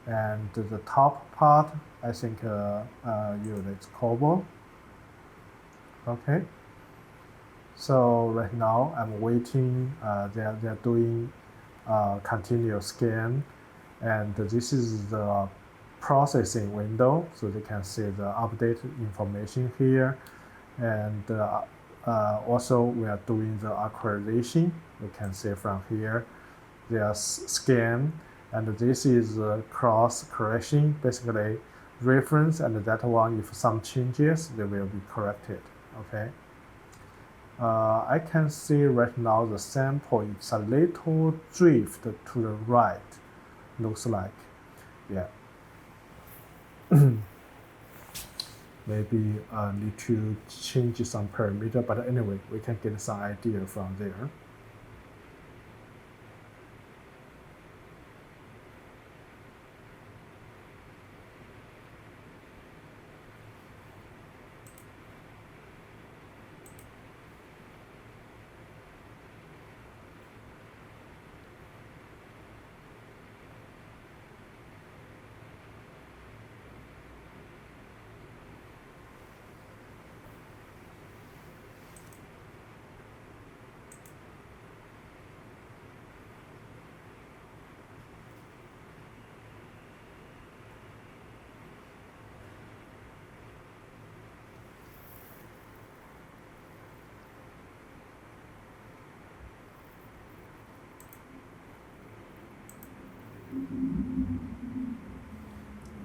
And the top part, I think it's cobalt. Okay. So right now I'm waiting. They're doing continuous scan, and this is the processing window, so they can see the updated information here. And also we are doing the acquisition. You can see from here, they are scan, and this is cross correction, basically reference, and that one, if some changes, they will be corrected. Okay. I can see right now the sample is a little drift to the right, looks like. Yeah. Maybe need to change some parameter, but anyway, we can get some idea from there.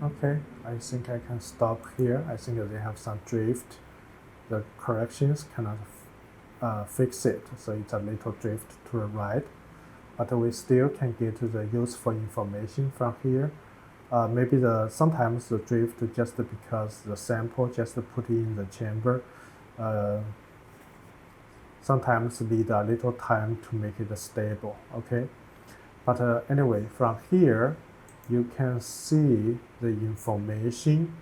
Okay, I think I can stop here. I think they have some drift. The corrections cannot fix it, so it's a little drift to the right. But we still can get the useful information from here. Maybe sometimes the drift just because the sample just put in the chamber. Sometimes need a little time to make it stable. Okay, but anyway, from here you can see the information.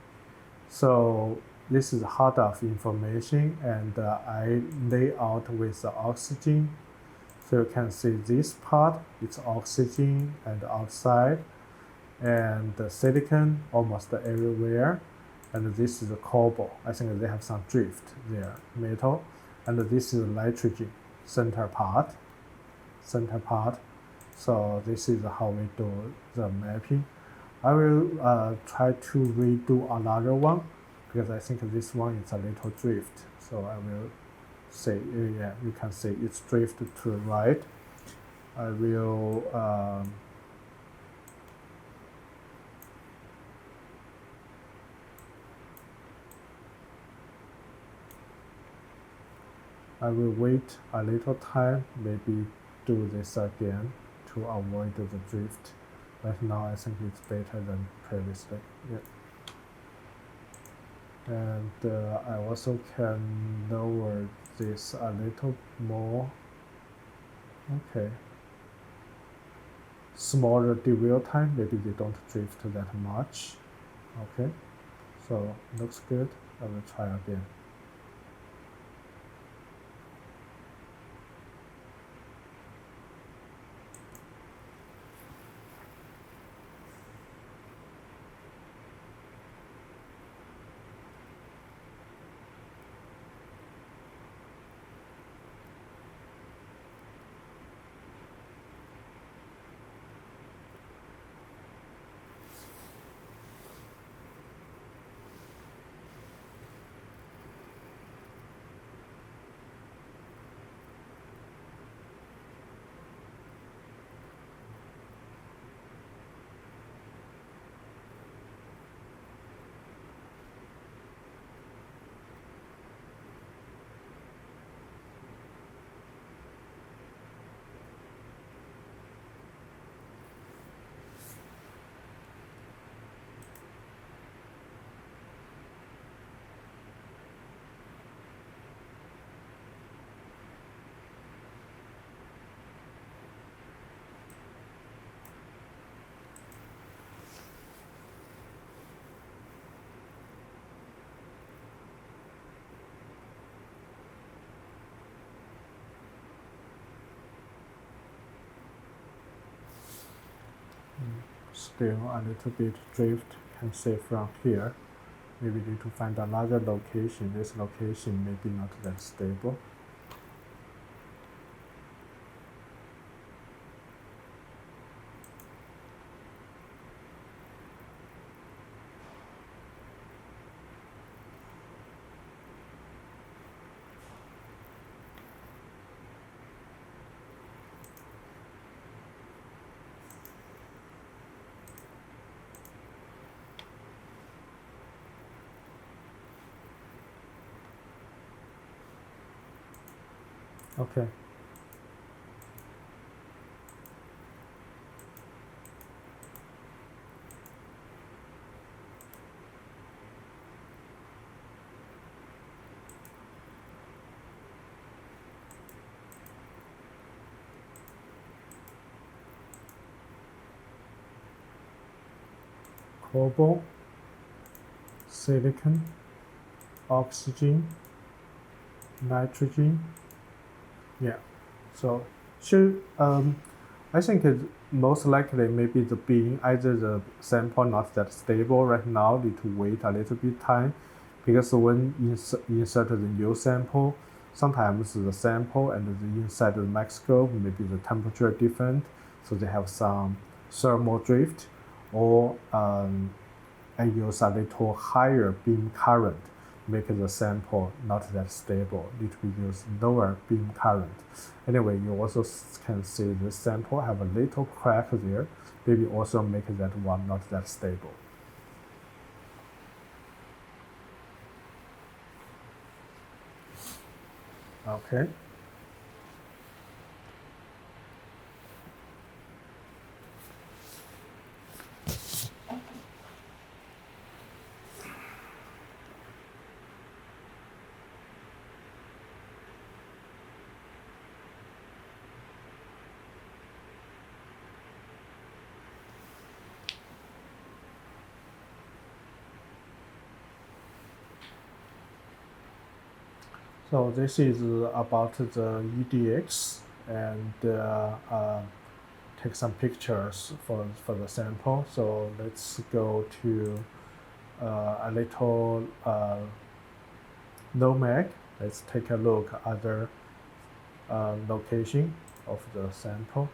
So this is hard of information, and I lay out with the oxygen. So you can see this part, it's oxygen and outside, and the silicon almost everywhere. And this is the cobalt. I think they have some drift there, metal. And this is nitrogen, center part. So this is how we do the mapping. I will try to redo another one, because I think this one is a little drift. So I will say, yeah, you can see it's drifted to the right. I will wait a little time, maybe do this again to avoid the drift. Right now, I think it's better than previously. Yeah. And I also can lower this a little more. Okay. Smaller dwell time, maybe they don't drift that much. Okay. So looks good. I will try again. still a little bit drift, can see from here. Maybe need to find another location. This location may be not that stable. Okay. Cobalt, silicon, oxygen, nitrogen. Yeah. So I think it's most likely maybe the beam, either the sample not that stable right now, need to wait a little bit time, because when insert the new sample, sometimes the sample and the inside the microscope, maybe the temperature different, so they have some thermal drift, or I use a little higher beam current, make the sample not that stable, need to use lower beam current. Anyway, you also can see the sample have a little crack there, maybe also make that one not that stable. Okay. So this is about the EDX, and take some pictures for the sample. So let's go to a little NOMAD. Let's take a look at other location of the sample.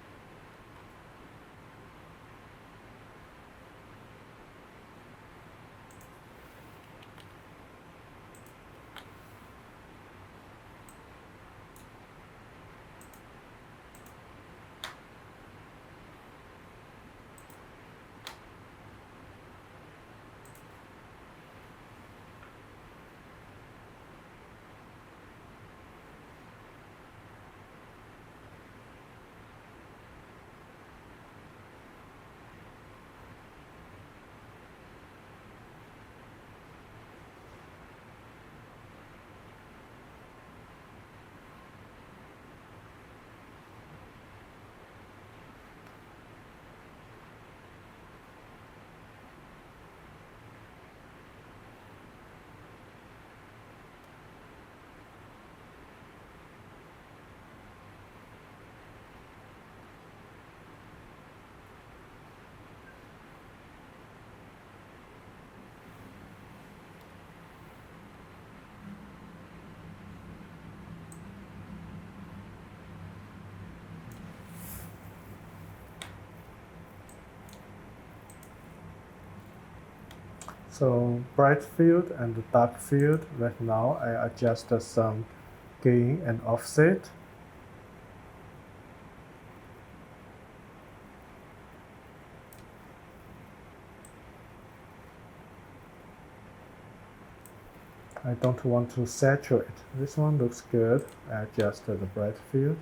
So bright field and dark field, right now I adjust some gain and offset. I don't want to saturate. This one looks good. I adjust the bright field.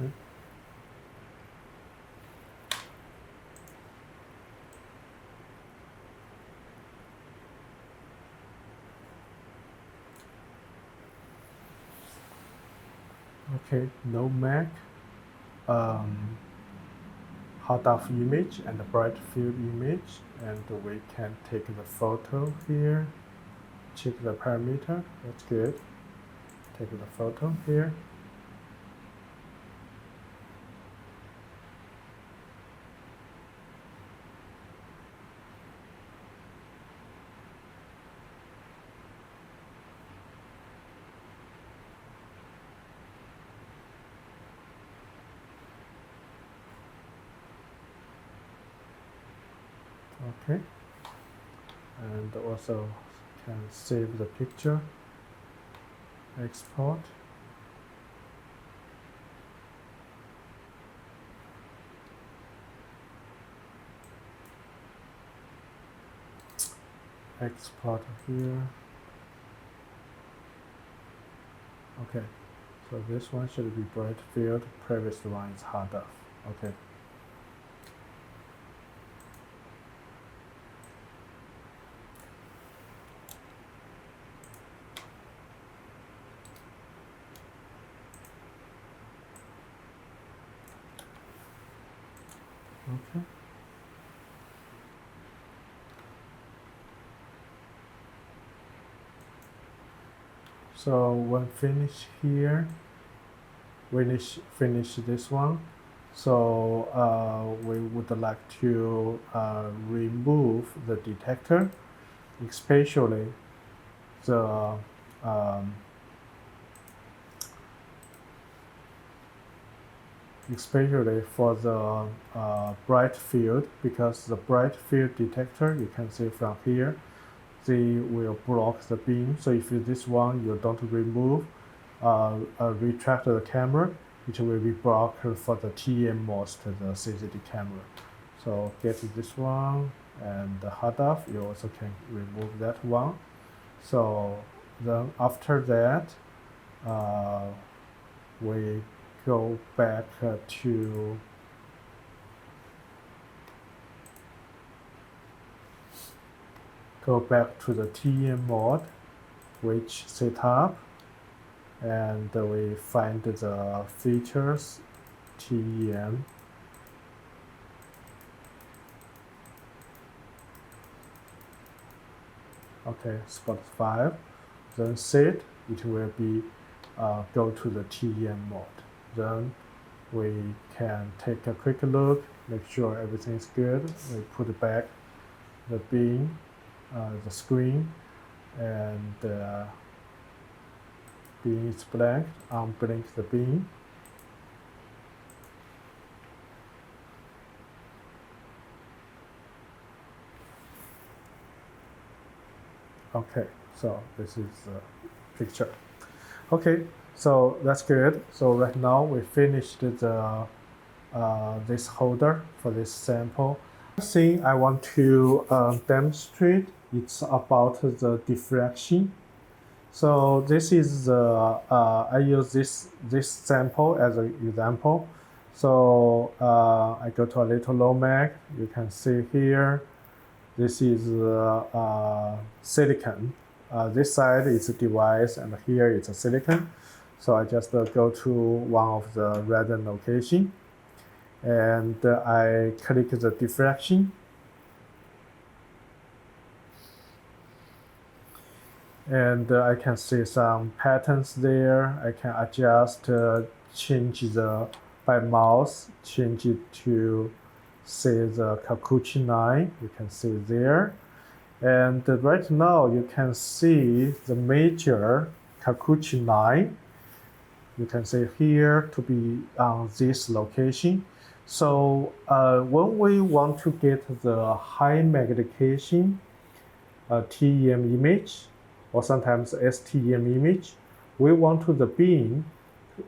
Okay. Okay, no Mac, hot off image and the bright field image, and we can take the photo here, check the parameter, that's good. Take the photo here. Okay, and also can save the picture, export. Export here. Okay, so this one should be bright field, previous one is hard off. Okay. Okay. So when finish here, finish this one. So we would like to remove the detector, especially the especially for the bright field, because the bright field detector, you can see from here, they will block the beam. So if this one you don't remove, retract the camera, it will be blocked for the TEM mode, the CCD camera. So get this one and the hard off, you also can remove that one. So then after that, we go back to the TEM mode, which set up, and we find the features TEM. Okay, spot 5. Then set, it will be go to the TEM mode. Then we can take a quick look, make sure everything's good. We put back the beam, the screen, and beam is blank, unblink the beam. Okay, so this is the picture. Okay, so that's good. So right now we finished the this holder for this sample. First thing I want to demonstrate, it's about the diffraction. So this is the I use this sample as an example. So I go to a little low mag. You can see here, this is silicon. This side is a device, and here it's a silicon. So I just go to one of the random location, and I click the diffraction. And I can see some patterns there. I can adjust, change the by mouse, change it to say the Kikuchi line. You can see there. And right now you can see the major Kikuchi line. You can see here to be on this location. So when we want to get the high magnification TEM image, or sometimes STEM image, we want to the beam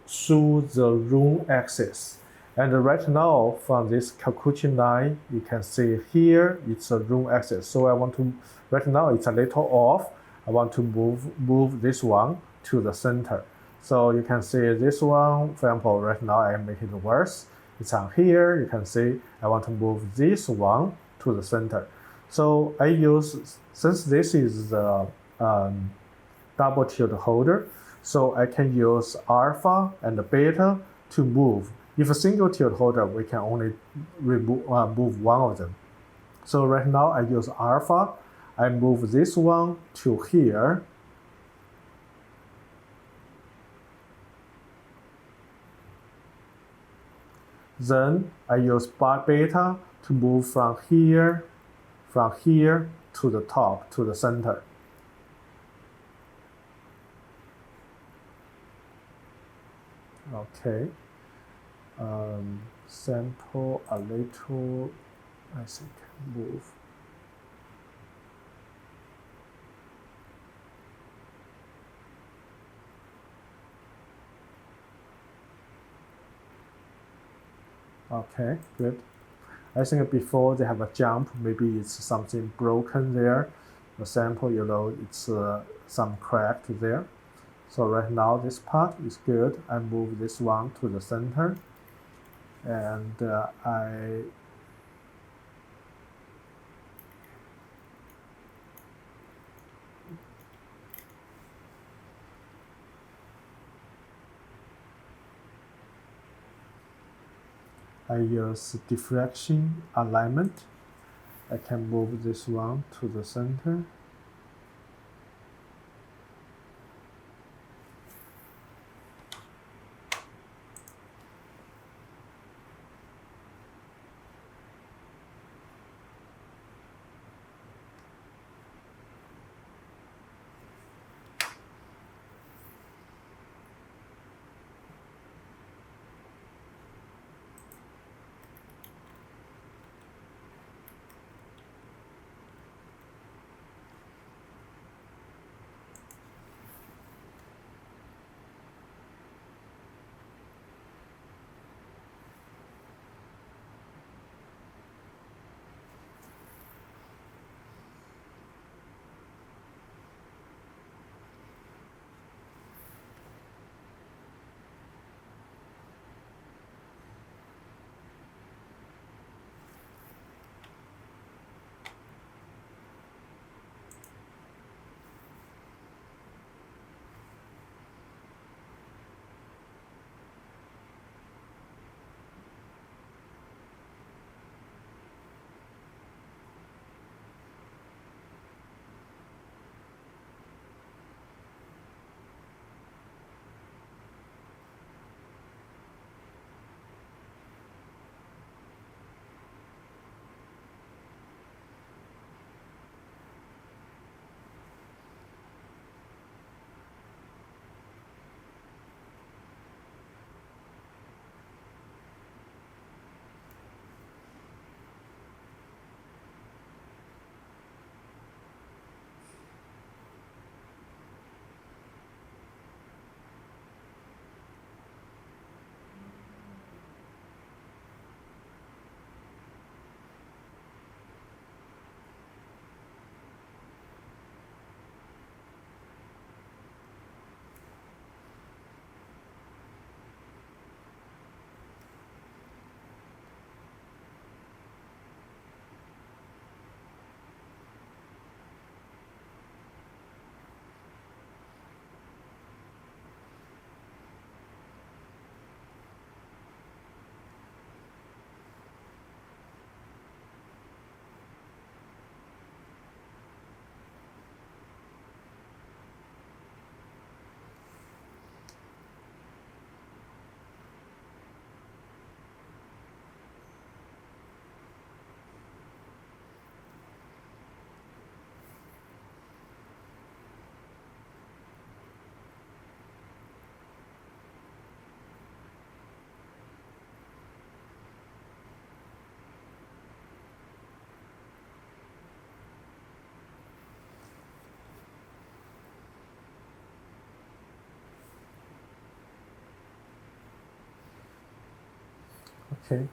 through the room axis. And right now, from this Kikuchi line, you can see here, it's a room axis. So I want to, right now it's a little off. I want to move this one to the center. So you can see this one, for example, right now I am making it worse. It's on here. You can see I want to move this one to the center. So I use, since this is the double tilt holder, so I can use alpha and beta to move. If a single tilt holder, we can only move one of them. So right now I use alpha. I move this one to here. Then I use beta to move from here to the top, to the center. Okay. Sample a little, I think, move. Okay, good. I think before they have a jump, maybe it's something broken there. The sample, it's some crack there. So right now this part is good. I move this one to the center, and I use diffraction alignment. I can move this one to the center. Okay,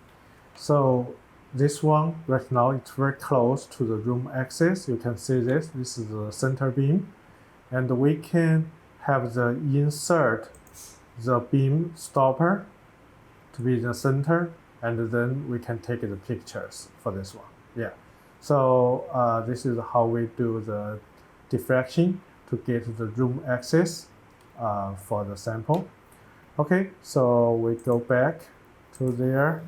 so this one right now it's very close to the room axis. You can see this. This is the center beam, and we can have the insert the beam stopper to be in the center, and then we can take the pictures for this one. Yeah. So this is how we do the diffraction to get the room access for the sample. Okay, so we go back to there.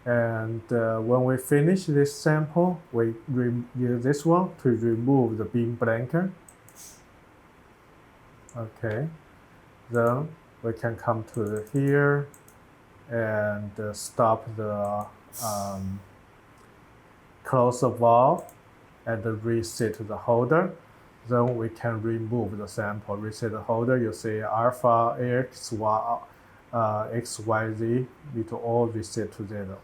And when we finish this sample, we use this one to remove the beam blanket. Okay, then we can come to here and stop the close the valve and reset the holder. Then we can remove the sample, reset the holder. You see alpha, X, Y, XYZ, need to all reset together.